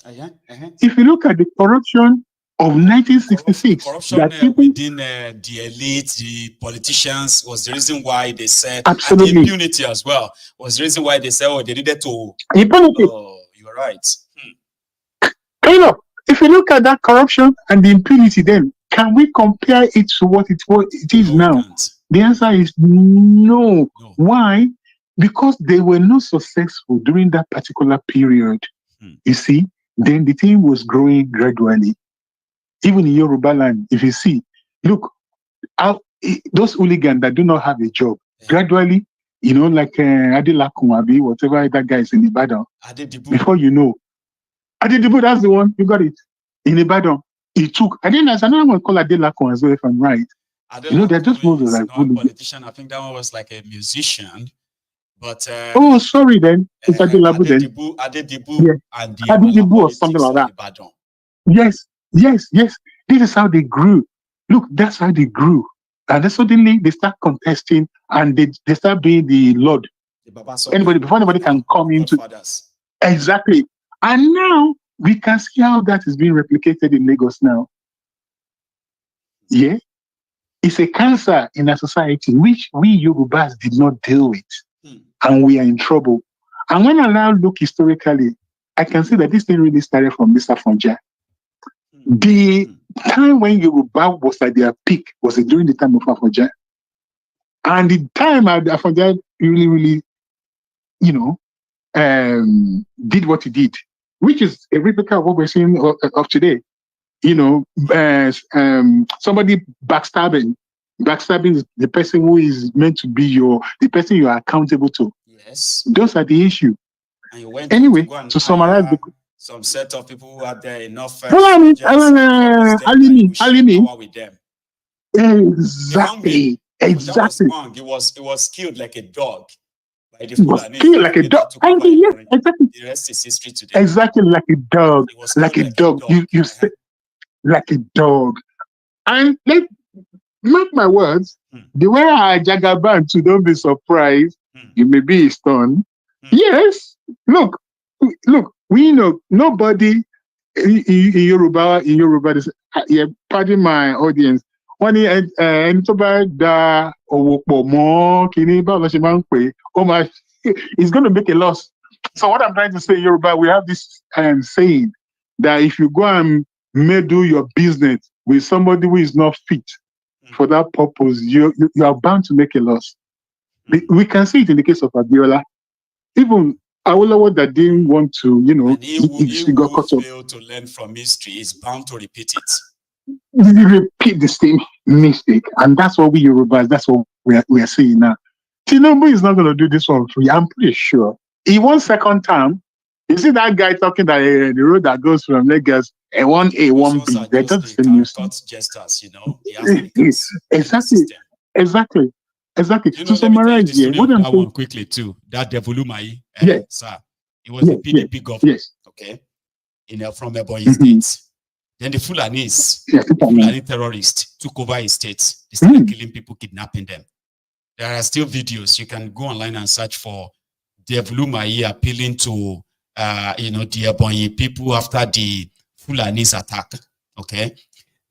if you look at the corruption of 1966, corruption within the elite, the politicians, was the reason why they said, absolutely, and the impunity as well was the reason why they said, they needed to impunity. Oh, you're right. Clean up. If you look at that corruption and the impunity, then can we compare it to what it is now? The answer is no. Why? Because they were not successful during that particular period. You see, then the thing was growing gradually. Even in Yoruba land, if you see, look, those hooligans that do not have a job, gradually, like Adela Kumabi, whatever that guy is in Ibadan, before you know, Adedibu, that's the one, you got it. In Ibadan, he took, and then there's another one called Adela Kun as well, if I'm right. They're just moving like a politician. I think that one was like a musician. But oh, sorry then. It's Adelabu then. Adedibu and the Adedibu or something like that. Ibadan. Yes. This is how they grew. Look, that's how they grew. And then suddenly they start contesting and they start being the Lord. Before anybody can come into exactly. And now we can see how that is being replicated in Lagos now. Yeah. It's a cancer in our society, which we Yorubas did not deal with. And we are in trouble. And when I now look historically, I can see that this thing really started from Mr. Fonja. The time when Yoruba was at their peak was during the time of Afonja. And the time Afonja really, did what he did, which is a replica of what we're seeing of today. Somebody backstabbing is the person who is meant to be the person you are accountable to. Yes. Those are the issue. And you went anyway, to summarize some set of people who had there enough Alimi. with them. Exactly. It was killed like a dog. It was killed like a dog. Exactly. The rest is history today. Exactly like a dog. Like a dog. You say like a dog. And mark my words, the way I Jagaban to don't be surprised, you may be stunned. Yes. Look, we know nobody in Yoruba, pardon my audience. When it's going to make a loss. So what I'm trying to say, Yoruba, we have this saying that if you go and meddle your business with somebody who is not fit for that purpose, you are bound to make a loss. We can see it in the case of Abiola. Even Awolowo that didn't want to, he got caught up. Fail to learn from history is bound to repeat it. You repeat the same mistake, and that's what we Yorubas, that's what we are seeing now. Tinubu is not going to do this one free. I'm pretty sure. He won second term. You see that guy talking that the road that goes from Lagos, A1A, 1B. They're just the news. Gestures, Exactly. To summarize here, what I'm saying quickly too, that Devolumai, sir, it was the PDP government, okay, from Ebonyi State. Then the Fulani terrorists took over his state. They started killing people, kidnapping them. There are still videos. You can go online and search for Devolumai appealing to the Ebonyi people after the Fulani's attack. Okay,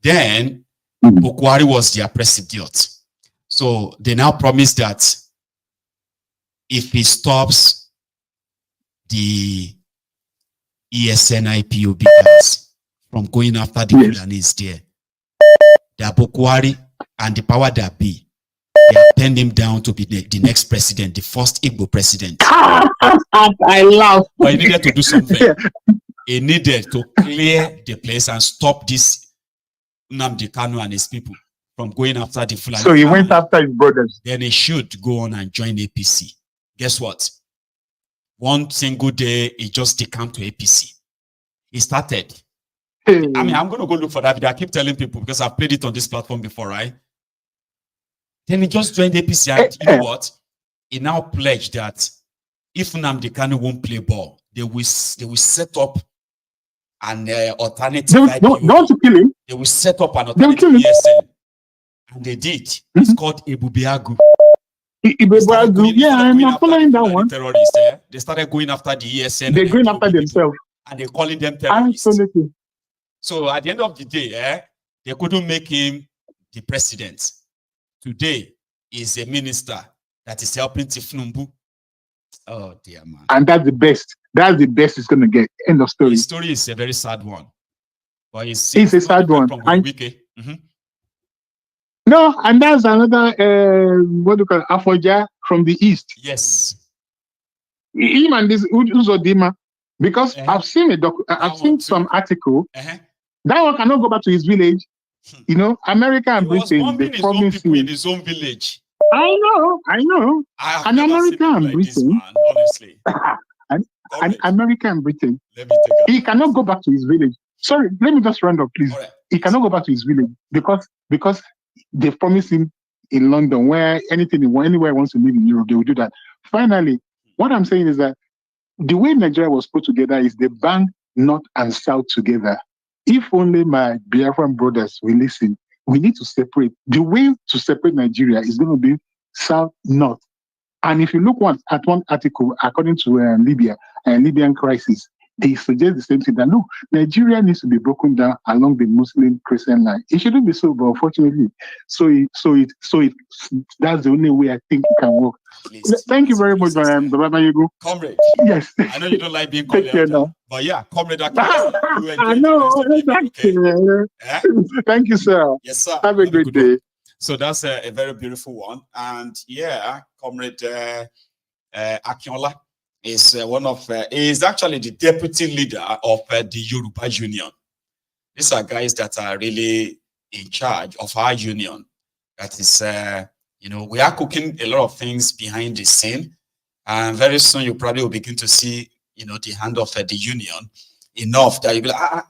then Bokwari was their president. So they now promise that if he stops the ESN IPOB guys from going after the Fulanis there, the Bokwari and the power that be, they turned him down to be the next president, the first Igbo president. I love. But he needed to do something. He needed to clear the place and stop this Nnamdi Kanu and his people from going after the Fulani. So he went after his brothers. Then he should go on and join APC. Guess what? One single day, he just decamped to APC. He started. I mean, I'm going to go look for that video. I keep telling people because I've played it on this platform before, right? Then he just joined APC, and you know what? He now pledged that if Nnamdi Kanu won't play ball, they will set up an alternative. They want to kill him. They will set up an alternative ESN. And they did. It's called Ebubeagu. I'm following that one. Terrorists, they started going after the ESN. They're going after themselves. And they're calling them terrorists. Absolutely. So at the end of the day, they couldn't make him the president. Today is a minister that is helping Thiefnubu. Oh dear man. And that's the best. That's the best it's going to get. End of story. The story is a very sad one. But it's a sad one. No, and that's another what do you call it, Afoja from the east. Yes. Him and this Uzodima, because I've seen I've seen some article. That one cannot go back to his village. America and Britain, they promised him in his own village. I know. And America and Britain, honestly. and America and Britain, he cannot go back to his village. Sorry, let me just round up, please. Right. He cannot go back to his village because they've promised him in London, where anywhere he wants to live in Europe, they will do that. Finally, what I'm saying is that the way Nigeria was put together is they bang North and South together. If only my Biafran brothers will listen, we need to separate. The way to separate Nigeria is going to be south-north. And if you look at one article, according to Libya and Libyan crisis, they suggest the same thing, that no, Nigeria needs to be broken down along the Muslim-Christian line. It shouldn't be so, but unfortunately, that's the only way I think it can work. Thank you very much, Baba Yago. Comrade. Yes. I know you don't like being called elder, but yeah, comrade. I know. Thank you, sir. Yes, sir. Have a great day. So that's a very beautiful one. And yeah, Comrade Akinola is is actually the deputy leader of the Yoruba Union. These are guys that are really in charge of our union. That is, we are cooking a lot of things behind the scene. And very soon you probably will begin to see, the hand of the union enough that you'll be like,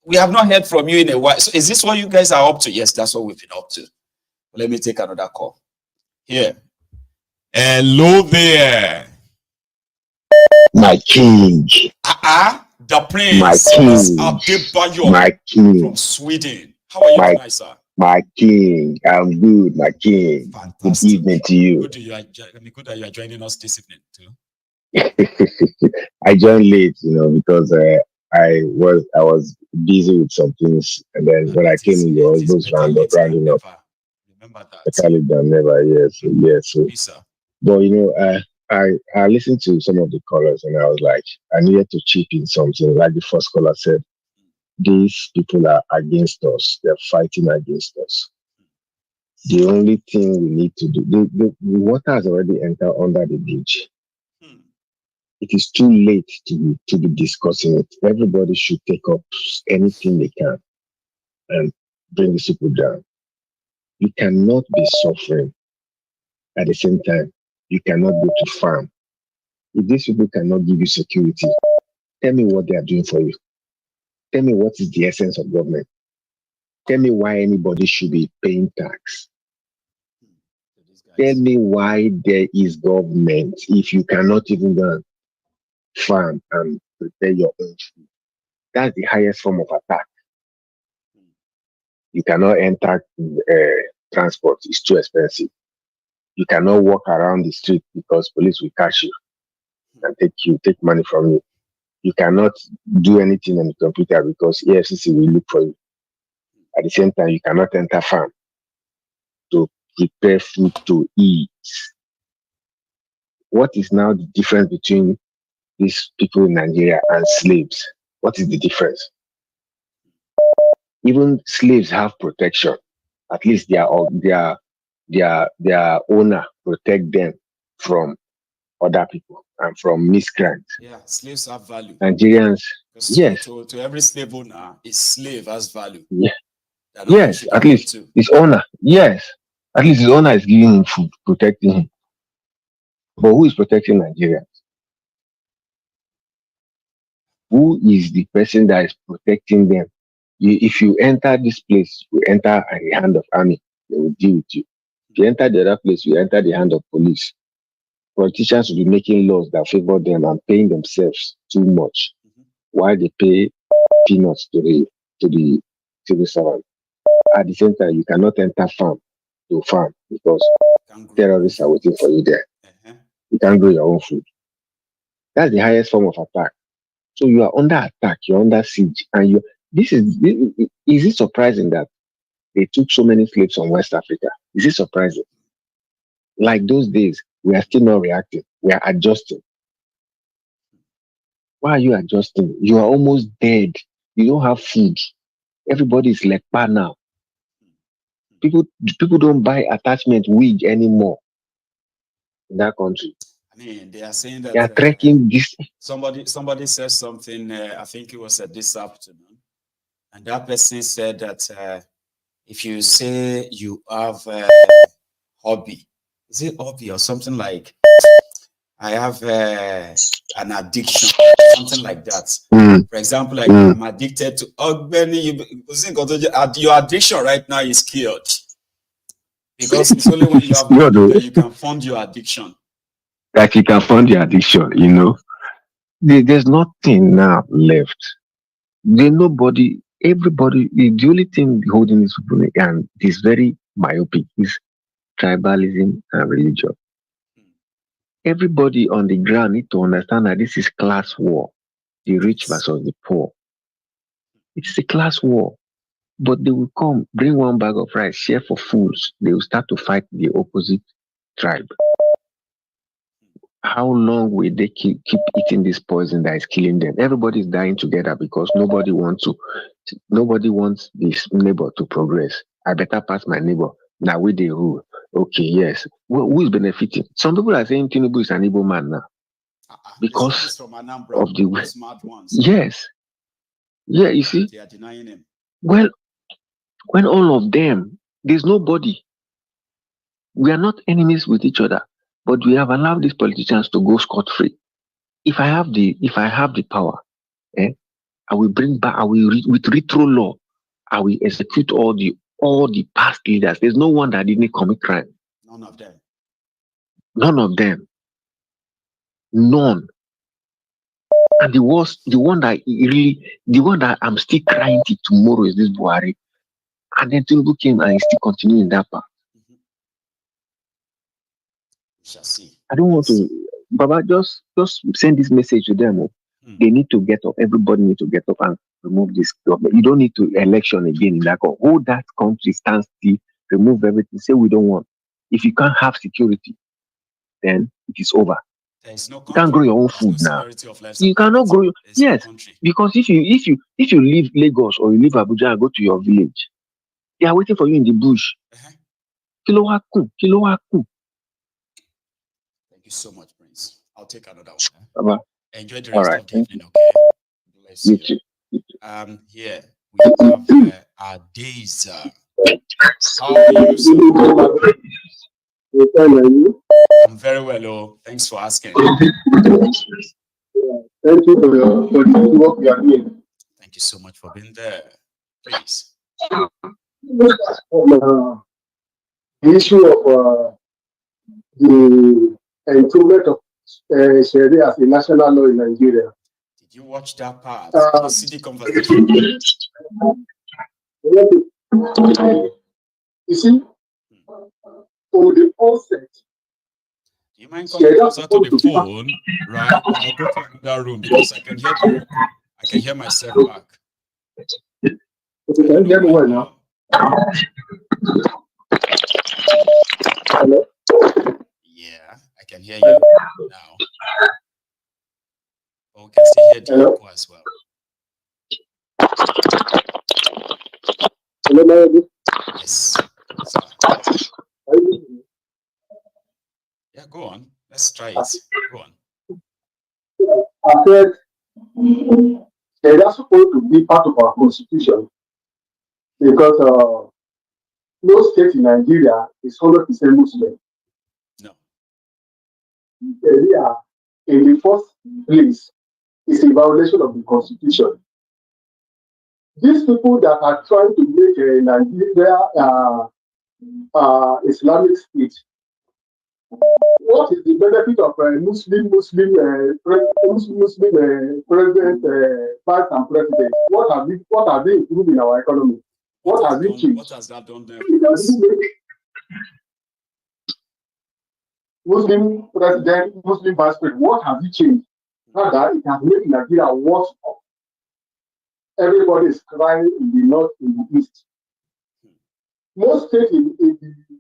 we have not heard from you in a while. So is this what you guys are up to? Yes, that's what we've been up to. Let me take another call. Here. Hello there. My king. The prince. My king. My king. From Sweden. How are you tonight, sir? My king. I'm good, my king. Fantastic. Good evening to you. Good that you are joining us this evening too. I joined late, because I was busy with some things, and then when I came in, it was those rounding up. Remember that. Better late than never, yes. But I listened to some of the callers, and I was like, I needed to chip in something. Like the first caller said, these people are against us. They're fighting against us. The only thing we need to do, the water has already entered under the bridge. It is too late to be discussing it. Everybody should take up anything they can and bring these people down. You cannot be suffering at the same time. You cannot go to farm. If these people cannot give you security, tell me what they are doing for you. Tell me what is the essence of government. Tell me why anybody should be paying tax. Tell me why there is government if you cannot even go and farm and prepare your own food. That's the highest form of attack. You cannot enter transport, it's too expensive. You cannot walk around the street because police will catch you and take money from you. You cannot do anything on the computer because EFCC will look for you. At the same time, you cannot enter farm to prepare food to eat. What is now the difference between these people in Nigeria and slaves? What is the difference? Even slaves have protection. At least their owner protect them from other people and from miscreants. Yeah, slaves have value. Nigerians, yes. To every slave owner, his slave has value. Yeah. Yes, at least his owner. Yes, at least his owner is giving him food, protecting him. But who is protecting Nigerians? Who is the person that is protecting them? If you enter this place, you enter at the hand of army, they will deal with you. If you enter the other place, you enter the hand of police. Politicians will be making laws that favor them and paying themselves too much, while they pay peanuts to the civil servant. At the same time, you cannot enter farm because terrorists are waiting for you there. You can't grow your own food. That's the highest form of attack. So you are under attack, you're under siege, and is it surprising that they took so many slaves from West Africa? Is it surprising? Like those days, we are still not reacting. We are adjusting. Why are you adjusting? You are almost dead. You don't have food. Everybody is like now. People don't buy attachment wig anymore in that country. I mean, they are saying that they are trekking this. Somebody said something. I think it was this afternoon, and that person said that if you say you have a hobby, is it hobby or something like I have an addiction, something like that. For example, like I'm addicted to your addiction right now is killed because it's only when you have that you can fund your addiction. That you can fund your addiction, There's nothing now left. Everybody, the only thing holding this people and is very myopic is tribalism and religion. Everybody on the ground need to understand that this is class war, the rich versus the poor. It's a class war. But they will come, bring one bag of rice, share for fools. They will start to fight the opposite tribe. How long will they keep eating this poison that is killing them? Everybody is dying together because nobody wants this neighbor to progress. I better pass my neighbor. Now we they rule. Okay, yes. Who is benefiting? Some people are saying Tinubu is an evil man now. Because of the smart ones. Yes. Yeah, you see? They are denying him. Well, when all of them, there's nobody. We are not enemies with each other, but we have allowed these politicians to go scot-free. If I have the power, I will bring back, with retro law, I will execute all the past leaders. There's no one that didn't commit crime. None of them. None of them. None. And the one that I'm still crying till tomorrow is this Buhari. And then Tinubu came and he's still continuing that path. We shall see. I don't want to, Baba, just send this message to them. They need to get up. Everybody needs to get up and remove this government. You don't need to election again in that. Hold that country, stand still, remove everything. Say we don't want. If you can't have security, then it is over. There is no country. You can't grow your own food now. You cannot grow. Yes, because if you leave Lagos or you leave Abuja and go to your village, they are waiting for you in the bush. Kilowaku. Thank you so much, Prince. I'll take another one. Baba. Enjoy the rest of the evening, okay? Bless you. Too. Here we have our days. How are you, sir? I'm very well, oh. Thanks for asking. Thank you for the work you are doing. Thank you so much for being there. Please. The issue of the improvement of Sharia as a national law in Nigeria. Did you watch that part? Did you see the conversation? You see, from the onset, do you mind coming closer to the phone, right? I'll go to another room because I can hear myself back. Okay, can you hear me well now? Hello? Yeah, I can hear you now. But we can still hear the echo as well. Hello, yes. Yeah, go on. Let's try it. Go on. I said they are supposed to be part of our constitution because no state in Nigeria is 100% Muslim. No. Sharia, in the first place, is a violation of the constitution. These people that are trying to make Nigeria Islamic state, what is the benefit of a Muslim president, vice and president? What have they improved in our economy? What has it changed? What has that done there? Muslim president, Muslim vice president, what has it changed? Rather, it has made Nigeria worse off. Everybody is crying in the north, in the east. Most states,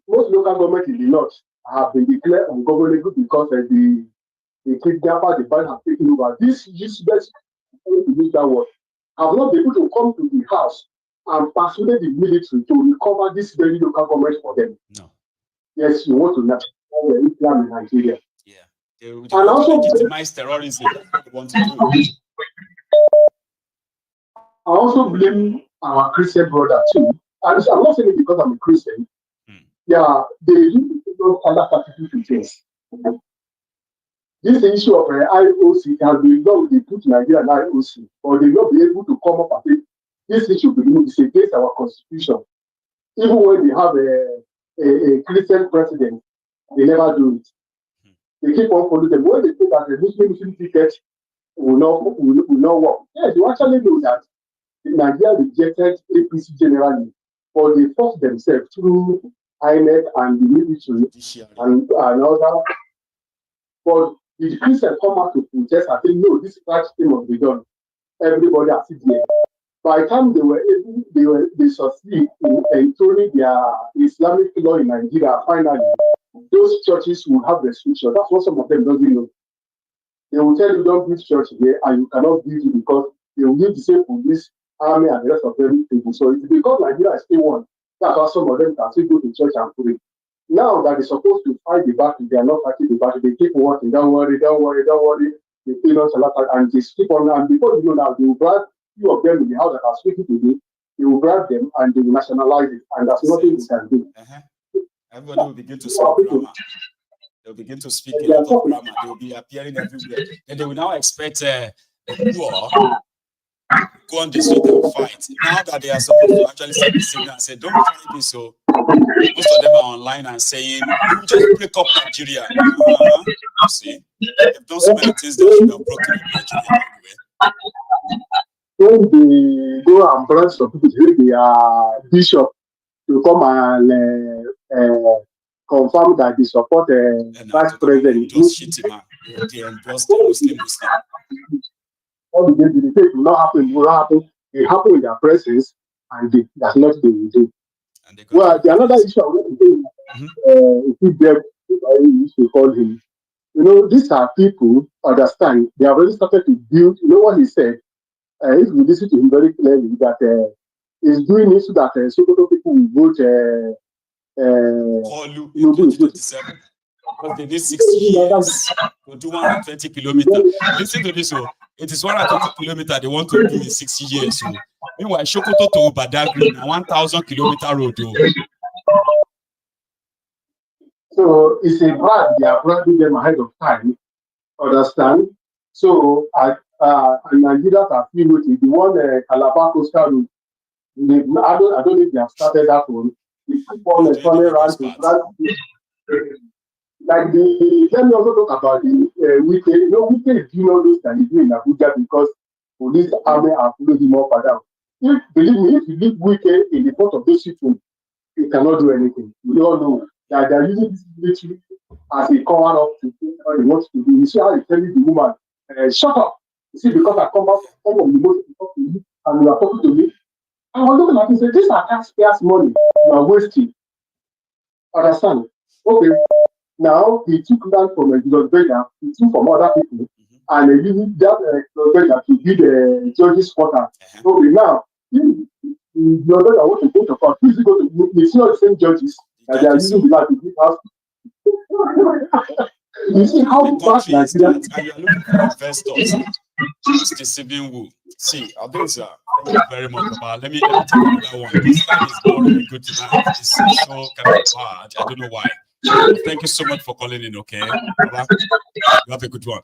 most local government in the north have been declared ungovernable because the kidnapper, the band have taken over. This useless, to use that word, have not been able to come to the house and persuade the military to recover this very local government for them. No. Yes, you want to nationalize Islam in Nigeria. Yeah. They want to legitimize terrorism. That's what they want to do. I also blame our Christian brother too. And I'm not saying it because I'm a Christian. Yeah, they don't understand things. This issue of IOC has been done with the put Nigeria and IOC, or they will not be able to come up and say this issue is against our constitution. Even when they have a Christian president, they never do it. They keep on following them. When they think that the Muslim ticket will not work. Yes, you actually know that Nigeria rejected APC generally, but they forced themselves through INEC and the military and other. But the Christians come out to protest and say, no, this such thing must be done. Everybody has it there. By the time they succeed in enthrowing their Islamic law in Nigeria, finally, those churches will have restrictions. That's what some of them doesn't know. They will tell you don't build church here and you cannot build it because they will use the same police, army, and the rest of everything. So it's because Nigeria is still one. That's why some of them can still go to church and pray. Now that they're supposed to fight the battle, they are not fighting the battle. They keep working. Don't worry, don't worry, don't worry. They pay us a lot, and they keep on. And before you know now, they will grab few of them in the house that are speaking today. They will grab them and they will nationalize it, and that's nothing we can do. Everybody will begin to speak grammar. They'll begin to speak a lot of grammar. They will be appearing everywhere. And they will now expect the poor go on the street and fight. Now that they are supposed to actually send the signal and say, don't try this. So most of them are online and saying, you just break up Nigeria. You see, they've done so many things that should have broken up Nigeria anyway. When they go and branch some people to their bishop to come and confirm that they support vice president. They endorse the Muslim. All the debate will not happen. It happen in their presence, and that's not the will do. Well, the another issue I want to say, I used to call him. You know, these are people, understand, they have already started to build, you know what he said? If we listen to him very clearly, that he's doing it so that Sokoto people will vote because they need 60 years to do 120 kilometers. Listen to this, so it is 120 kilometers they want to do in 60 years. So meanwhile, Sokoto to Badagry, 1,000-kilometer road. So it's a brand, they are branding them ahead of time. Understand? So Nigerians are feeling with the one Calabar Coastal Road. I don't know if they have started that one. They keep on turning around to like let me also talk about the Wike. You know, Wike is doing all those that he's doing in Abuja because police army are following him up and down. Believe me, if you leave Wike in the front of those people, he cannot do anything. We all know that they are using this military as a cover up to do what he wants to do. You see how he's telling the woman, shut up. You see, because I come out from the most to talk to you and you are talking to me. I was looking at him and said, these are taxpayers' money you are wasting. Understand? Okay. Now he took land from George Berger, he took from other people, and he used that Berger to build the judges' quarter. Okay, now the other I want to go to court. Please go to you see all the same judges that they are using the land to build house. You see how fast Nigeria and you are looking for investors. It's deceiving who. See, Adesa, thank you very much, Papa. Let me take another one. This line is not really good tonight. It's so kind of bad. I don't know why. Thank you so much for calling in, okay? Baba, you have a good one.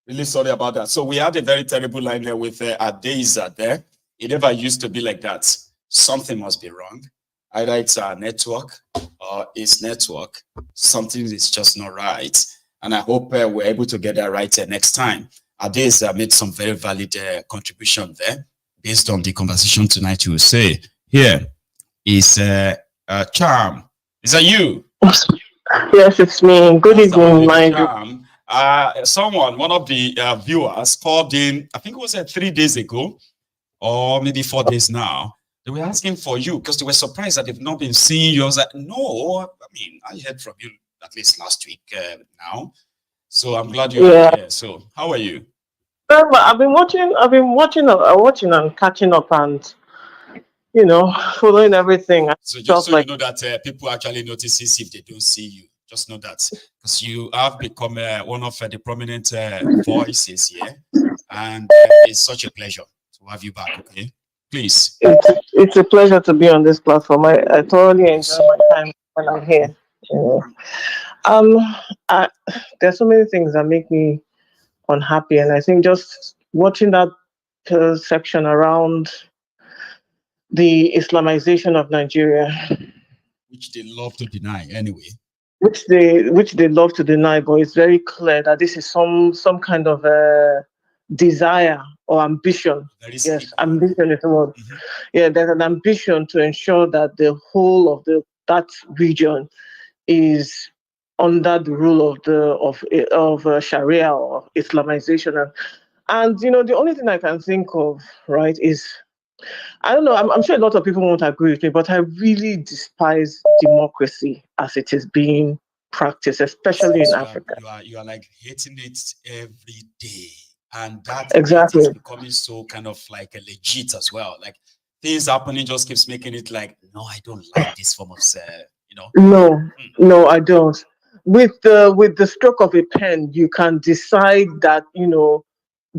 Really sorry about that. So we had a very terrible line there with Adesa there. It never used to be like that. Something must be wrong. Either it's our network or its network. Something is just not right. And I hope we're able to get that right next time. Adesa made some very valid contribution there based on the conversation tonight. You will say, here is Charm. Is that you? Yes, it's me. Good evening, my Charm. One of the viewers called in, I think it was 3 days ago, or maybe 4 days now. They were asking for you because they were surprised that they've not been seeing you. I was like, no, I mean, I heard from you at least last week now. So I'm glad you're here. So how are you? I've been watching and catching up and, you know, following everything. So just so you know that people actually notice if they don't see you. Just know that because you have become one of the prominent voices here. And it's such a pleasure to have you back, okay? Please. It's a pleasure to be on this platform. I thoroughly enjoy my time when I'm here. There's so many things that make me unhappy, and I think just watching that section around the Islamization of Nigeria, which they love to deny anyway, which they love to deny, but it's very clear that this is some kind of desire or ambition. Yes, ambition is the word. Yeah, there's an ambition to ensure that the whole of that region is under the rule of Sharia or Islamization. And the only thing I can think of, right, is, I don't know, I'm sure a lot of people won't agree with me, but I really despise democracy as it is being practiced, especially in Africa. You are like hating it every day. And that exactly is becoming so kind of like a legit as well. Like things happening just keeps making it like, no, I don't like this form of, No, I don't. With the stroke of a pen, you can decide that,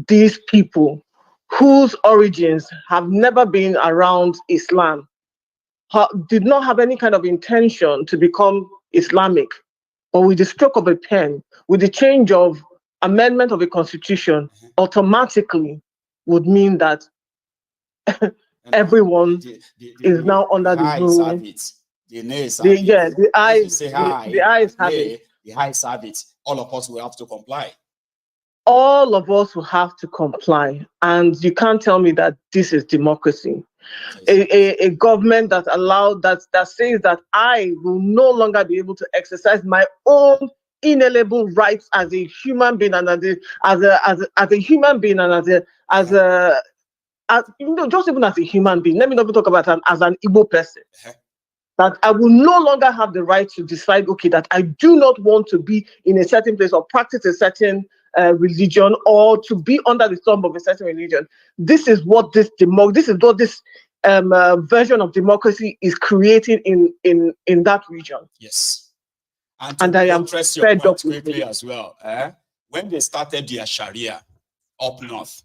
these people whose origins have never been around Islam did not have any kind of intention to become Islamic, but with the stroke of a pen, with the change of amendment of a constitution, automatically would mean that everyone is now under the rule. The eyes have it. The eyes have it. All of us will have to comply. All of us will have to comply. And you can't tell me that this is democracy. A government that says that I will no longer be able to exercise my own inalienable rights as a human being and as a human being and just even as a human being. Let me not talk about as an Igbo person. That I will no longer have the right to decide, okay, that I do not want to be in a certain place or practice a certain religion or to be under the thumb of a certain religion. This is what this version of democracy is creating in that region. Yes. And I am fed up quickly as well. When they started their Sharia up north,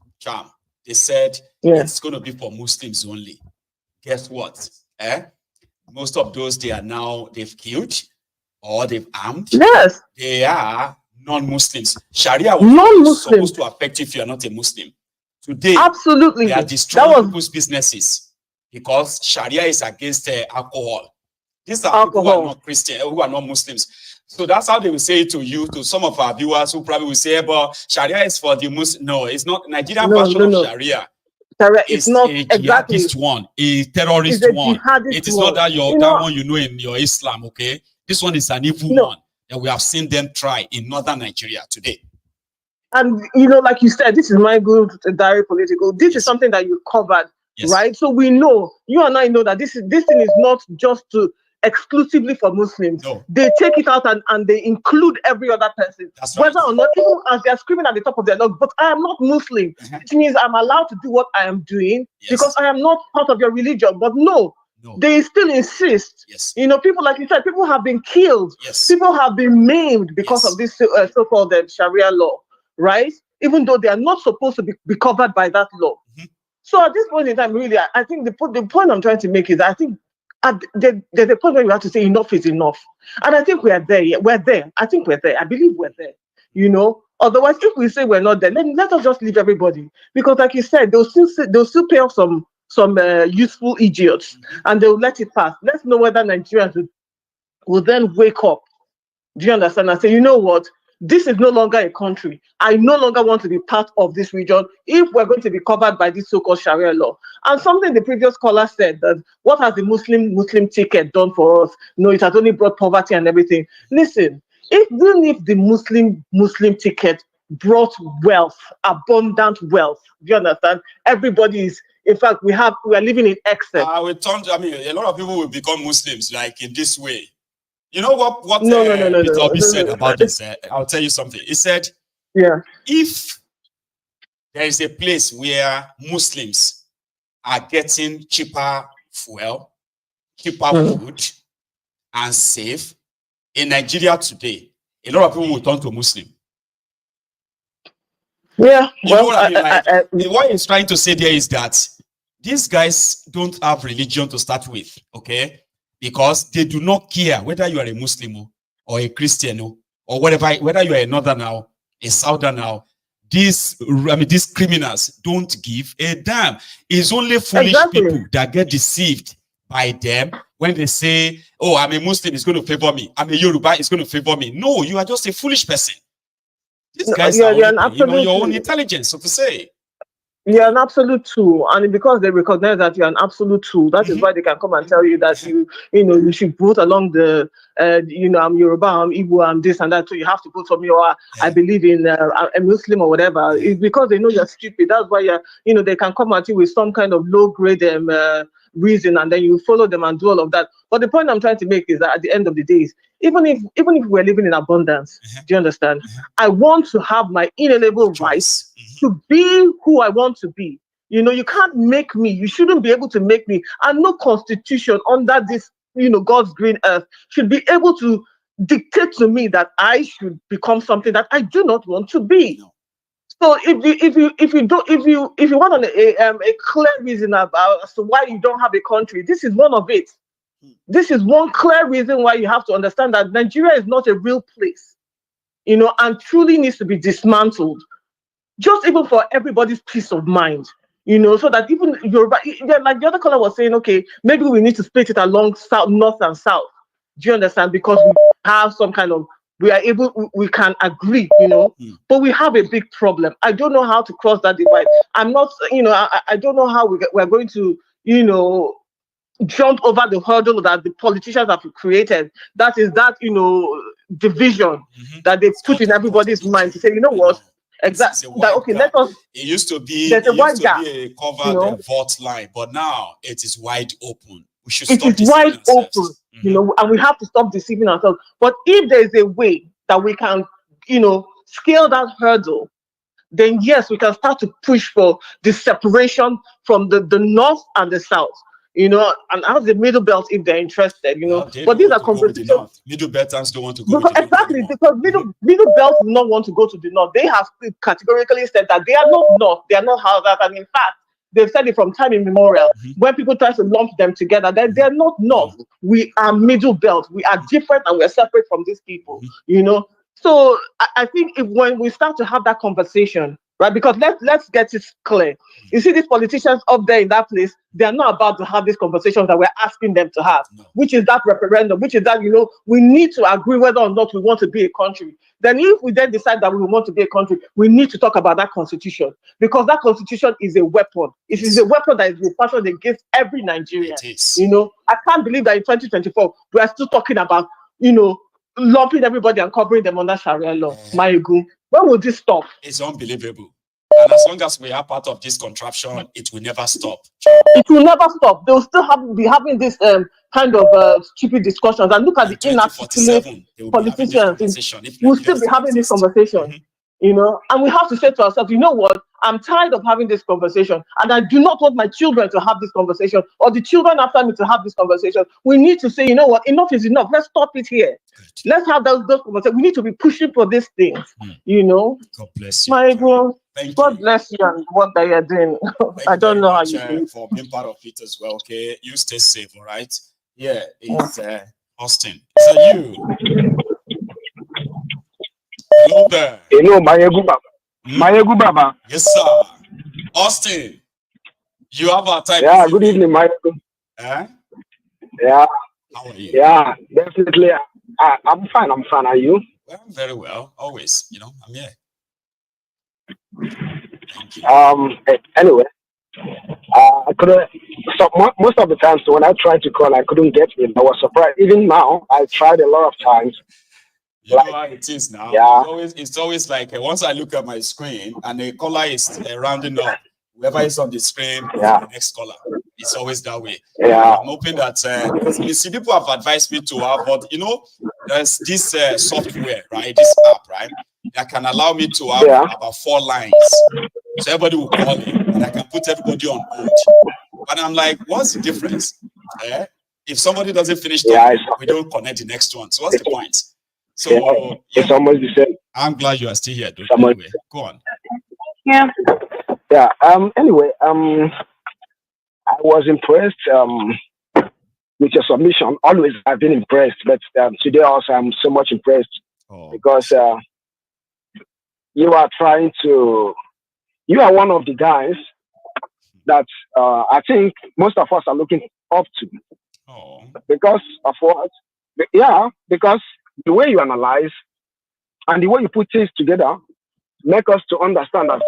they said it's going to be for Muslims only. Guess what? Most of those they've killed or they've armed. Yes. They are non-Muslims. Sharia was supposed to affect you if you're not a Muslim. Today, absolutely, they are destroying people's businesses because Sharia is against alcohol. These are people who are not Christian, who are not Muslims. So that's how they will say it to you, to some of our viewers who probably will say, but Sharia is for the Muslim. No, it's not. Nigerian version of Sharia. It's not a jihadist one, a terrorist one. It is not that that one in your Islam, okay? This one is an evil one. And we have seen them try in northern Nigeria today. And like you said, this is my good diary political. This is something that you covered, right? So we know, you and I know that this thing is not just exclusively for Muslims. No. They take it out and they include every other person. That's right. Whether or not, even as they're screaming at the top of their lungs, but I am not Muslim. Which means I'm allowed to do what I am doing because I am not part of your religion. But no. They still insist. People, like you said, people have been killed. People have been maimed because of this so-called Sharia law, right? Even though they are not supposed to be covered by that law. So at this point in time, really, I think the point I'm trying to make is that I think there's a point where you have to say enough is enough. And I think we are there. Yeah, we're there. I think we're there. I believe we're there. Otherwise, if we say we're not there, then let us just leave everybody. Because like you said, they'll still pay off some useful idiots and they'll let it pass. Let's know whether Nigerians will then wake up. Do you understand? And say, you know what? This is no longer a country. I no longer want to be part of this region if we're going to be covered by this so-called Sharia law. And something the previous caller said, that what has the Muslim ticket done for us? No, it has only brought poverty and everything. Listen, even if the Muslim ticket brought wealth, abundant wealth, do you understand? Everybody is, in fact, we are living in excess. A lot of people will become Muslims like in this way. You know what Peter Obi said about this? I'll tell you something. He said, if there is a place where Muslims are getting cheaper fuel, cheaper food, and safe, in Nigeria today, a lot of people will turn to Muslim. Yeah. You know what I mean? What he's trying to say there is that these guys don't have religion to start with, okay? Because they do not care whether you are a Muslim or a Christian or whatever, whether you are a northerner, a southerner. These criminals don't give a damn. It's only foolish people that get deceived by them when they say, oh, I'm a Muslim, it's going to favor me. I'm a Yoruba, it's going to favor me. No, you are just a foolish person. These guys are only, your own intelligence, so to say. You're an absolute tool, and because they recognize that you're an absolute tool, that is why they can come and tell you that you should vote along the, I'm Yoruba, I'm Igbo, I'm this and that, so you have to vote for me, or I believe in a Muslim or whatever. It's because they know you're stupid. That's why they can come at you with some kind of low grade reason, and then you follow them and do all of that. But the point I'm trying to make is that at the end of the day, even if we're living in abundance, do you understand? I want to have my inalienable rights to be who I want to be. You can't make me. You shouldn't be able to make me. And no constitution under this, God's green earth should be able to dictate to me that I should become something that I do not want to be. So if you want a clear reason about as to why you don't have a country, this is one of it. This is one clear reason why you have to understand that Nigeria is not a real place, and truly needs to be dismantled. Just even for everybody's peace of mind, so that even Yoruba, like the other caller was saying, okay, maybe we need to split it along south, north and south. Do you understand? Because we have some kind of, we can agree, but we have a big problem. I don't know how to cross that divide. I'm not, I don't know how we're going to, jump over the hurdle that the politicians have created. That is that, division that they put in everybody's mind to say, you know what? Exactly. Okay, let us. It used to be a covered vote line, but now it is wide open. We should stop it is wide open, and we have to stop deceiving ourselves. But if there is a way that we can, scale that hurdle, then yes, we can start to push for the separation from the north and the south. And as the middle belt, if they're interested, but these are conversations. Middle belters don't want to go because, exactly, because middle belts do not want to go to the north. They have categorically said that they are not north, they are not how that, and in fact, they've said it from time immemorial. When people try to lump them together, that they're not north. We are middle belt. We are different, and we're separate from these people. So I think when we start to have that conversation, right? Because let's get it clear. You see these politicians up there in that place, they are not about to have these conversations that we're asking them to have, which is that referendum, which is that, we need to agree whether or not we want to be a country. Then if we then decide that we want to be a country, we need to talk about that constitution, because that constitution is a weapon. It is a weapon that is fashioned against every Nigerian. I can't believe that in 2024, we are still talking about, lumping everybody and covering them under Sharia law. My God. When will this stop? It's unbelievable. And as long as we are part of this contraption, it will never stop. It will never stop. They will still be having this kind of stupid discussions. And look at the inarticulate politicians. We'll still be having this conversation. And we have to say to ourselves, you know what? I'm tired of having this conversation, and I do not want my children to have this conversation, or the children after me to have this conversation. We need to say, you know what? Enough is enough. Let's stop it here. Let's have those conversations. We need to be pushing for these things. God bless you. My God, God bless you and what that you're doing. I don't know how you do it. For being part of it as well. Okay, you stay safe. All right. Yeah, it's Austin. Is that you? Hello there. Hello, Mayegu Baba. Mayegu Baba. Yes, sir. Austin, you have our time. Yeah, good evening, Mayegu. Yeah. How are you? Yeah, definitely. I'm fine. Are you? Well, I'm very well. Always, I'm here. Thank you. Anyway, I couldn't. So most of the times when I tried to call, I couldn't get in. I was surprised. Even now, I tried a lot of times. You know how it is now. Yeah. It's always like once I look at my screen and the caller is rounding up, whoever is on the screen, the next caller. It's always that way. Yeah. I'm hoping that you see, people have advised me to have, but there's this software, right? This app, right? That can allow me to have about 4 lines. So everybody will call me, and I can put everybody on hold. But I'm like, what's the difference? If somebody doesn't finish talking, we don't connect the next one. So what's the point? So it's almost the same. I'm glad you are still here, dude. Anyway, go on. Yeah. Anyway, I was impressed with your submission. Always I've been impressed, but today also I'm so much impressed because you are one of the guys that I think most of us are looking up to. Because of what? Yeah, because the way you analyze and the way you put things together, make us to understand that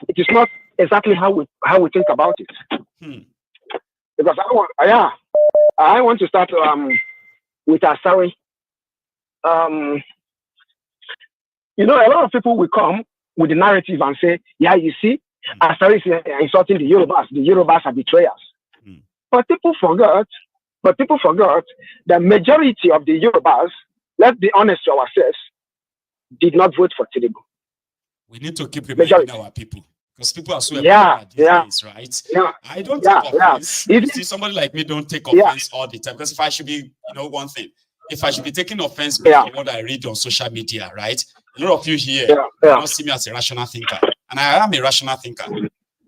it is not exactly how we think about it. Because I want to start with Asari. You know, a lot of people will come with the narrative and say, yeah, you see, Asari is insulting the Yorubas. The Yorubas are betrayers. But people forgot the majority of the Yorubas, let's be honest to ourselves, did not vote for Tinubu. We need to keep reminding our people. Because people are so these days, right? I don't take offense. You see, somebody like me don't take offense all the time. Because if I should be, one thing, if I should be taking offense based on what I read on social media, right? A lot of you here don't see me as a rational thinker. And I am a rational thinker.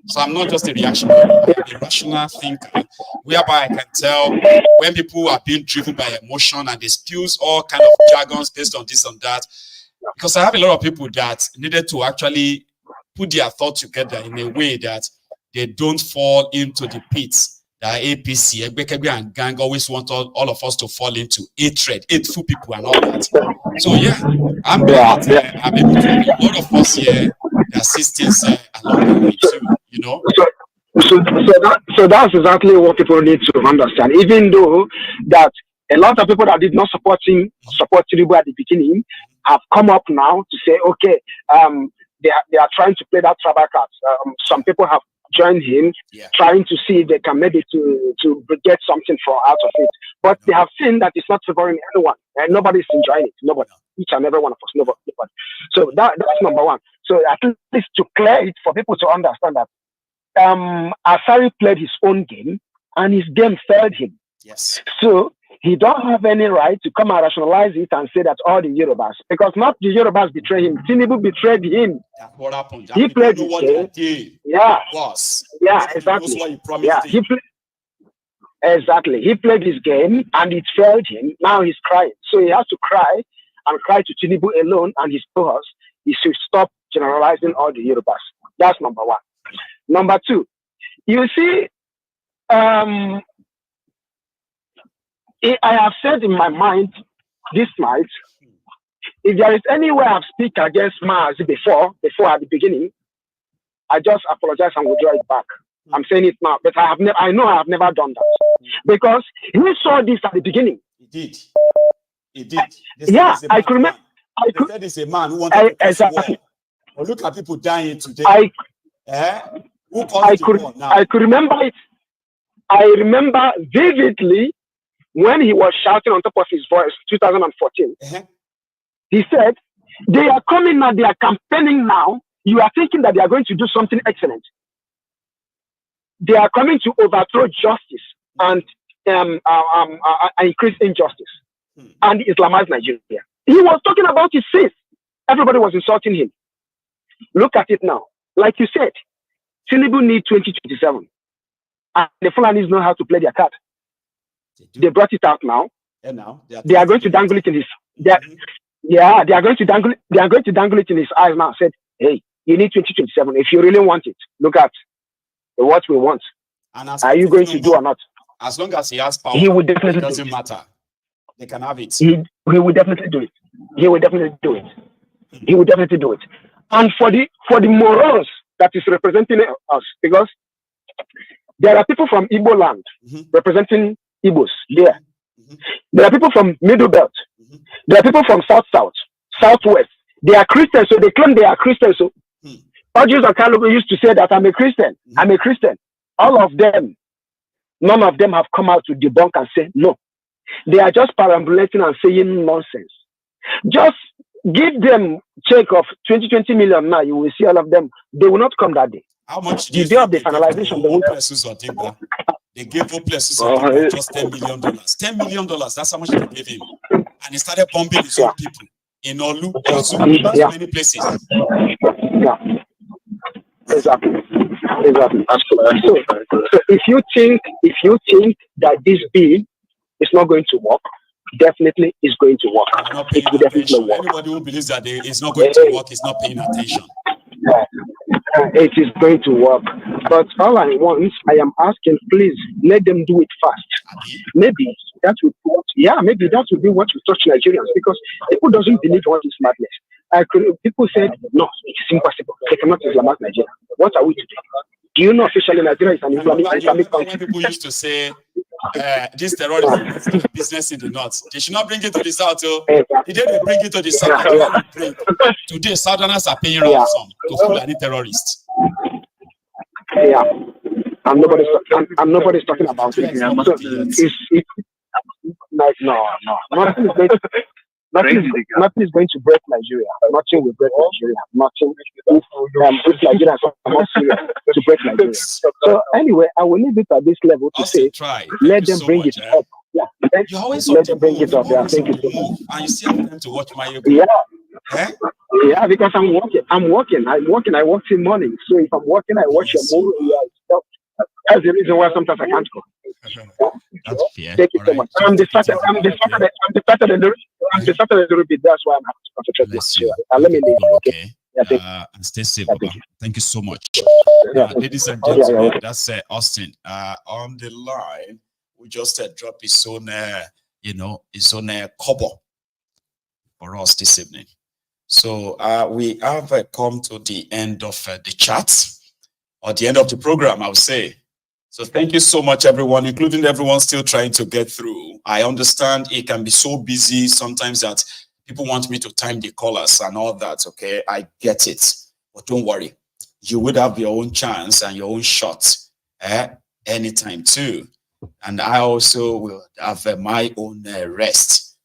So I'm not just a reactionary. I'm a rational thinker, whereby I can tell when people are being driven by emotion and they spews all kind of jargons based on this and that. Because I have a lot of people that needed to actually put their thoughts together in a way that they don't fall into the pits that APC, Abeg and gang always want all of us to fall into. Hateful people and all that. So I'm glad I'm able to have a lot of us here that assistance along the way too, So that's exactly what people need to understand. Even though that a lot of people that did not support Tinubu at the beginning have come up now to say, okay, they are trying to play that tribal card. Some people have joined him, trying to see if they can maybe to get something out of it. But they have seen that it's not favoring anyone, and nobody's enjoying it. Nobody, each and every one of us, nobody. So that's number one. So at least to clear it for people to understand that Asari played his own game, and his game failed him. Yes. So he don't have any right to come and rationalize it and say that all the Yorubas, because not the Yorubas betray him. Tinubu betrayed him. That's what happened. He played his game. Exactly. Exactly. He played his game and it failed him. Now he's crying. So he has to cry and cry to Tinubu alone and his cohorts. He should stop generalizing all the Yorubas. That's number one. Number two, you see, I have said in my mind this night, if there is any way I've speak against Mars before at the beginning, I just apologize and withdraw it back. I'm saying it now, but I know I have never done that. Because he saw this at the beginning. He did. I could remember. They said it's a man who wanted to cause war. But look at people dying today. Who caused the war now? I could remember it. I remember vividly when he was shouting on top of his voice, 2014. He said, they are coming now, they are campaigning now. You are thinking that they are going to do something excellent. They are coming to overthrow justice and increase injustice and Islamize Nigeria. He was talking about his faith. Everybody was insulting him. Look at it now. Like you said, Tinubu need 2027. And the Fulanis know how to play their card. They brought it out now. They are going to dangle it in his. They are going to dangle. They are going to dangle it in his eyes now. Said, hey, you need 2027 if you really want it. Look at what we want. And are you going to do or not? As long as he has power, he will definitely. It doesn't matter. They can have it. He will definitely do it. He will definitely do it. He will definitely do it. And for the morals that is representing us, because there are people from Igbo land representing Igbos there. There are people from Middle Belt. There are people from South, Southwest. They are Christians, so they claim they are Christians. So all Jews and Catholics used to say that I'm a Christian. I'm a Christian. All of them, none of them have come out to debunk and say no. They are just perambulating and saying nonsense. Just give them check of 20 million now. You will see all of them. They will not come that day. How much the day of the finalization? They gave Hopeless just $10 million. $10 million. That's how much they gave him. And he started bombing his own people in Olu, so many places. Exactly. So if you think that this bill is not going to work, definitely it's going to work. It will definitely work. Anybody who believes that it's not going to work is not paying attention. It is going to work. But all I want, I am asking, please let them do it fast. Maybe that would be what will touch Nigerians, because people doesn't believe all this madness. People said, no, it is impossible. They cannot Islamize Nigeria. What are we to do? Do you know officially Nigeria is an Islamic country? People used to say, this terrorism business in the north. They should not bring it to the south. Today they bring it to the south. Today, Southerners are paying ransom to Fulani terrorists. Yeah. And nobody's talking about it. Yeah, so nothing is going to break Nigeria. Nothing will break Nigeria. Nothing. If Nigeria is not serious to break Nigeria. So anyway, I will leave it at this level to say, let them bring it up. Yeah, let them bring it up. Yeah, thank you so much. And you still have time to watch my Yeah. Yeah, because I'm working. I work in morning. So if I'm working, I watch your movie. Yeah, that's the reason why sometimes I can't go. That's fair. Thank you so much. I'm distracted a little bit. That's why I'm having to concentrate more. Let me leave. Okay. Yeah, and stay safe. Thank you so much. Ladies and gentlemen, that's Austin. On the line, we just dropped his own, his own cover for us this evening. So we have come to the end of the chat, or the end of the program, I would say. So thank you so much, everyone, including everyone still trying to get through. I understand it can be so busy sometimes that people want me to time the callers and all that, okay? I get it, but don't worry. You would have your own chance and your own shot anytime too. And I also will have my own rest,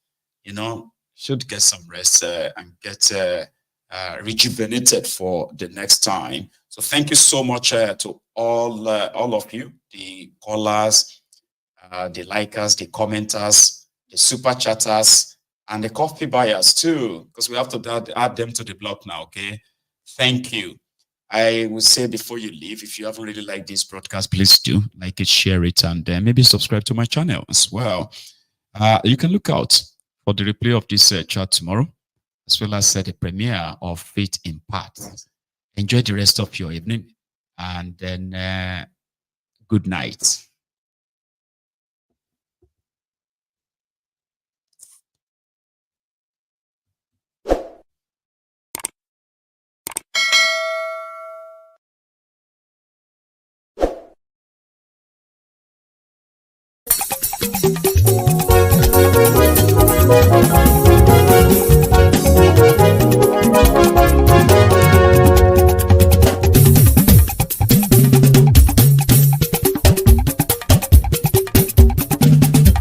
should get some rest and get rejuvenated for the next time. So thank you so much to all of you, the callers, the likers, the commenters, the super chatters, and the coffee buyers too, because we have to add them to the block now, okay? Thank you. I will say before you leave, if you haven't really liked this broadcast, please do like it, share it, and maybe subscribe to my channel as well. You can look out for the replay of this chat tomorrow, as well as the premiere of Faith in Parts. Enjoy the rest of your evening, and then good night.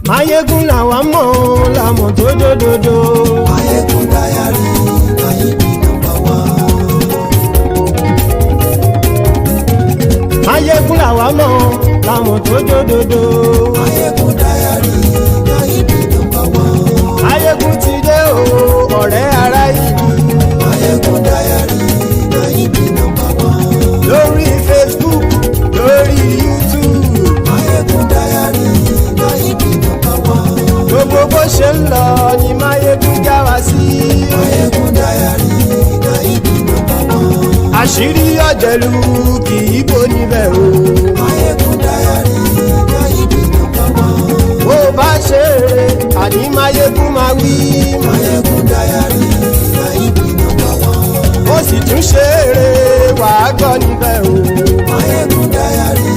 Mayegun làwa mọ̀ làmọ̀ tó dòdòdò. Mayegun dayari Mayebi number one. Mayegun làwa mọ̀ làmọ̀ tó dòdòdò. Mayegun dayari Mayebi number one. Mayegun ti dé o ọ̀rẹ́ ara ìlú. Mayegun dayari Mayebi number one. Lórí Facebook, lórí YouTube. Mayegun dayari Mayebi number one. Gbogbo bó ṣe ń lọ ni Mayegun já wa sí. Mayegun dayari Mayebi number one. Àṣírí ọ̀jẹ̀lú kì í bò níbẹ̀ o. Mayegun dayari Mayebi number one. Bó bá ṣe eré àní Mayegun máa wí. Mayegun dayari Mayebi number one. Ó sì tún ṣe eré wàá gbọ́ níbẹ̀ o. Mayegun dayari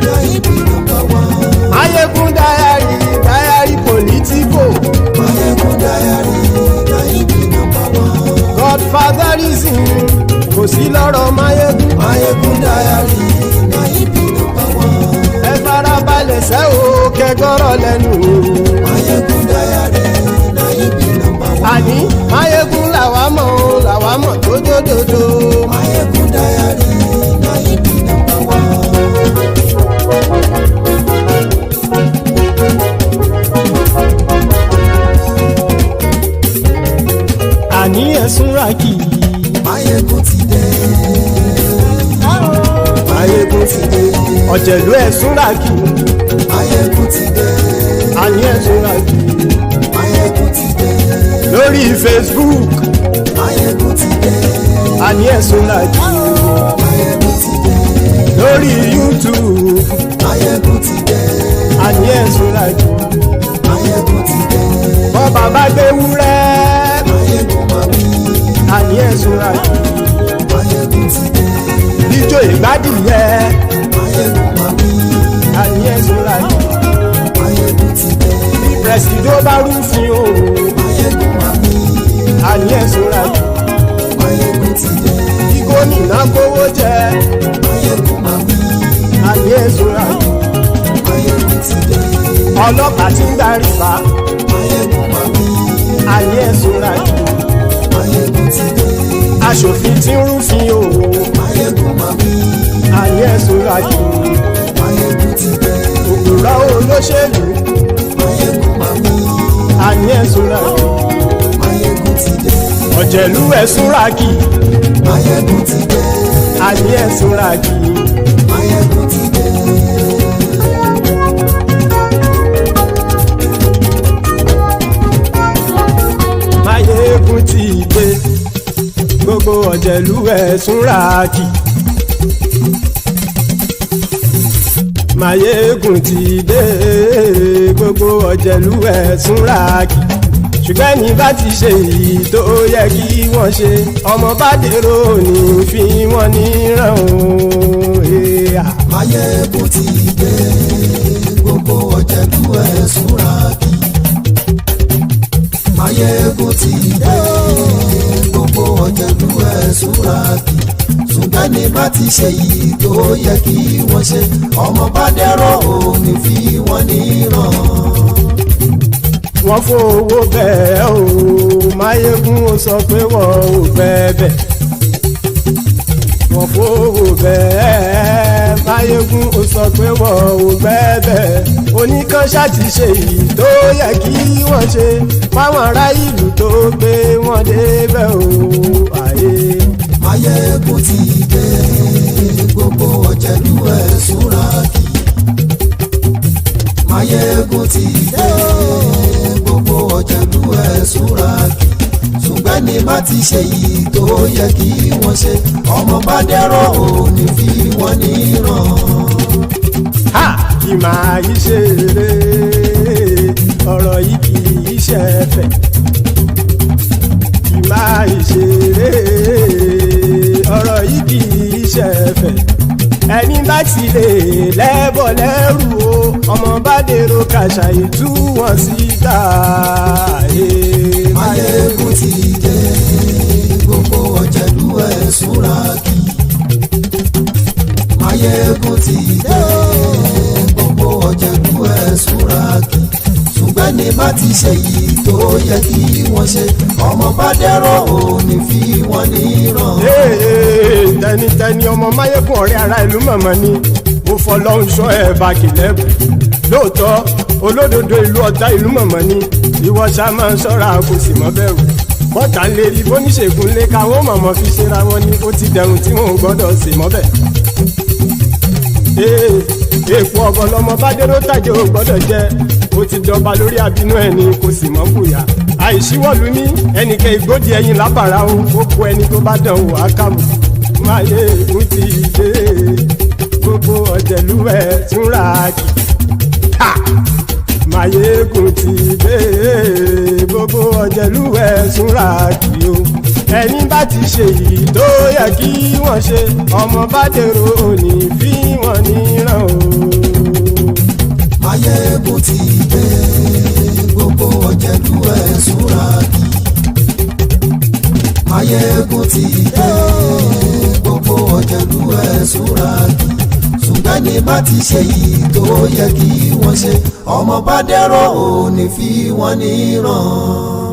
Mayebi number one. Mayegun dayari politico. Mayegun dayari Mayebi number one. Godfatherism kò sí lọ́rọ̀ Mayegun. Mayegun dayari Mayebi number one. Ẹ farabalẹ̀ sẹ́ o kẹgọ́rọ̀ lẹ́nu o. Mayegun dayari Mayebi number one. Àní Mayegun làwa mọ̀ tó dòdòdò. Mayegun dayari Mayebi number one. Àní ẹ̀sùn ràkì. Mayegun ti dé. Mayegun ti dé. Ọ̀jẹ̀lú ẹ̀sùn ràkì. Mayegun ti dé. Àní ẹ̀sùn ràkì. Mayegun ti dé. Lórí Facebook. Mayegun ti dé. Àní ẹ̀sùn ràkì. Mayegun ti dé. Lórí YouTube. Mayegun ti dé. Àní ẹ̀sùn ràkì. Mayegun ti dé. Bọ́ bàbá gbé wúrẹ́. Mayegun máa wí. Àní gbádìyẹ. Máyégún máa wí. Àníyàn sọ́ra jù. Máyégún ti dé. Bí pẹ̀sìdó bá rúfin o. Máyégún máa wí. Àníyàn sọ́ra jù. Máyégún ti dé. Bí gómìnà kówó jẹ. Máyégún máa wí. Àníyàn sọ́ra jù. Máyégún ti dé. Ọlọ́pàá ti ń darí bá. Máyégún máa wí. Àníyàn sọ́ra jù. Máyégún ti dé. Aṣòfin ti ń rúfin o. Máyégún máa wí. Àníyàn sọ́ra jù. Máyégún ti dé. Òpùrọ́ olóṣèlú. Máyégún máa wí. Àníyàn sọ́ra jù. Máyégún ti dé. Ọ̀jẹ̀lú ẹ̀sùn ràkì. Máyégún ti dé. Àníyàn sọ́ra jù. Máyégún ti dé. Máyégún ti dé. Gbogbo ọ̀jẹ̀lú ẹ̀sùn ràkì. Máyégún ti dé. Gbogbo ọ̀jẹ̀lú ẹ̀sùn ràkì. Ṣùgbọ́n ní bá ti ṣe èyí tó yẹ kí wọ́n ṣe, ọmọ bá dèrò ní fi wọ́n níran o. Máyégún ti dé. Gbogbo ọ̀jẹ̀lú ẹ̀sùn ràkì. Máyégún ti dé. Gbogbo ọ̀jẹ̀lú ẹ̀sùn ràkì. Ṣùgbọ́n ní bá ti ṣe èyí tó yẹ kí wọ́n ṣe, ọmọ bá dèrò ní fi wọ́n níran. Wọ́n fowó bẹ́ẹ̀ o, Máyégún ó sọ pé wọ́n ò bẹ́ẹ̀. Wọ́n fowó bẹ́ẹ̀, Máyégún ó sọ pé wọ́n ò bẹ́ẹ̀. Oníkanṣá ti ṣe èyí tó yẹ kí wọ́n ṣe, fáwọn ará ìlú tó gbé wọn débẹ̀ o. Máyégún ti dé. Gbogbo ọ̀jẹ̀lú ẹ̀sùn ràkì. Máyégún ti dé. Gbogbo ọ̀jẹ̀lú ẹ̀sùn ràkì. Ṣùgbọ́n ní bá ti ṣe yìí tó yẹ kí wọ́n ṣe, ọmọ bá dẹ́rọ̀ ò ní fi wọ́n níran. Kì máa yí ṣe eré, ọ̀rọ̀ yìí kì í ṣe ẹ̀fẹ̀. Kì máa yí ṣe eré, ọ̀rọ̀ yìí kì í ṣe ẹ̀fẹ̀. Ẹni bá ti lè lẹ́bọ̀ lẹ́rù o, ọmọ bá dèrò kàṣàyè tú wọn síta. Máyégún ti dé. Gbogbo ọ̀jẹ̀lú ẹ̀sùn ràkì. Máyégún ti dé. Gbogbo ọ̀jẹ̀lú ẹ̀sùn ràkì. Ṣùgbọ́n ní bá ti ṣe yìí tó yẹ kí wọ́n ṣe, ọmọ bá dẹ́rọ̀ ò ní fi wọ́n níran. Tẹnitẹni ọmọ Máyégún ọ̀rẹ́ ara ìlú mọ̀mọ́ ni mo fọlọ́hún ṣọ́ ẹ̀ bá kìlẹ́bù. Lóòótọ́ olódodo ìlú ọ̀tá ìlú mọ̀mọ́ ni ìwọ ṣá máa ń ṣọ́ra kò sì mọ́ bẹ̀rù. Bọ́tà ń lè rí bóníṣègùn lé káwọn mọ̀mọ́ fi ṣera wọn ni ó ti dẹrùn tí wọn ò gbọ́dọ̀ sè mọ́bẹ̀. Èèpo ọ̀bọ lọmọ bá dérò tàjẹ́ ò gbọ́dọ̀ jẹ́, ó ti dọba lórí àbínú ẹni kò sì mọ́ bùyà. Àìsíwọ́lu ní ẹnìkẹ́ ìgbódì ẹyin lábàrá o, ó kó ẹni tó bá dán o àkàmù. Máyégún ti dé. Gbogbo ọ̀jẹ̀lú ẹ̀sùn ràkì. Máyégún ti dé. Gbogbo ọ̀jẹ̀lú ẹ̀sùn ràkì o. Ẹni bá ti ṣe èyí tó yẹ kí wọ́n ṣe, ọmọ bá dèrò òní fi wọ́n níran o. Máyégún ti dé. Gbogbo ọ̀jẹ̀lú ẹ̀sùn ràkì. Máyégún ti dé. Gbogbo ọ̀jẹ̀lú ẹ̀sùn ràkì. Ṣùgbọ́n ní bá ti ṣe yìí tó yẹ kí wọ́n ṣe, ọmọ bá dẹ́rọ̀ ò ní fi wọ́n níran.